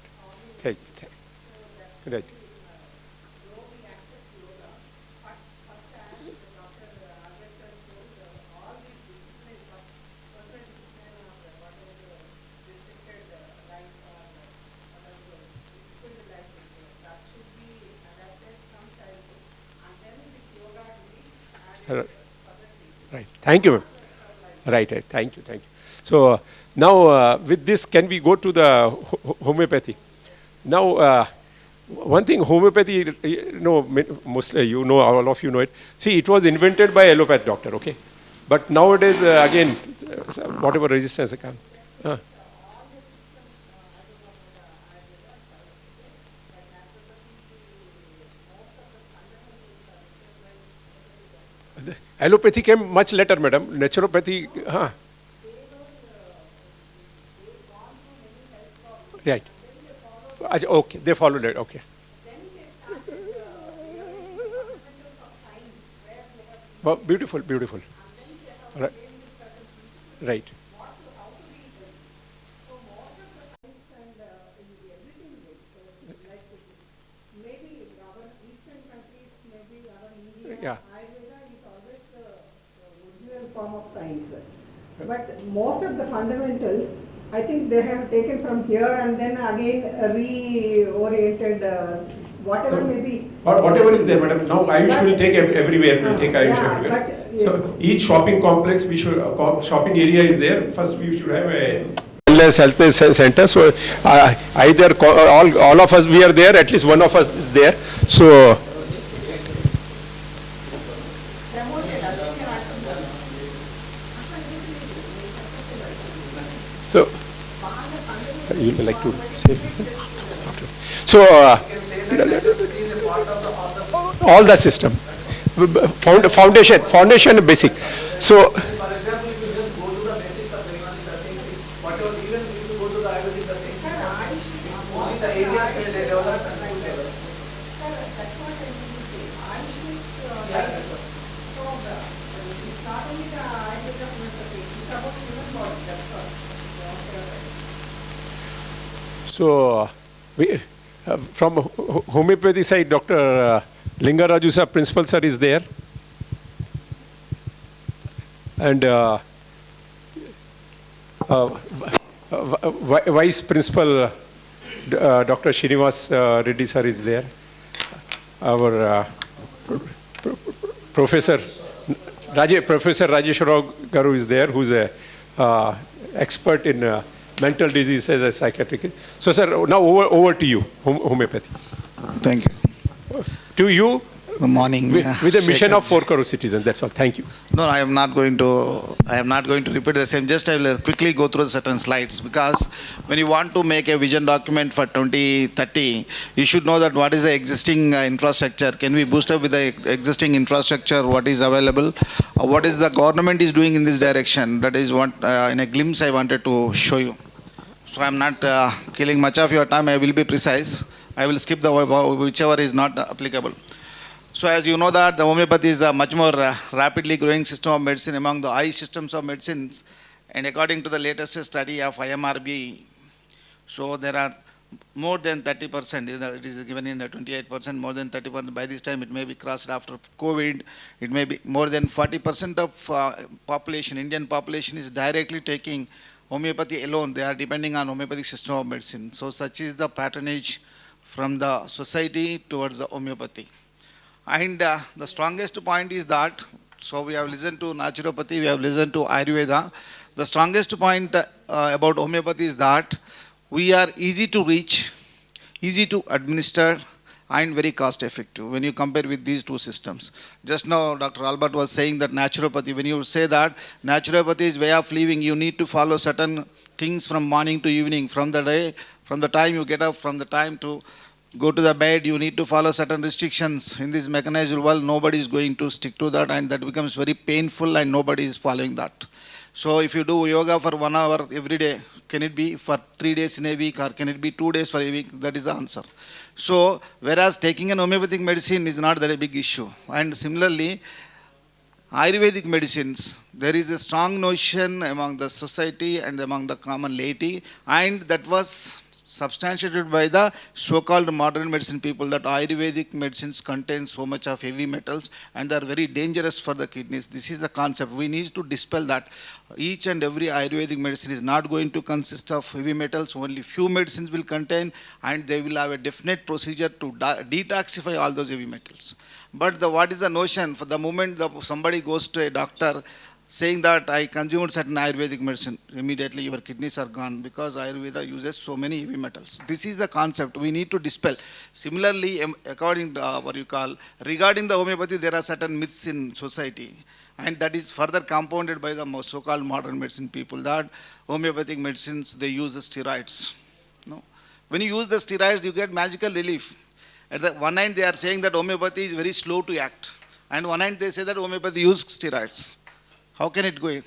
Right. Thank you. Right. Thank you. So now with this, can we go to the homeopathy? Now, one thing, homeopathy, you know, mostly you know, all of you know it. See, it was invented by allopathic doctor, okay? But nowadays, again, whatever resistance comes. Allopathy came much later, madam. Naturopathy, right. Okay, they followed it, okay. Well, beautiful. Right. Yeah. Form of science. But most of the fundamentals, I think they have taken from here and then again reoriented whatever may be. Or whatever is there, madam. Now Ayush will take everywhere. We'll take Ayush everywhere. So each shopping complex, we should shopping area is there. First, we should have a wellness health center. So either all of us we are there. At least one of us is there. So. So, you would like to say something? Okay. So, all the system, foundation, basic. So, So, from homeopathy side, Dr. Lingaraju sir, principal sir is there. and Vice Principal Dr. Srinivas Reddy sir is there. Our Professor Rajesh Rao Garu is there, who's a expert in mental disease as a psychiatric. So, sir, now over to you, homeopathy. Thank you. To you. Good morning. With a mission of 4 crore citizens. That's all. Thank you. No, I am not going to repeat the same. Just I will quickly go through certain slides, because when you want to make a vision document for 2030, you should know that what is the existing infrastructure. Can we boost up with the existing infrastructure? What is available? What is the government is doing in this direction? That is what, in a glimpse, I wanted to show you. So I am not killing much of your time. I will be precise. I will skip the whichever is not applicable. So as you know that the homeopathy is a much more rapidly growing system of medicine among the high systems of medicines, and according to the latest study of IMRB, so there are more than 30%, it is given in the 28%, more than 30%, by this time it may be crossed after COVID, it may be more than 40% of population, Indian population is directly taking homeopathy alone. They are depending on homeopathic system of medicine. So such is the patronage from the society towards the homeopathy. And the strongest point is that, so we have listened to naturopathy, we have listened to Ayurveda. The strongest point about homeopathy is that we are easy to reach, easy to administer, and very cost effective when you compare with these two systems. Just now Dr. Albert was saying that naturopathy, when you say that naturopathy is way of living, you need to follow certain things from morning to evening, from the day, from the time you get up, from the time to go to the bed, you need to follow certain restrictions. In this mechanized world, nobody is going to stick to that, and that becomes very painful, and nobody is following that. So if you do yoga for 1 hour every day, can it be for 3 days in a week, or can it be 2 days for a week? That is the answer. So whereas taking an homeopathic medicine is not that a big issue. And similarly, Ayurvedic medicines, there is a strong notion among the society and among the common laity, and that was substantiated by the so-called modern medicine people, that Ayurvedic medicines contain so much of heavy metals and they are very dangerous for the kidneys. This is the concept. We need to dispel that. Each and every Ayurvedic medicine is not going to consist of heavy metals. Only few medicines will contain, and they will have a definite procedure to detoxify all those heavy metals. But what is the notion? For the moment somebody goes to a doctor saying that I consumed certain Ayurvedic medicine, immediately your kidneys are gone, because Ayurveda uses so many heavy metals. This is the concept we need to dispel. Similarly, according to regarding the homeopathy, there are certain myths in society, and that is further compounded by the so-called modern medicine people, that homeopathic medicines, they use the steroids. No? When you use the steroids, you get magical relief. At the one hand, they are saying that homeopathy is very slow to act, and one hand they say that homeopathy uses steroids. How can it go?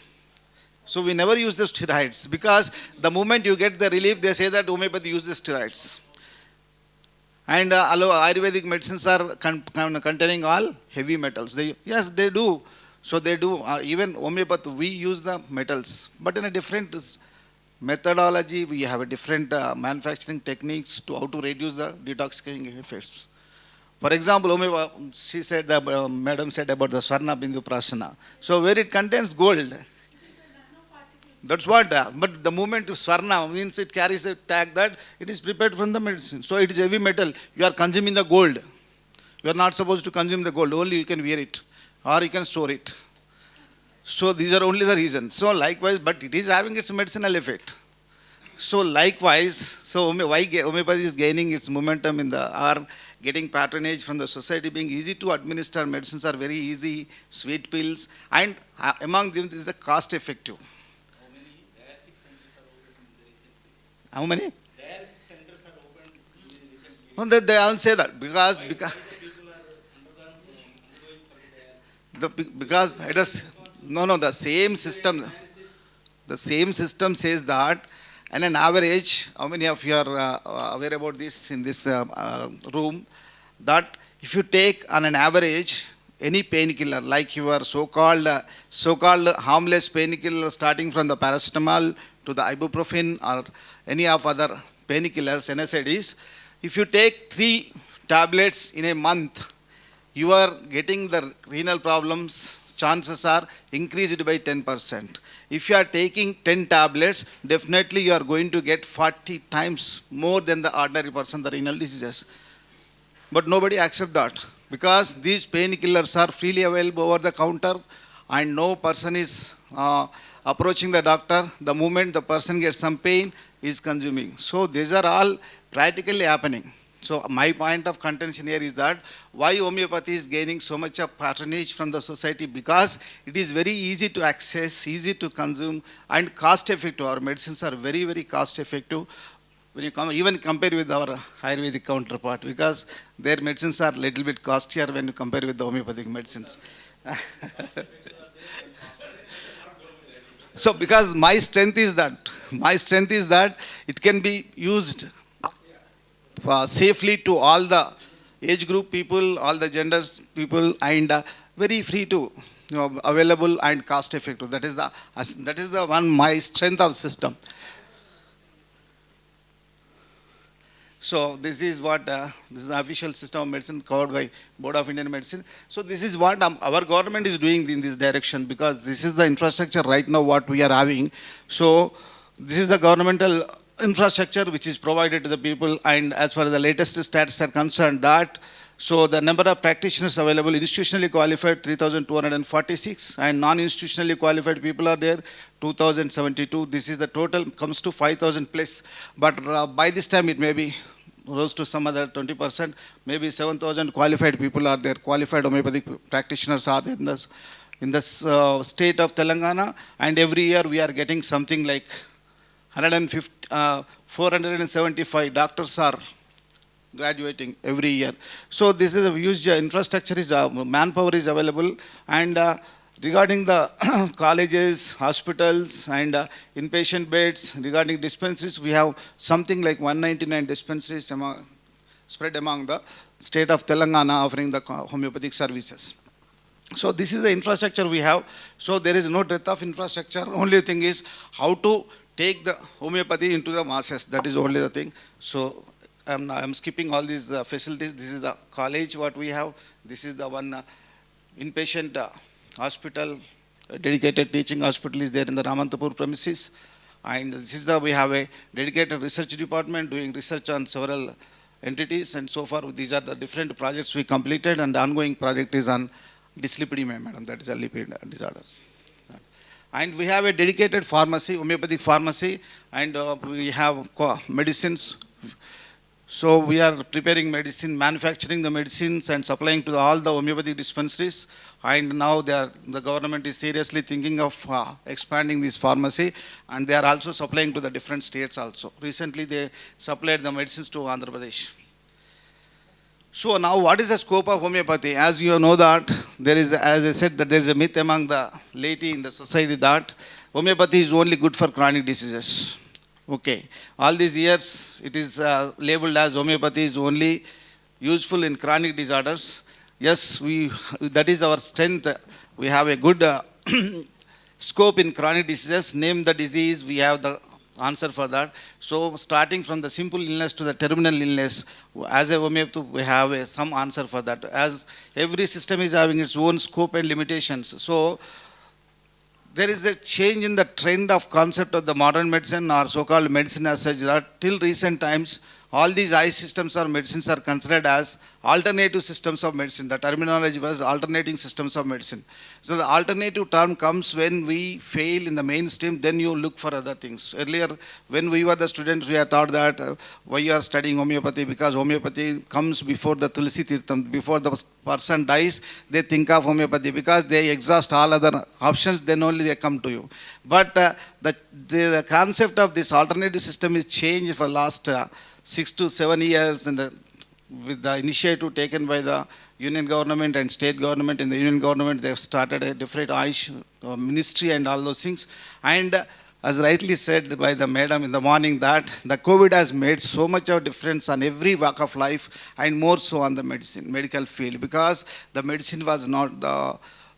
So we never use the steroids, because the moment you get the relief, they say that homeopathy uses steroids. And Ayurvedic medicines are containing all heavy metals. Yes, they do. So they do. Even homeopathy, we use the metals, but in a different methodology. We have a different manufacturing techniques to how to reduce the detoxifying effects. For example, she said that madam said about the Swarna Bindu Prasana. So where it contains gold, that's what. But the moment Swarna means it carries a tag that it is prepared from the medicine. So it is heavy metal. You are consuming the gold. You are not supposed to consume the gold. Only you can wear it, or you can store it. So these are only the reasons. So likewise, but it is having its medicinal effect. So likewise, so why homeopathy is gaining its momentum in getting patronage from the society, being easy to administer. Medicines are very easy, sweet pills, and among them this is a cost effective. How many? Dialysis centers are opened recently. No, they all say that because it is the same system says that. And an average, how many of you are aware about this in this room, that if you take on an average any painkiller, like your so-called harmless painkiller, starting from the paracetamol to the ibuprofen or any of other painkillers, NSAIDs, if you take 3 tablets in a month, you are getting the renal problems chances are increased by 10%. If you are taking 10 tablets, definitely you are going to get 40 times more than the ordinary person, the renal diseases. But nobody accepts that because these painkillers are freely available over the counter and no person is approaching the doctor. The moment the person gets some pain, is consuming. So these are all practically happening. So my point of contention here is that why homeopathy is gaining so much of patronage from the society, because it is very easy to access, easy to consume and cost effective. Our medicines are very, very cost effective when you even compare with our Ayurvedic counterpart, because their medicines are little bit costlier when you compare with the homeopathic medicines. So because my strength is that it can be used safely to all the age group people, all the genders people, and very free to available and cost effective. That is the one my strength of system. So this is what this is the official system of medicine covered by Board of Indian Medicine. So this is what our government is doing in this direction, because this is the infrastructure right now what we are having. So this is the governmental infrastructure which is provided to the people, and as far as the latest stats are concerned, that so the number of practitioners available, institutionally qualified 3,246, and non-institutionally qualified people are there 2,072. This is the total, comes to 5,000 plus. But by this time it may be rose to some other 20%, maybe 7,000 qualified people are there, qualified homeopathic practitioners are there in this state of Telangana, and every year we are getting something like 475 doctors are graduating every year. So this is a huge infrastructure, manpower is available, and regarding the colleges, hospitals, and inpatient beds, regarding dispensaries, we have something like 199 dispensaries spread among the state of Telangana offering the homeopathic services. So this is the infrastructure we have. So there is no dearth of infrastructure. Only thing is how to take the homeopathy into the masses. That is only the thing. So I'm skipping all these facilities. This is the college what we have. This is the one inpatient hospital, dedicated teaching hospital is there in the Ramantapur premises. And this is we have a dedicated research department doing research on several entities, and so far these are the different projects we completed, and the ongoing project is on dyslipidemia, madam, that is a lipid disorders. And we have a dedicated pharmacy, homeopathic pharmacy, and we have medicines. So we are preparing medicine, manufacturing the medicines and supplying to all the homeopathic dispensaries. And now the government is seriously thinking of expanding this pharmacy, and they are also supplying to the different states also. Recently they supplied the medicines to Andhra Pradesh. So now what is the scope of homeopathy? As you know that there is, as I said, that there is a myth among the laity in the society that homeopathy is only good for chronic diseases. Okay, all these years it is labeled as homeopathy is only useful in chronic disorders. Yes, that is our strength. We have a good scope in chronic diseases. Name the disease, we have the answer for that. So starting from the simple illness to the terminal illness, as a homeopath we have some answer for that. As every system is having its own scope and limitations. So there is a change in the trend of concept of the modern medicine or so-called medicine as such, that till recent times all these eye systems or medicines are considered as alternative systems of medicine. The terminology was alternating systems of medicine. So the alternative term comes when we fail in the mainstream, then you look for other things. Earlier, when we were the students, we had thought that why you are studying homeopathy, because homeopathy comes before the Tulsi Tirtham. Before the person dies, they think of homeopathy, because they exhaust all other options, then only they come to you. But the concept of this alternative system is changed for last 6 to 7 years, and with the initiative taken by the union government and state government. In the union government, they have started a different Ayush ministry and all those things. And as rightly said by the madam in the morning, that the COVID has made so much of difference on every walk of life, and more so on the medical field, because the medicine was not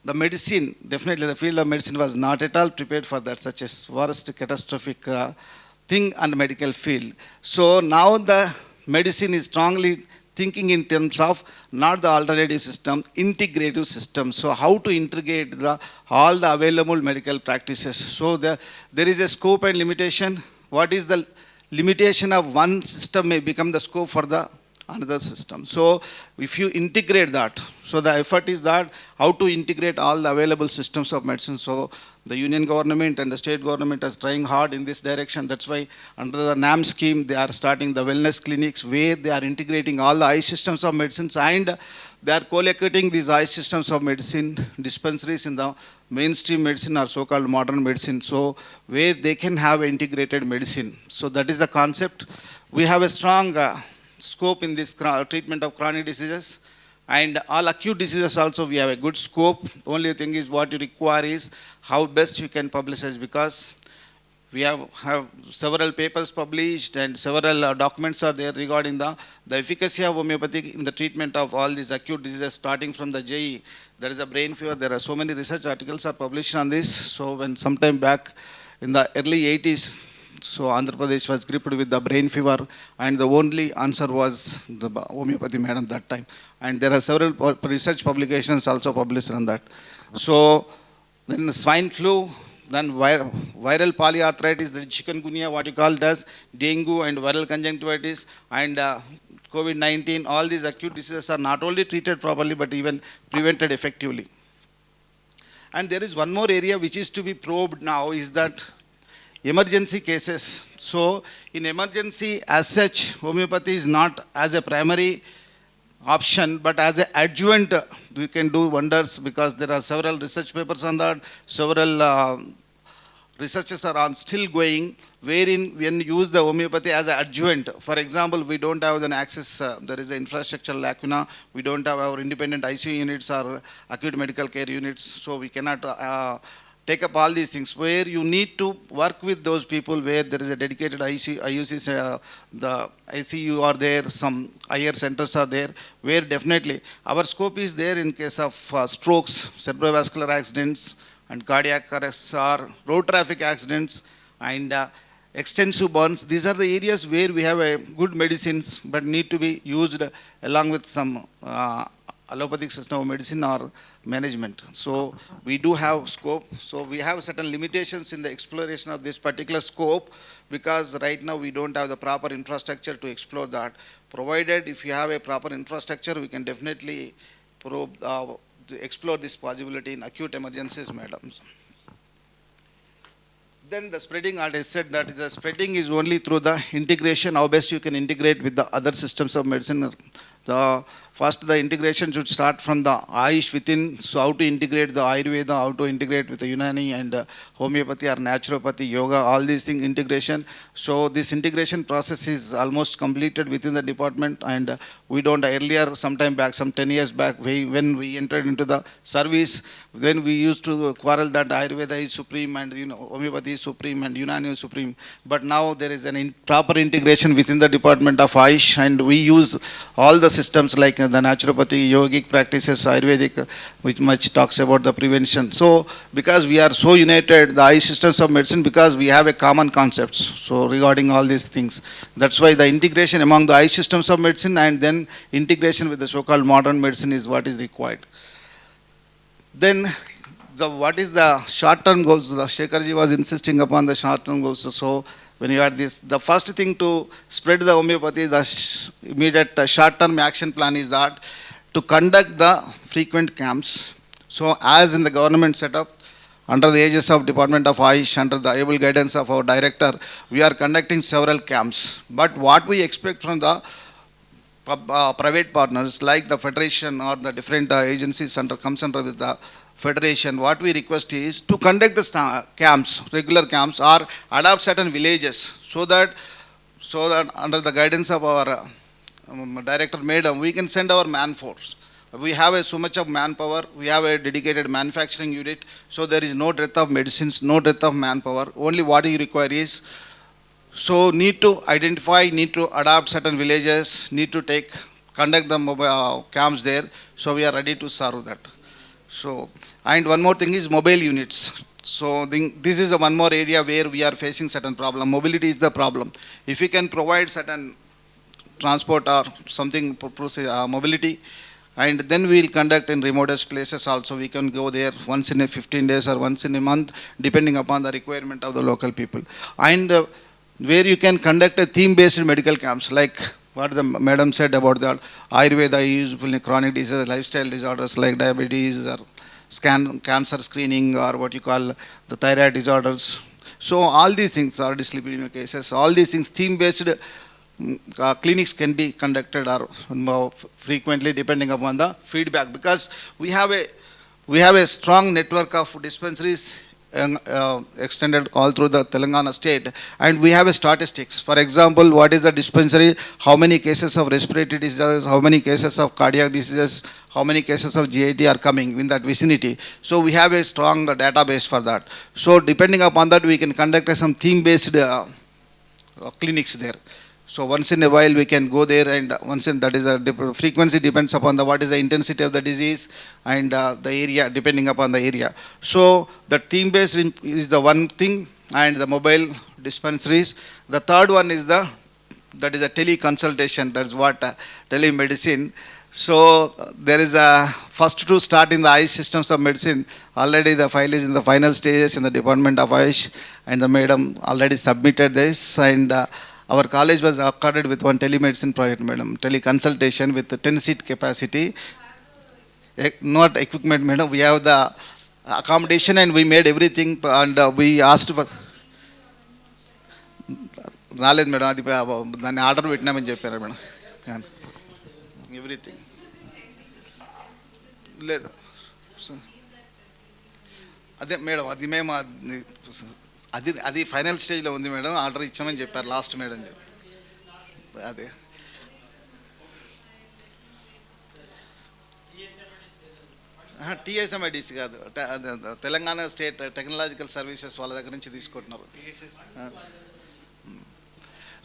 definitely the field of medicine was not at all prepared for that, such as worst catastrophic thing on the medical field. So now the medicine is strongly thinking in terms of not the alternative system, integrative system. So how to integrate all the available medical practices. So there is a scope and limitation. What is the limitation of one system may become the scope for the another system. So if you integrate that, so the effort is that how to integrate all the available systems of medicine. So the union government and the state government is trying hard in this direction. That's why under the NAM scheme, they are starting the wellness clinics where they are integrating all the eye systems of medicines, and they are co-locating these eye systems of medicine dispensaries in the mainstream medicine or so-called modern medicine. So where they can have integrated medicine. So that is the concept. We have a strong scope in this treatment of chronic diseases, and all acute diseases also we have a good scope. Only thing is what you require is how best you can publicize, because we have several papers published and several documents are there regarding the efficacy of homeopathy in the treatment of all these acute diseases, starting from the JE. There is a brain fever. There are so many research articles are published on this. So when sometime back in the early 80s, so Andhra Pradesh was gripped with the brain fever, and the only answer was the homeopathy, madam, that time. And there are several research publications also published on that. So then the swine flu, then viral polyarthritis, the chikungunya, what you call it as dengue and viral conjunctivitis, and COVID-19, all these acute diseases are not only treated properly, but even prevented effectively. And there is one more area which is to be probed now, is that emergency cases. So in emergency as such, homeopathy is not as a primary option, but as an adjuvant, we can do wonders, because there are several research papers on that, several researches are still going, wherein when you use the homeopathy as an adjuvant. For example, we don't have an access, there is an infrastructural lacuna, we don't have our independent ICU units or acute medical care units, so we cannot take up all these things, where you need to work with those people where there is a dedicated ICU, the ICU are there, some IR centers are there, where definitely our scope is there in case of strokes, cerebrovascular accidents, and cardiac arrests, or road traffic accidents, and extensive burns. These are the areas where we have a good medicines, but need to be used along with some allopathic system of medicine or management. So we do have scope. So we have certain limitations in the exploration of this particular scope, because right now we don't have the proper infrastructure to explore that. Provided if you have a proper infrastructure, we can definitely explore this possibility in acute emergencies, madam. Then the spreading, as I said, that the spreading is only through the integration, how best you can integrate with the other systems of medicine. First, the integration should start from the Ayush within. So how to integrate the Ayurveda, how to integrate with the Unani and homeopathy or naturopathy, yoga, all these things integration. So this integration process is almost completed within the department, and we don't earlier, sometime back, some 10 years back, when we entered into the service, then we used to quarrel that Ayurveda is supreme and homeopathy is supreme and Unani is supreme. But now there is an proper integration within the department of Ayush, and we use all the systems like the naturopathy, yogic practices, Ayurvedic, which much talks about the prevention. So because we are so united, the Ayush systems of medicine, because we have a common concepts. So regarding all these things, that's why the integration among the Ayush systems of medicine and then integration with the so-called modern medicine is what is required. Then what is the short-term goals? The Shekharji was insisting upon the short-term goals. So when you had this, the first thing to spread the homeopathy, the immediate short-term action plan is that to conduct the frequent camps. So as in the government setup, under the aegis of Department of Ayush, under the able guidance of our director, we are conducting several camps. But what we expect from the private partners like the federation or the different agencies comes under with the federation, what we request is to conduct the camps, regular camps, or adopt certain villages, so that under the guidance of our director madam, we can send our man force. We have so much of manpower, we have a dedicated manufacturing unit, so there is no dearth of medicines, no dearth of manpower. Only what you require is, so need to identify, need to adopt certain villages, need to conduct the mobile camps there, so we are ready to serve that. So, and one more thing is mobile units. So this is one more area where we are facing certain problem. Mobility is the problem. If we can provide certain transport or something, mobility. And then we will conduct in remotest places also. We can go there once in a 15 days or once in a month, depending upon the requirement of the local people. And where you can conduct a theme-based medical camps, like what the madam said about the Ayurveda useful in chronic diseases, lifestyle disorders like diabetes or cancer screening, or what you call the thyroid disorders. So all these things are dyslipidemia cases. All these things, theme-based clinics can be conducted or more frequently depending upon the feedback, because we have a strong network of dispensaries extended all through the Telangana state, and we have a statistics. For example, what is the dispensary, how many cases of respiratory diseases, how many cases of cardiac diseases, how many cases of GIT are coming in that vicinity. So we have a strong database for that. So depending upon that, we can conduct some theme-based clinics there. So once in a while we can go there, and once in that is a frequency depends upon the what is the intensity of the disease and the area, depending upon the area. So the theme based is the one thing, and the mobile dispensaries. The third one is that is a teleconsultation. That's what telemedicine. So there is a first to start in the Ayush systems of medicine. Already the file is in the final stages in the Department of Ayush, and the madam already submitted this, and our college was accorded with one telemedicine project, madam, teleconsultation with the 10-seat capacity. Not equipment, madam. We have the accommodation and we made everything, and we asked for. Knowledge, madam. Then order Vietnam in Japan, madam. Everything. అదే madam, అది మేము అది final స్టేజ్లో ఉంది madam. Order ఇచ్చామని చెప్పారు last madam చెప్పి. అదే టీఎస్ఎంఐడిసి కాదు, తెలంగాణ స్టేట్ టెక్నాలజికల్ సర్వీసెస్ వాళ్ళ దగ్గర నుంచి తీసుకుంటున్నారు.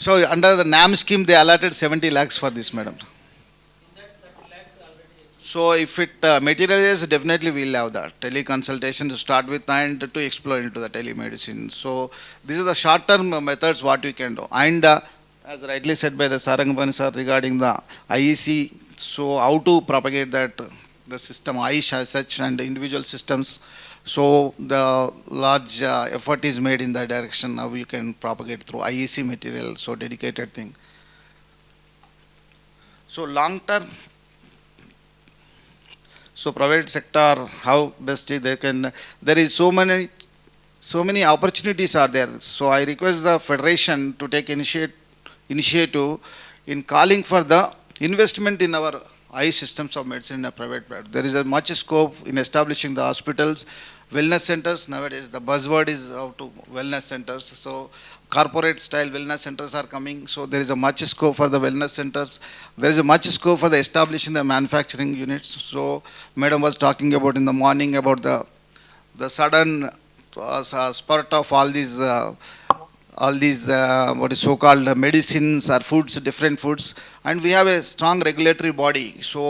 So under the NAM scheme they allotted 70 lakhs for this, madam. So if it materializes, definitely we'll have that teleconsultation to start with and to explore into the telemedicine. So this is the short-term methods what we can do. And as rightly said by the Sarangapani sir regarding the IEC, so how to propagate that the system Ayush as such and individual systems. So the large effort is made in that direction. Now we can propagate through IEC material, so dedicated thing. So long-term. So private sector, how best they can, there is so many opportunities are there. So I request the federation to take initiative in calling for the investment in our eye systems of medicine in a private part. There is a much scope in establishing the hospitals, wellness centers. Nowadays the buzzword is out to wellness centers. So corporate style wellness centers are coming. So there is a much scope for the wellness centers. There is a much scope for the establishing the manufacturing units. So madam was talking about in the morning about the sudden spurt of all these what is so-called medicines or foods, different foods, and we have a strong regulatory body. So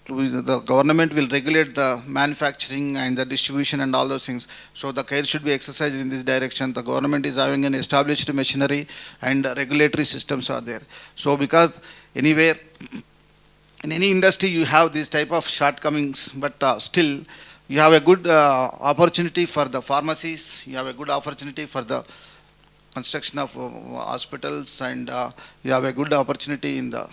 the government will regulate the manufacturing and the distribution and all those things. So the care should be exercised in this direction. The government is having an established machinery and regulatory systems are there. So because anywhere in any industry you have this type of shortcomings, but still you have a good opportunity for the pharmacies, you have a good opportunity for the construction of hospitals, and you have a good opportunity in the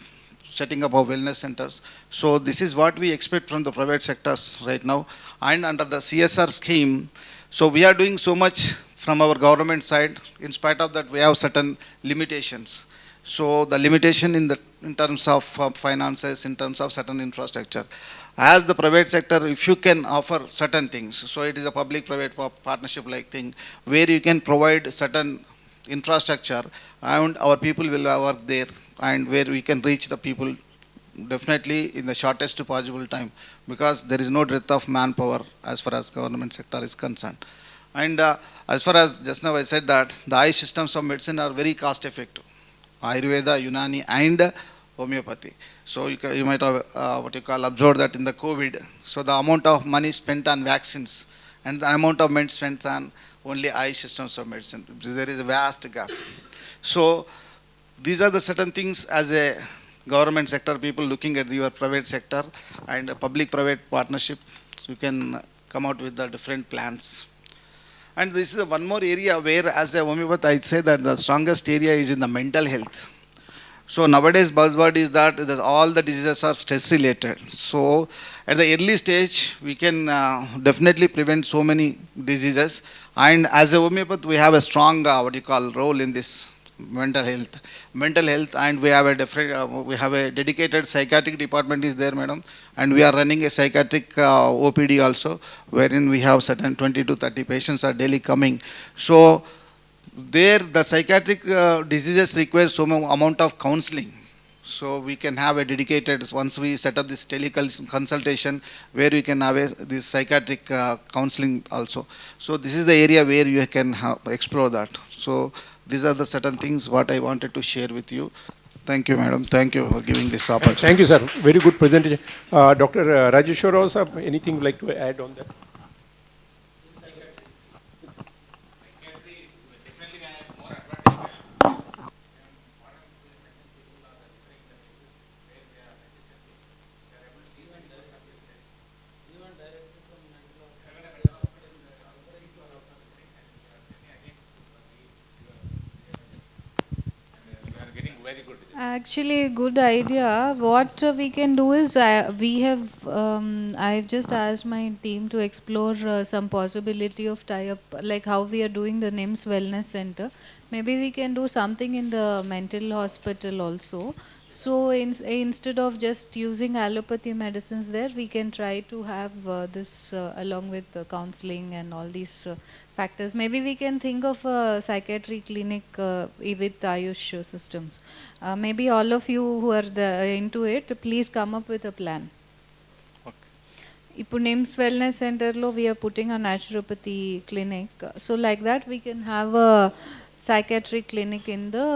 setting up of wellness centers. So this is what we expect from the private sectors right now. And under the CSR scheme, so we are doing so much from our government side. In spite of that, we have certain limitations. So the limitation in terms of finances, in terms of certain infrastructure. As the private sector, if you can offer certain things, so it is a public-private partnership like thing, where you can provide certain infrastructure and our people will work there, and where we can reach the people definitely in the shortest possible time, because there is no dearth of manpower as far as government sector is concerned. And as far as just now I said that the eye systems of medicine are very cost effective, Ayurveda, Unani and homeopathy. So you might have what you call observed that in the COVID, so the amount of money spent on vaccines and the amount of money spent on only eye systems of medicine, there is a vast gap. So these are the certain things as a government sector, people looking at your private sector and a public-private partnership, you can come out with the different plans. And this is one more area where, as a homeopath, I'd say that the strongest area is in the mental health. So nowadays, buzzword is that all the diseases are stress-related. So at the early stage, we can definitely prevent so many diseases. And as a homeopath, we have a strong, role in this mental health, and we have a different, we have a dedicated psychiatric department is there, madam, and we are running a psychiatric OPD also, wherein we have certain 20 to 30 patients are daily coming. So there the psychiatric diseases require so much amount of counseling. So we can have a dedicated, once we set up this teleconsultation, where we can have this psychiatric counseling also. So this is the area where you can explore that. So these are the certain things what I wanted to share with you. Thank you, madam. Thank you for giving this opportunity. Thank you, sir. Very good presentation. Dr. Rajeshwar also, anything you'd like to add on that? Actually, good idea. What we can do is, I've just asked my team to explore some possibility of tie-up, like how we are doing the NIMS Wellness Center. Maybe we can do something in the mental hospital also. So instead of just using allopathy medicines there, we can try to have this along with counseling and all these factors. Maybe we can think of a psychiatry clinic with Ayush systems. Maybe all of you who are into it, please come up with a plan. ఇప్పుడు NIMS wellness సెంటర్లో we're putting a naturopathy clinic. So like that we can have a psychiatric clinic in the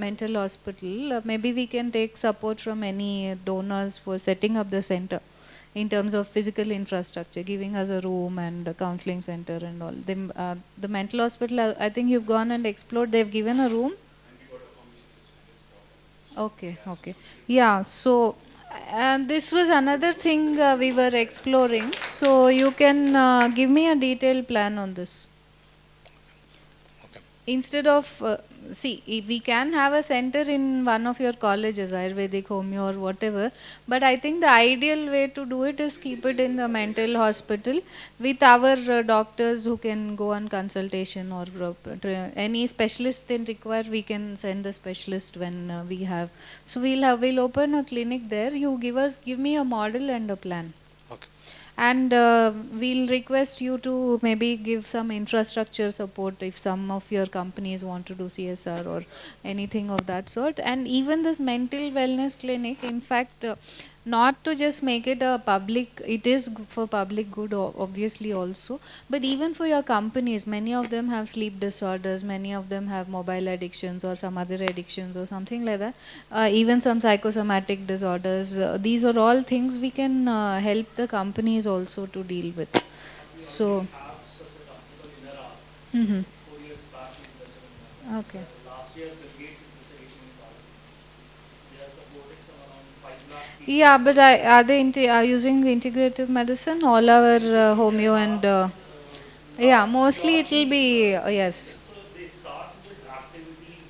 mental hospital. Maybe we can take support from any donors for setting up the center in terms of physical infrastructure, giving us a room and a counseling center and all. The mental hospital, I think you've gone and explored, they've given a room? Okay, okay. Yeah, so and this was another thing we were exploring. So you can give me a detailed plan on this. Instead of, see, we can have a center in one of your colleges, Ayurvedic, Homeo or whatever, but I think the ideal way to do it is keep it in the mental hospital with our doctors who can go on consultation, or any specialist they require, we can send the specialist when we have. So we'll open a clinic there. You give me a model and a plan. And we'll request you to maybe give some infrastructure support if some of your companies want to do CSR or anything of that sort. And even this mental wellness clinic, in fact, not to just make it a public, it is for public good obviously also, but even for your companies, many of them have sleep disorders, many of them have mobile addictions or some other addictions or something like that, even some psychosomatic disorders. These are all things we can help the companies also to deal with. So okay. Yeah, but are they are using integrative medicine? All our homeo and yeah, mostly it will be yes. So they start with activities,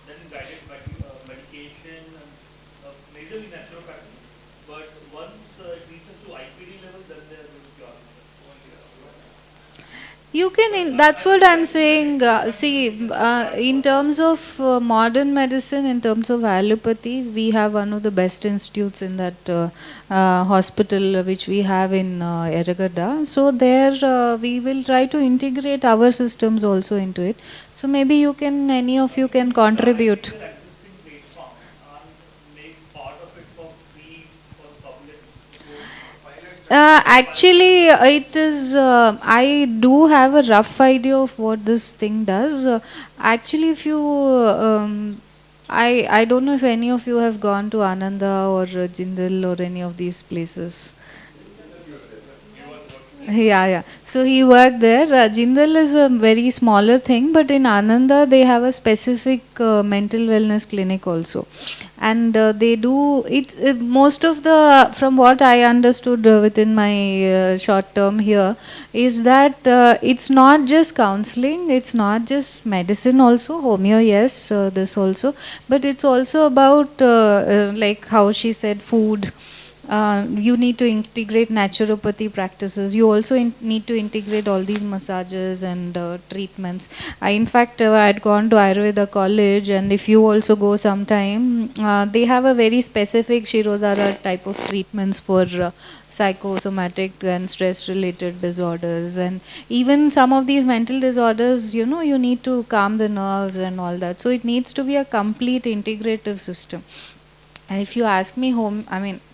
then guided medication, and majorly naturopathy. But once it reaches to IPD level, then they are going to cure. You can, that's what I'm saying. See, in terms of modern medicine, in terms of allopathy, we have one of the best institutes in that hospital which we have in Eragada. So there we will try to integrate our systems also into it. So maybe you can, any of you can contribute. Actually, it is. I do have a rough idea of what this thing does. Actually, if you, I don't know if any of you have gone to Ananda or Jindal or any of these places. Yeah, yeah. So he worked there. Jindal is a very smaller thing, but in Ananda they have a specific mental wellness clinic also, and they do it. Most of the, from what I understood within my short term here, is that it's not just counseling, it's not just medicine. Also homeo, yes, this also, but it's also about like how she said, food. You need to integrate naturopathy practices. You also need to integrate all these massages and treatments. In fact, I had gone to Ayurveda college, and if you also go sometime, they have a very specific Shirodhara type of treatments for psychosomatic and stress related disorders, and even some of these mental disorders, you know, you need to calm the nerves and all that. So it needs to be a complete integrative system. And if you ask me,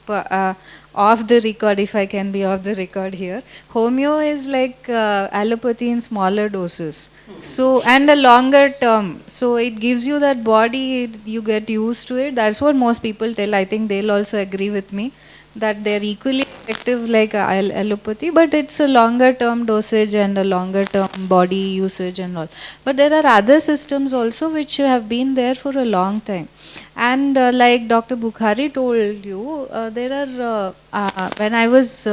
off the record, if I can be off the record here, homeo is like allopathy in smaller doses. So, and a longer term. So it gives you that body, you get used to it. That's what most people tell. I think they'll also agree with me that they're equally effective like allopathy, but it's a longer term dosage and a longer term body usage and all. But there are other systems also which have been there for a long time. And like Dr. Bukhari told you, there are, when I was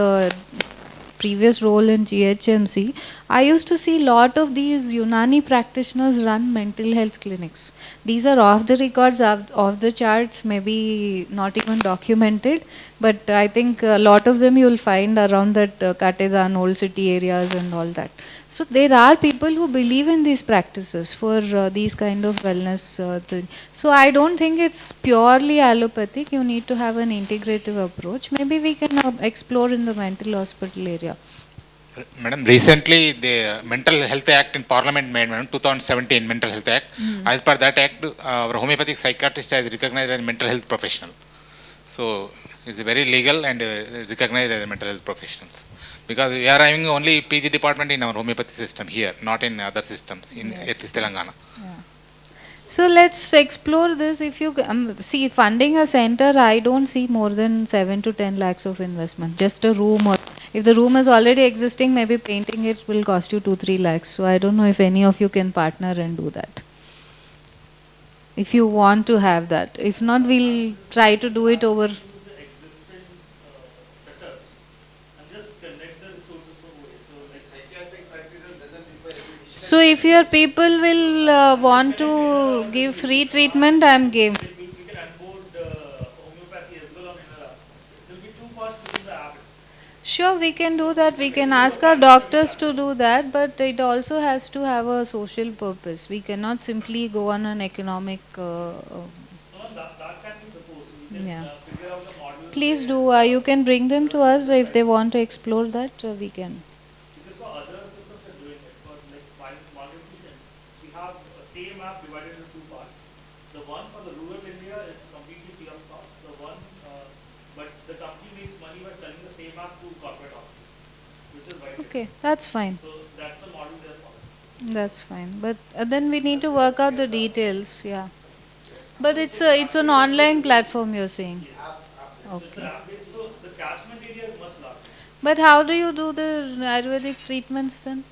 previous role in GHMC, I used to see lot of these Unani practitioners run mental health clinics. These are off the records, off the charts, maybe not even documented, but I think a lot of them you will find around that Katedan, old city areas and all that. So there are people who believe in these practices for these kind of wellness thing. So I don't think it's purely allopathic. You need to have an integrative approach. Maybe we can explore in the mental hospital area. Madam, recently the Mental Health Act in Parliament made, Madam, 2017 Mental Health Act. As per that act, our homeopathic psychiatrist is recognized as a mental health professional. So it's very legal and recognized as a mental health professionals. Because we are having only PG department in our homeopathy system here, not in other systems in Telangana. Yeah. So let's explore this. If you see funding a center, I don't see more than 7 to 10 lakhs of investment. Just a room, or if the room is already existing, maybe painting it will cost you 2-3 lakhs. So I don't know if any of you can partner and do that. If you want to have that. If not, we'll try to do it over. So if your people will want to give free treatment, I am game. Sure, we can do that. We can ask our doctors to do that, but it also has to have a social purpose. We cannot simply go on an economic. Yeah. Please do. You can bring them to us if they want to explore that. We can. Okay, that's fine. So that's the model they're following. That's fine, but then we need to work out the details. Yeah, but it's an online platform, you're saying. Okay. So the catchment area is much larger. But how do you do the Ayurvedic treatments then?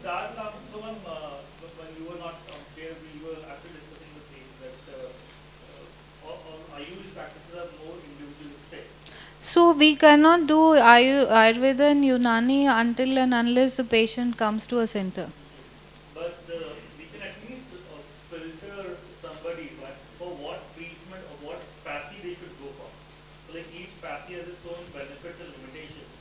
That someone when you were not there, we were actually discussing the same that Ayush practices are more individualistic. So we cannot do Ayurveda and Unani until and unless the patient comes to a center. But we can at least filter somebody for what treatment or what pathy they should go for. So like each pathy has its own benefits and limitations.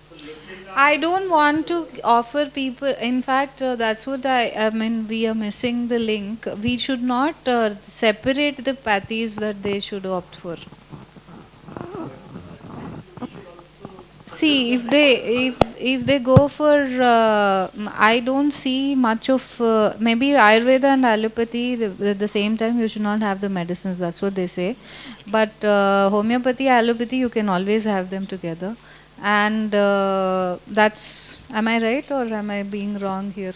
So I don't want to offer people, in fact that's what I mean, we are missing the link. We should not separate the pathys that they should opt for. See, if they go for, I don't see much of maybe Ayurveda and allopathy at the same time. You should not have the medicines. That's what they say. But homeopathy, allopathy, you can always have them together. And that's. Am I right or am I being wrong here?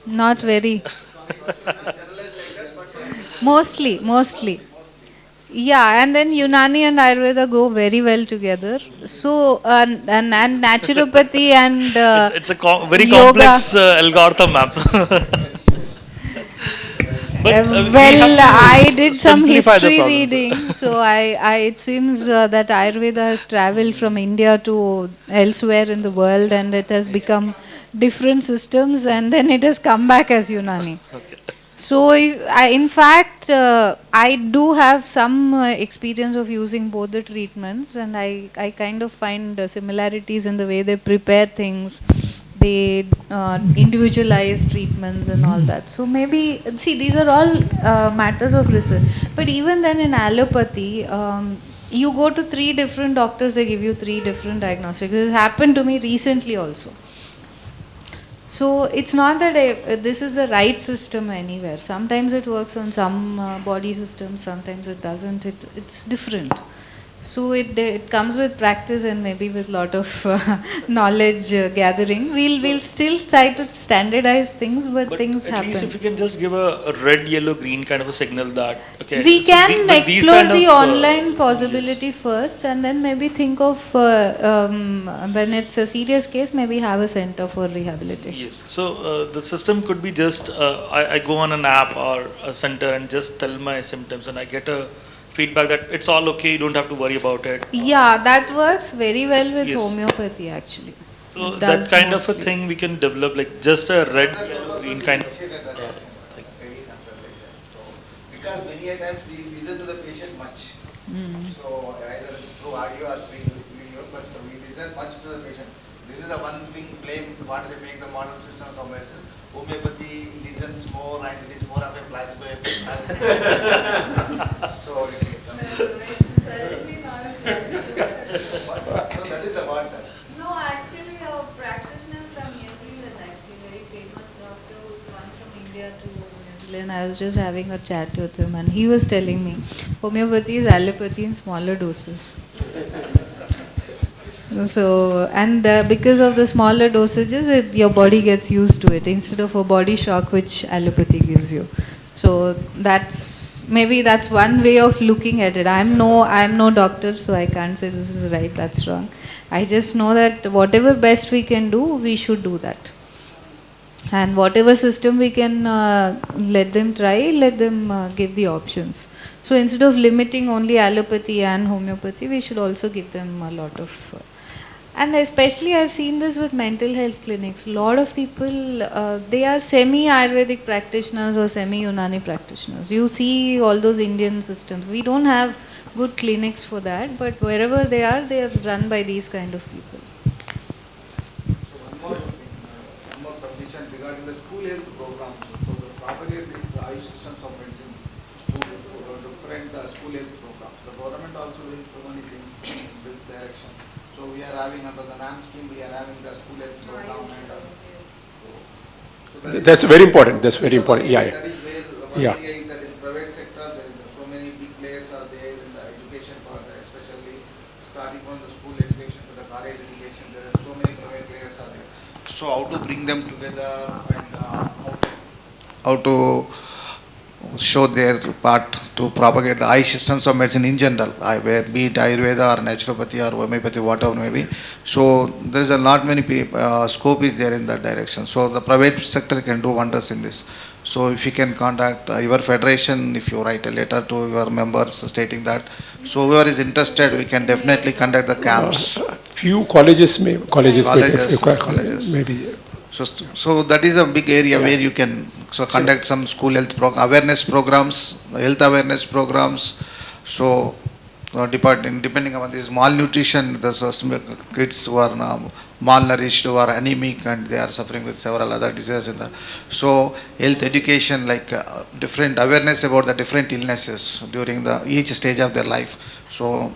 Not very. Mostly. Yeah, and then Unani and Ayurveda go very well together. So, and naturopathy and It's a very yoga. complex algorithm, ma'am. But Well, I did some simplify the history problems. reading, so it seems that Ayurveda has traveled from India to elsewhere in the world, and it has become different systems, and then it has come back as Unani. So, in fact, I do have some experience of using both the treatments, and I kind of find similarities in the way they prepare things. They individualize treatments and all that. So maybe, see, these are all matters of research. But even then in allopathy, you go to 3 different doctors, they give you 3 different diagnostics. This happened to me recently also. So it's not that this is the right system anywhere. Sometimes it works on some body systems, sometimes it doesn't. It's different. So it comes with practice and maybe with lot of knowledge gathering. We'll still try to standardize things, but things At happen. least if you can just give a red, yellow, green kind of a signal that, okay. We can but these explore kind the of, online possibility first, and then maybe think of when it's a serious case, maybe have a center for rehabilitation. Yes. So the system could be just I go on an app or a center and just tell my symptoms, and I get a feedback that it's all okay, you don't have to worry about it. Yeah, that works very well with Yes. homeopathy actually. So It that does kind of a mostly. thing we can develop, like just a red, yellow, green kind of thing. Because many a times we listen to the patient much. So either through audio or through video, but we listen much to the patient. This is the one thing blame what they make the modern systems of medicine. Homeopathy listens more and it is more of a placebo effect. So it is something. So that is the water. No, actually a practitioner from New Zealand, actually very famous doctor who's gone from India to New Zealand. I was just having a chat with him and he was telling me homeopathy is allopathy in smaller doses. So, and because of the smaller dosages, your body gets used to it instead of a body shock which allopathy gives you. So maybe that's one way of looking at it. I'm no doctor, so I can't say this is right, that's wrong. I just know that whatever best we can do, we should do that. And whatever system we can let them try, let them give the options. So instead of limiting only allopathy and homeopathy, we should also give them a lot of and especially I've seen this with mental health clinics. A lot of people, they are semi-Ayurvedic practitioners or semi-Unani practitioners. You see all those Indian systems. We don't have good clinics for that, but wherever they are run by these kind of people. One more submission regarding the school health programs. So the propagate these Ayush systems of medicines to different school health programs. The government also doing so many things in this direction. So we are having under the NAM scheme, we are having the school health program and That's very important. That's very important. Yeah. That is where one Yeah. area is that in private sector there is so many big players are there in the education part, especially starting from the school education to the college education. There are so many private players are there. So how to bring them together and how to show their part to propagate the eye systems of medicine in general, where be it Ayurveda or naturopathy or homeopathy, whatever may be. So there is a lot many scope is there in that direction. So the private sector can do wonders in this. So if you can contact your federation, if you write a letter to your members stating that, so whoever is interested, we can definitely conduct the camps. Few colleges maybe. Colleges. Maybe. So that is a big area where you can conduct some school health awareness programs, health awareness programs. So depending on this malnutrition, the kids who are malnourished, who are anemic, and they are suffering with several other diseases. So health education, like different awareness about the different illnesses during each stage of their life. So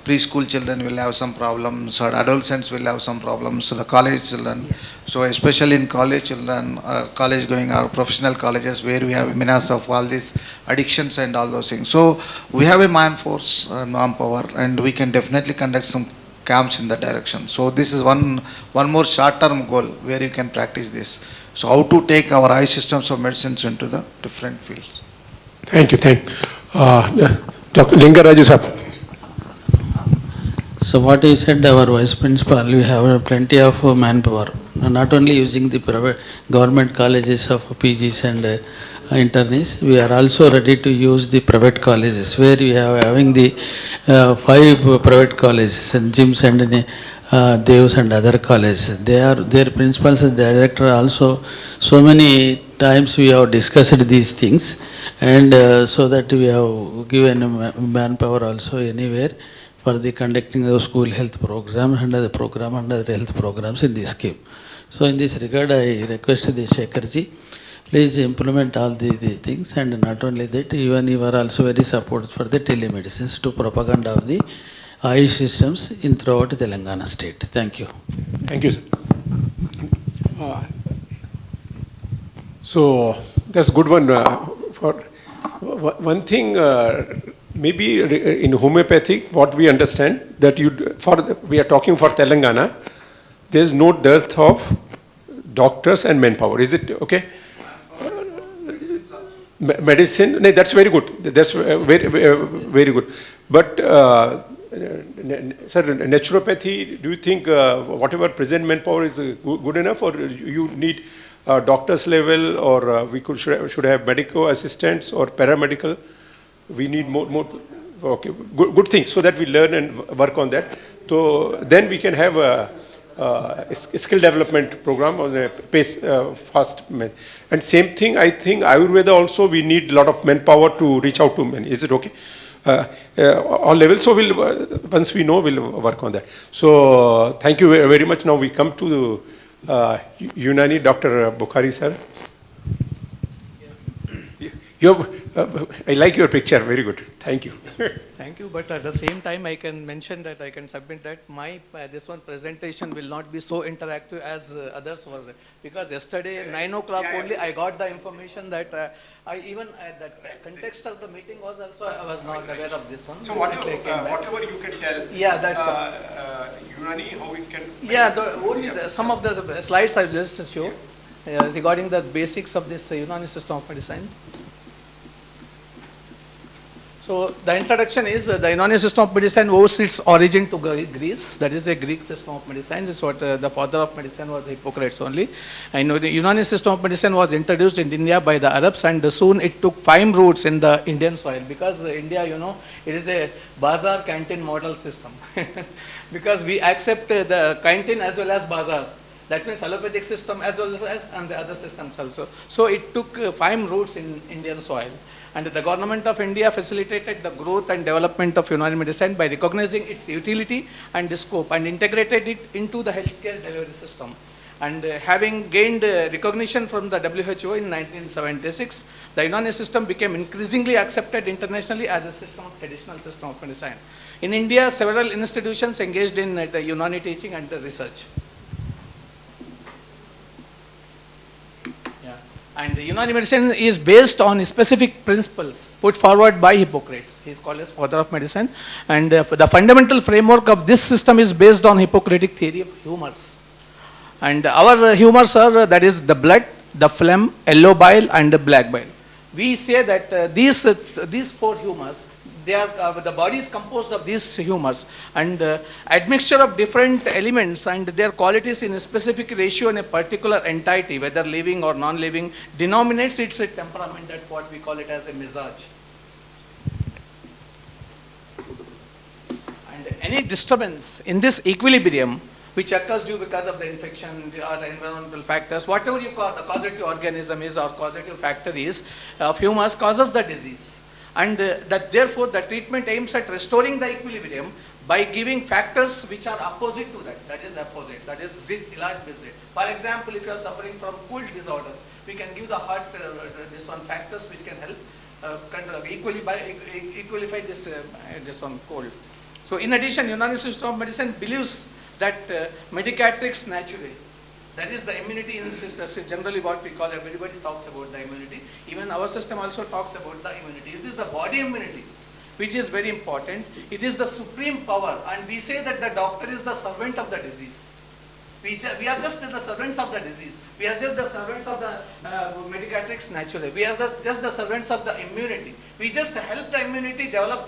preschool children will have some problems, or adolescents will have some problems, so the college children. So especially in college children, college going or professional colleges where we have menace of all these addictions and all those things. So we have a manforce, manpower, and we can definitely conduct some camps in that direction. So this is one more short-term goal where you can practice this. So how to take our eye systems of medicines into the different fields. Thank you. Dr. Lingaraju sir. So what you said, our vice principal, we have plenty of manpower. Not only using the private government colleges of PGs and internies, we are also ready to use the private colleges where we are having the 5 private colleges and gyms and Devs and other colleges. Their principals and director also, so many times we have discussed these things, and so that we have given manpower also anywhere for the conducting of school health program and the program and other health programs in this scheme. So in this regard, I request the Shekharji, please implement all the things, and not only that, even you are also very supportive for the telemedicines to propaganda of the Ayush systems in throughout Telangana state. Thank you. Thank you, sir. So that's a good one. For one thing, maybe in homeopathic, what we understand that we are talking for Telangana, there is no dearth of doctors and manpower. Is it okay? Medicine, no, that's very good. That's very good. But sir, naturopathy, do you think whatever present manpower is good enough, or you need doctor's level, or we should have medical assistants or paramedical? We need more. Okay, good thing. So that we learn and work on that. So then we can have a skill development program on a pace fast. And same thing, I think Ayurveda also we need a lot of manpower to reach out to men. Is it okay? All levels. So once we know, we'll work on that. So thank you very much. Now we come to Unani, Dr. Bukhari sir. I like your picture. Very good. Thank you. Thank you. But at the same time, I can mention that I can submit that my this one presentation will not be so interactive as others were, because yesterday at 9 o'clock only I got the information that I even that context of the meeting was also I was not aware of this one. So whatever you can tell. Yeah, that's Unani, how it can. Yeah, some of the slides I just show regarding the basics of this Unani system of medicine. So the introduction is the Unani system of medicine owes its origin to Greece. That is a Greek system of medicine. This is what the father of medicine was Hippocrates only. I know the Unani system of medicine was introduced in India by the Arabs, and soon it took firm roots in the Indian soil, because India, you know, it is a bazaar canteen model system. Because we accept the canteen as well as bazaar. That means allopathic system as well as and the other systems also. So it took firm roots in Indian soil. And the government of India facilitated the growth and development of Unani medicine by recognizing its utility and the scope, and integrated it into the healthcare delivery system. And having gained recognition from the WHO in 1976, the Unani system became increasingly accepted internationally as a traditional system of medicine. In India, several institutions engaged in the Unani teaching and research. And the Unani medicine is based on specific principles put forward by Hippocrates. He is called as father of medicine. And the fundamental framework of this system is based on Hippocratic theory of humors. And our humors are, that is the blood, the phlegm, yellow bile, and the black bile. We say that these 4 humors, they are, the body is composed of these humors, and admixture of different elements and their qualities in a specific ratio in a particular entity, whether living or non-living, denominates its temperament. That's what we call it as a misage. And any disturbance in this equilibrium, which occurs due because of the infection or environmental factors, whatever you call the causative organism is or causative factor is of humors, causes the disease. And that therefore the treatment aims at restoring the equilibrium by giving factors which are opposite to that. That is opposite. That is zit, ilaj, visit. For example, if you are suffering from cold disorder, we can give the heart this one factors which can help equalify this one cold. So in addition, Unani system of medicine believes that medicatrix naturae, that is the immunity in system, generally what we call, everybody talks about the immunity. Even our system also talks about the immunity. It is the body immunity, which is very important. It is the supreme power, and we say that the doctor is the servant of the disease. We are just the servants of the disease. We are just the servants of the medicatrix naturae. We are just the servants of the immunity. We just help the immunity develop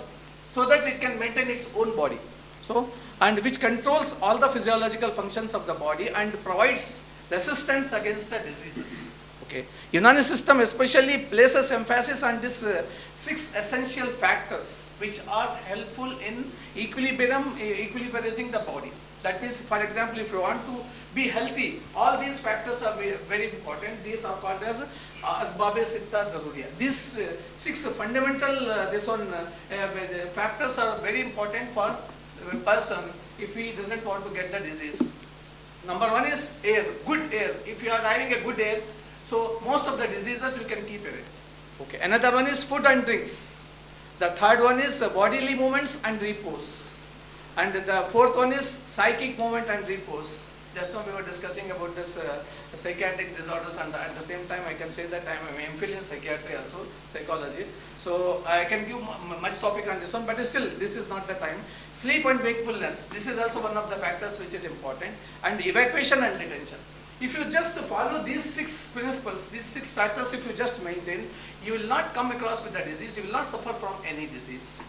so that it can maintain its own body. So, and which controls all the physiological functions of the body and provides resistance against the diseases. Okay. Unani system especially places emphasis on these 6 essential factors which are helpful in equilibrating the body. That means, for example, if you want to be healthy, all these factors are very important. These are called as asbab-e sitta zaruriya. These 6 fundamental factors are very important for a person if he doesn't want to get the disease. Number 1 is air, good air. If you are having a good air, so most of the diseases you can keep away. Okay. Another one is food and drinks. The third one is bodily movements and repose. And the fourth one is psychic movement and repose. Just now we were discussing about this psychiatric disorders, and at the same time I can say that I am an MPhil in psychiatry also, psychology. So I can give much topic on this one, but still this is not the time. Sleep and wakefulness, this is also one of the factors which is important. And evacuation and detention. If you just follow these 6 principles, these 6 factors, if you just maintain, you will not come across with the disease, you will not suffer from any disease.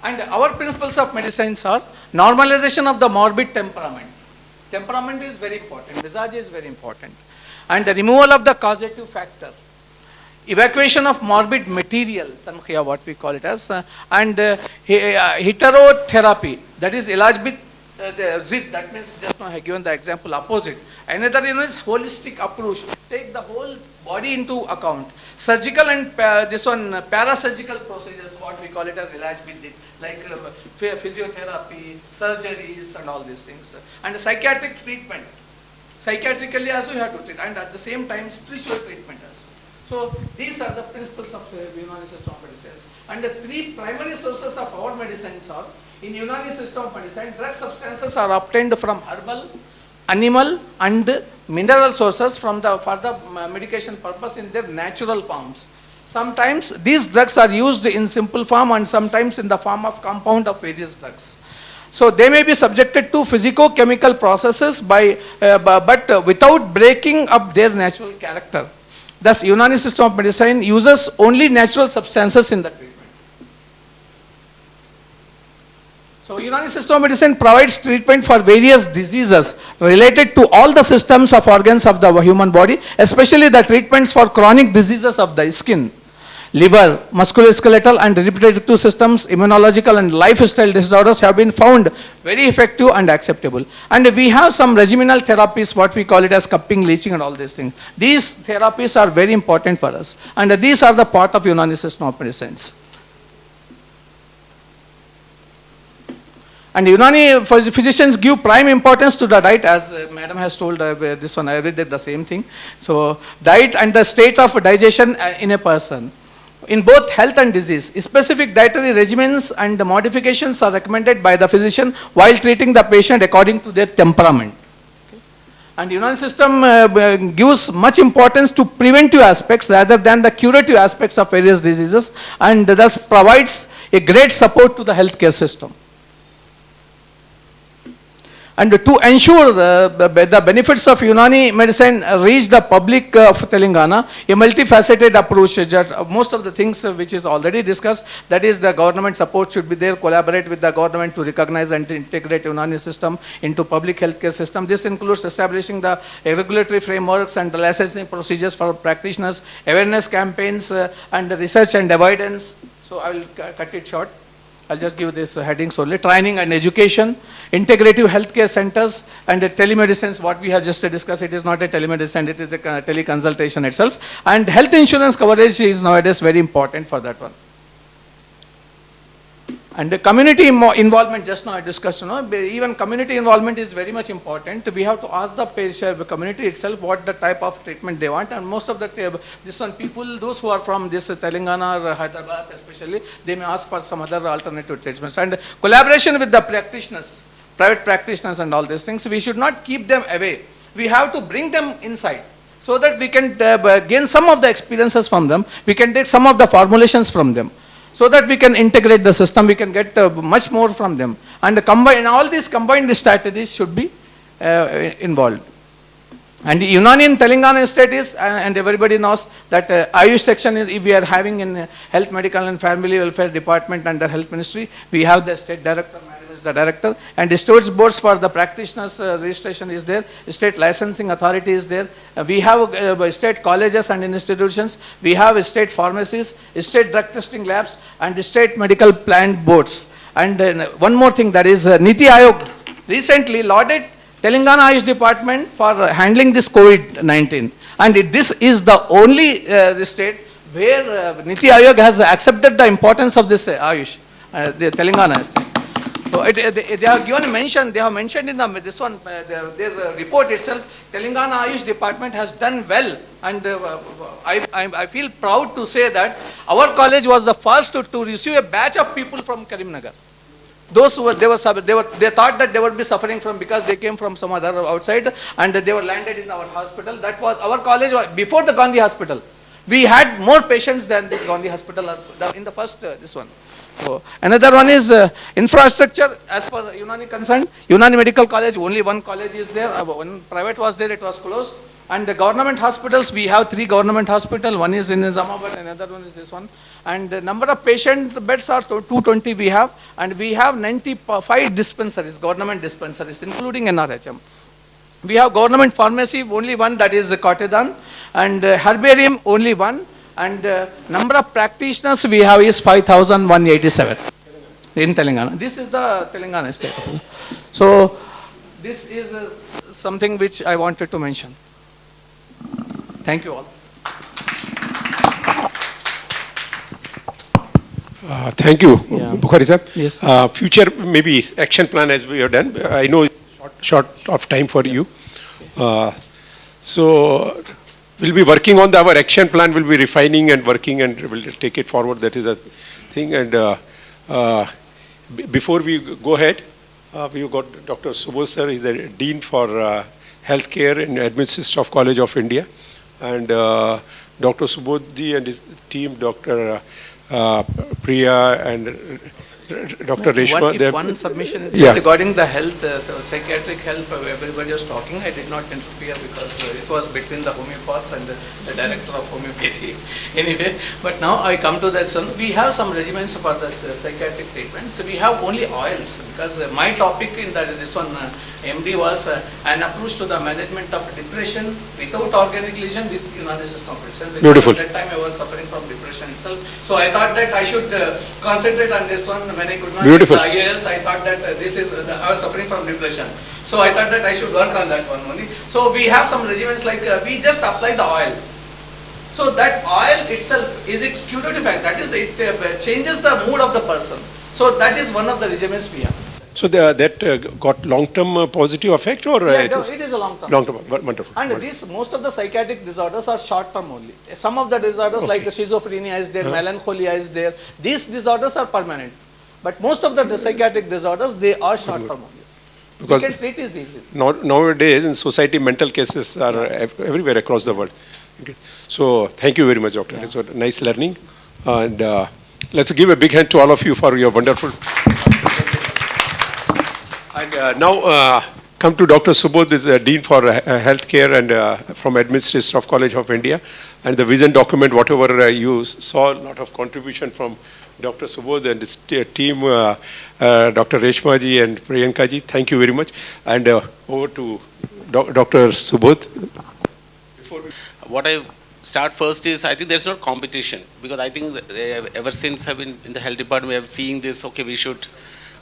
And our principles of medicines are normalization of the morbid temperament. Temperament is very important, visage is very important. And the removal of the causative factor. Evacuation of morbid material, tankhya, what we call it as, and heterotherapy, that is ilaj bit zid, that means just now I have given the example opposite. Another is holistic approach, take the whole body into account. Surgical and parasurgical procedures, what we call it as ilaj bit, like physiotherapy, surgeries and all these things. And psychiatric treatment. Psychiatrically also you have to treat, and at the same time spiritual treatment also. So these are the principles of Unani system of medicine. And the 3 primary sources of our medicines are, in Unani system of medicine, drug substances are obtained from herbal, animal and mineral sources for the medication purpose in their natural forms. Sometimes these drugs are used in simple form and sometimes in the form of compound of various drugs. So they may be subjected to physico-chemical processes but without breaking up their natural character. Thus, Unani system of medicine uses only natural substances in the treatment. So, Unani system of medicine provides treatment for various diseases related to all the systems of organs of the human body, especially the treatments for chronic diseases of the skin, liver, musculoskeletal and reproductive systems, immunological and lifestyle disorders have been found very effective and acceptable. And we have some regimenal therapies, what we call it as cupping, leeching and all these things. These therapies are very important for us, and these are the part of Unani system of medicines. And Unani physicians give prime importance to the diet, as madam has told this one, I did the same thing. So diet and the state of digestion in a person. In both health and disease, specific dietary regimens and modifications are recommended by the physician while treating the patient according to their temperament. Okay. And Unani system gives much importance to preventive aspects rather than the curative aspects of various diseases, and thus provides a great support to the healthcare system. And to ensure the benefits of Unani medicine reach the public of Telangana, a multifaceted approach, most of the things which is already discussed, that is the government support should be there, collaborate with the government to recognize and to integrate Unani system into public healthcare system. This includes establishing the regulatory frameworks and the licensing procedures for practitioners, awareness campaigns and research and evidence. So I will cut it short. I'll just give this headings only. Training and education, integrative healthcare centers, and telemedicine, what we have just discussed, it is not a telemedicine, it is a teleconsultation itself. And health insurance coverage is nowadays very important for that one. And the community involvement, just now I discussed, even community involvement is very much important. We have to ask the patient, the community itself, what the type of treatment they want. And most of the people, those who are from this Telangana or Hyderabad especially, they may ask for some other alternative treatments. And collaboration with the practitioners, private practitioners and all these things, we should not keep them away. We have to bring them inside so that we can gain some of the experiences from them. We can take some of the formulations from them, so that we can integrate the system, we can get much more from them. And all these combined strategies should be involved. And Unani in Telangana state is, and everybody knows that Ayush section we are having in Health, Medical and Family Welfare Department under Health Ministry. We have the state director, madam is the director, and the stewards boards for the practitioners registration is there, state licensing authority is there. We have state colleges and institutions, we have state pharmacies, state drug testing labs and state medical plant boards. And one more thing, that is Niti Aayog recently lauded Telangana Ayush Department for handling this COVID-19. And this is the only state where Niti Aayog has accepted the importance of this Ayush, the Telangana state. So they have given mention, they have mentioned in this one, their report itself, Telangana Ayush Department has done well. And I feel proud to say that our college was the first to receive a batch of people from Karimnagar. Those who were, they thought that they would be suffering from because they came from some other outside and they were landed in our hospital. That was our college before the Gandhi hospital. We had more patients than this Gandhi hospital in the first this one. So another one is infrastructure. As per Unani concerned, Unani Medical College, only one college is there. One private was there, it was closed. And the government hospitals, we have 3 government hospitals. One is in Nizamabad, another one is this one. And the number of patient beds are 220 we have. And we have 95 dispensaries, government dispensaries, including NRHM. We have government pharmacy, only one, that is Kotedan. And herbarium, only one. And number of practitioners we have is 5,187 in Telangana. This is the Telangana state. So this is something which I wanted to mention. Thank you all. Thank you, Yeah. Bukhari sir. Yes. Future maybe action plan as we have done. I know it's short of time for you. So we'll be working on our action plan. We'll be refining and working, and we'll take it forward. That is a thing. And before we go ahead, we've got Dr. Subodh sir. He's the Dean for Healthcare in Administrative Staff College of India. And Dr. Subodh ji and his team, Dr. Priya and Dr. Reshma. One submission is regarding the health, psychiatric health, everybody was talking. I did not interfere because it was between the homeopaths and the director of homeopathy. Anyway, but now I come to that one. We have some regimens for the psychiatric treatments. We have only oils because my topic in this one, MD, was an approach to the management of depression without organic lesion with urinalysis competition. Beautiful. At that time I was suffering from depression itself. So I thought that I should concentrate on this one. When I could not Beautiful. get the IAS, I thought that I was suffering from depression. So I thought that I should work on that one only. So we have some regimens like we just apply the oil. So that oil itself, is it curative effect? That is, it changes the mood of the person. So that is one of the regimens we have. So that got long-term positive effect, or it is a long-term. Long-term, wonderful. And most of the psychiatric disorders are short-term only. Some of the disorders like schizophrenia is there, melancholia is there. These disorders are permanent. But most of the psychiatric disorders, they are short-term only. Because we can treat it easily. Nowadays in society, mental cases are everywhere across the world. Okay. So thank you very much, doctor. It's a nice learning. And let's give a big hand to all of you for your wonderful. And now come to Dr. Subodh, is Dean for Healthcare and from Administrative Staff College of India. And the vision document, whatever you saw, a lot of contribution from Dr. Subodh and his team, Dr. Reshma ji and Priyanka ji. Thank you very much. And over to Dr. Subodh. What I start first is, I think there's no competition, because I think ever since I've been in the health department, we have seen this, okay, we should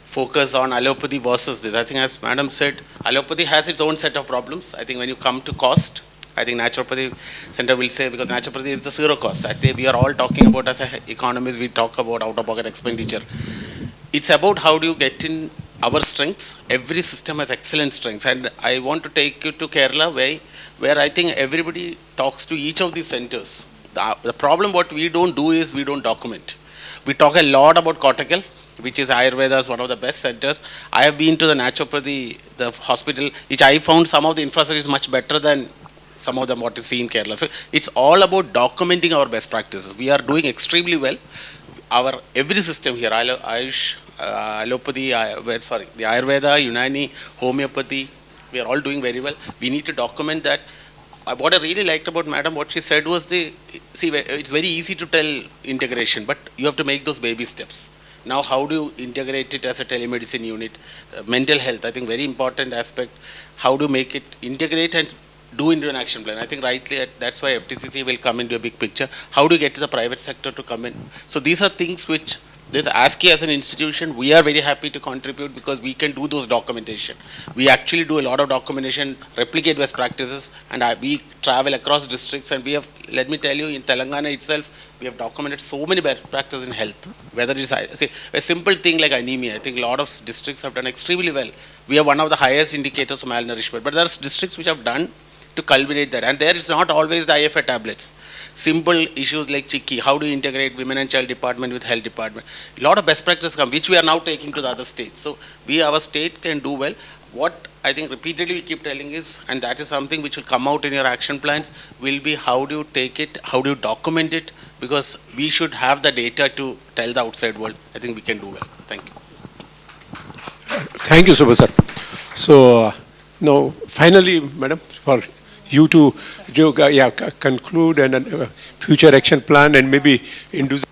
focus on allopathy versus this. I think as Madam said, allopathy has its own set of problems. I think when you come to cost, I think naturopathy center will say, because naturopathy is the zero cost. I think we are all talking about, as economists, we talk about out-of-pocket expenditure. It's about how do you get in our strengths. Every system has excellent strengths. And I want to take you to Kerala, where I think everybody talks to each of these centers. The problem what we don't do is we don't document. We talk a lot about Kottakkal, which is Ayurveda's one of the best centers. I have been to the naturopathy, the hospital, which I found some of the infrastructure is much better than some of them what you see in Kerala. So it's all about documenting our best practices. We are doing extremely well. Our every system here, Ayush, allopathy, the Ayurveda, Unani, homeopathy, we are all doing very well. We need to document that. what I really liked about Madam, what she said was it's very easy to tell integration, but you have to make those baby steps. Now, how do you integrate it as a telemedicine unit? Mental health, I think very important aspect. How do you make it integrate and do into an action plan? I think rightly, that's why FTCC will come into a big picture. How do you get to the private sector to come in? So these are things which, this ASCII as an institution, we are very happy to contribute because we can do those documentation. We actually do a lot of documentation, replicate best practices, and we travel across districts, and we have, let me tell you, in Telangana itself, we have documented so many best practices in health. Whether it's a simple thing like anemia, I think a lot of districts have done extremely well. We have one of the highest indicators of malnourishment, but there are districts which have done to culminate that, and there is not always the IFA tablets. Simple issues like Chikki, how do you integrate women and child department with health department? A lot of best practices come, which we are now taking to the other states. So our state can do well. What I think repeatedly we keep telling is, and that is something which will come out in your action plans, will be how do you take it, how do you document it, because we should have the data to tell the outside world. I think we can do well. Thank you. Thank you, Subha sir. So now, finally, Madam, for you to conclude and future action plan, and maybe induce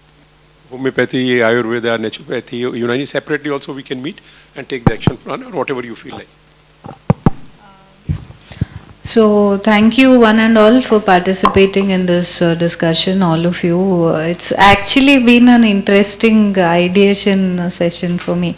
homeopathy, Ayurveda, naturopathy, Unani separately also we can meet and take the action plan or whatever you feel like. So thank you one and all for participating in this discussion, all of you. It's actually been an interesting ideation session for me.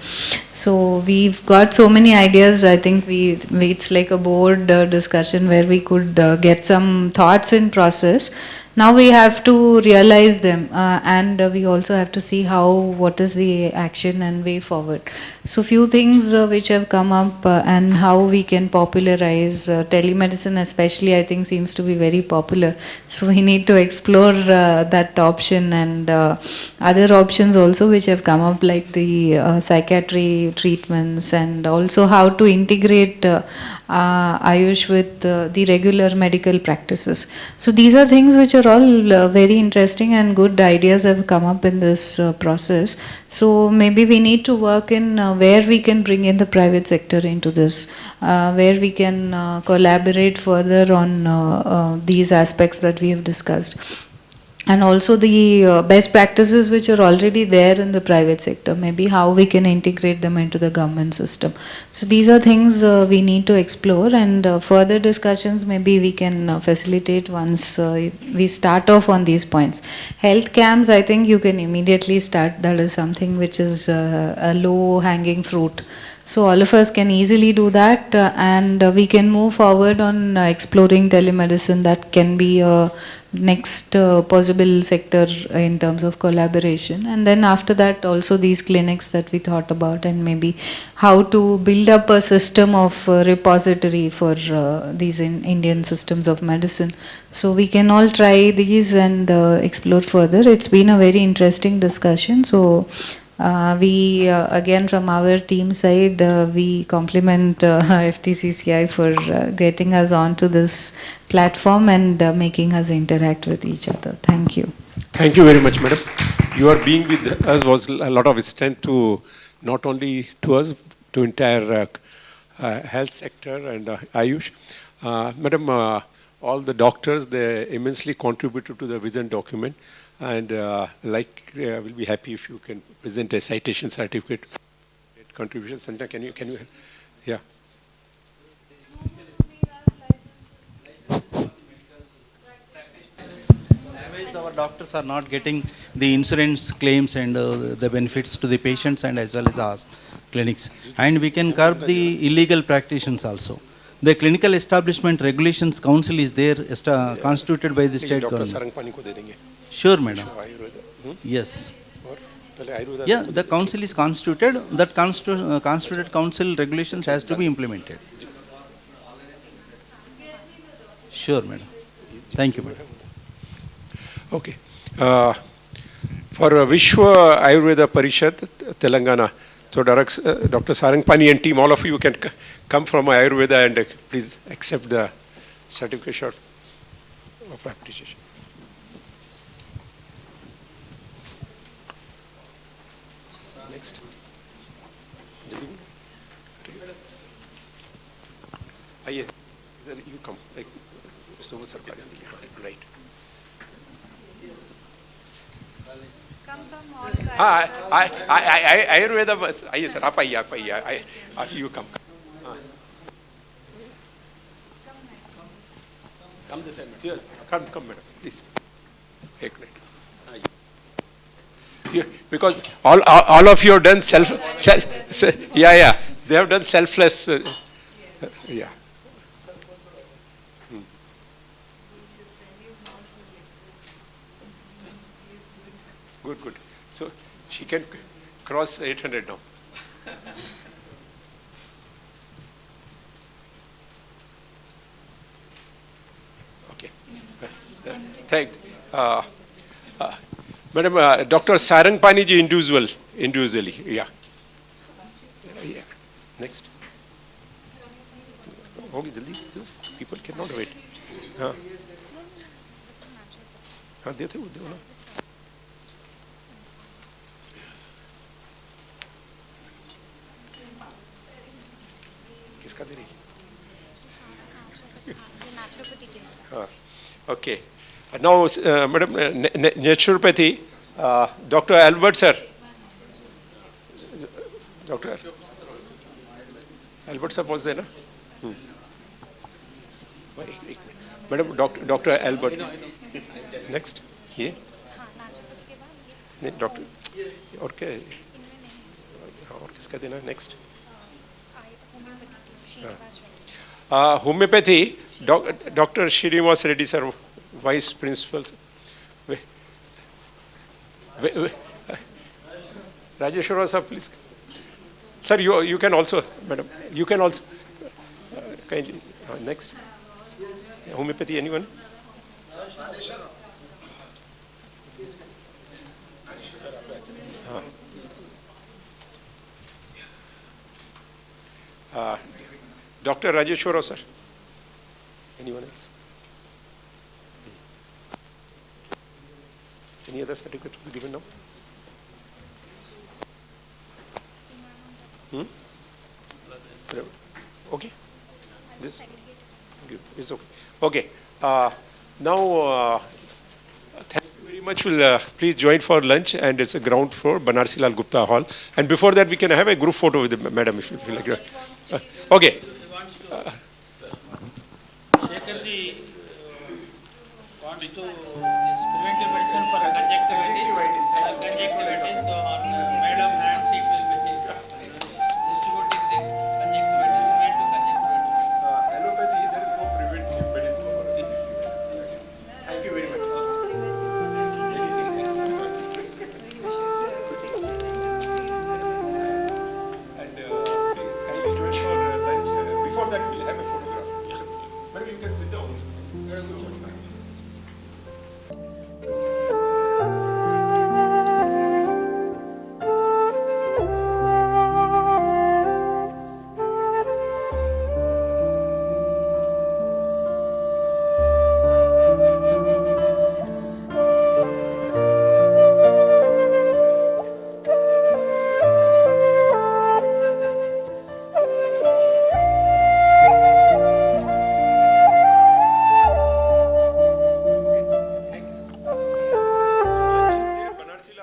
So we've got so many ideas. I think it's like a board discussion where we could get some thoughts in process. Now we have to realize them, and we also have to see what is the action and way forward. So few things which have come up and how we can popularize telemedicine, especially, I think seems to be very popular. So we need to explore that option, and other options also which have come up, like the psychiatry treatments, and also how to integrate Ayush with the regular medical practices. So these are things which are all very interesting, and good ideas have come up in this process. So maybe we need to work in where we can bring in the private sector into this, where we can collaborate further on these aspects that we have discussed. And also the best practices which are already there in the private sector, maybe how we can integrate them into the government system. So these are things we need to explore, and further discussions maybe we can facilitate once we start off on these points. Health camps, I think you can immediately start. That is something which is a low hanging fruit. So all of us can easily do that, and we can move forward on exploring telemedicine. That can be a next possible sector in terms of collaboration. And then after that also these clinics that we thought about, and maybe how to build up a system of repository for these Indian systems of medicine. So we can all try these and explore further. It's been a very interesting discussion. So we again from our team side, we compliment FTCCI for getting us onto this platform and making us interact with each other. Thank you. Thank you very much, Madam. Your being with us was a lot of strength to not only to us, to entire health sector and Ayush. Madam, all the doctors, they immensely contributed to the vision document. And we'll be happy if you can present a citation certificate contribution. Sanjana, can you, yeah. Our doctors are not getting the insurance claims and the benefits to the patients and as well as our clinics. And we can curb the illegal practitioners also. The Clinical Establishment Regulations Council is there, constituted by the state government. Sure, madam. Yes. Yeah, the council is constituted. That constituted council regulations has to be implemented. Sure, madam. Thank you, madam. Okay. For Vishwa Ayurveda Parishad, Telangana, so Dr. Sarangpani and team, all of you can come from Ayurveda and please accept the certificate of appreciation. Next. You come. Right. Ayurveda, yes, sir. You come. Come this end. Here, come, madam, please. Because all of you have done yeah, they have done selfless, yeah. Good. So she can cross 800 now. Okay. Thank. Madam, Dr. Sarang Paniji individually. Yeah. Next. Okay, Jaldi. People cannot wait. देते वो ना. किसका दे रही? Okay. Now, Madam, naturopathy, Dr. Albert, sir. Dr. Albert, sir, was there, na? Madam, Dr. Albert. Next. Yeah. Doctor. Okay. और किसका देना? Next. Homeopathy, Dr. Srinivas Reddy, sir, Vice Principal. Rajeshwara, sir, please. Sir, you can also, madam, you can also. Kindly. Next. Homeopathy, anyone? Dr. Rajeshwara, sir. Anyone else? Any other certificate to be given now? Okay. This is okay. Okay. Now, thank you very much. We'll please join for lunch, and it's a ground floor, Banarsi Lal Gupta Hall. And before that, we can have a group photo with the madam if you feel like. Okay. Shekharji wants to preventive medicine for conjunctivitis.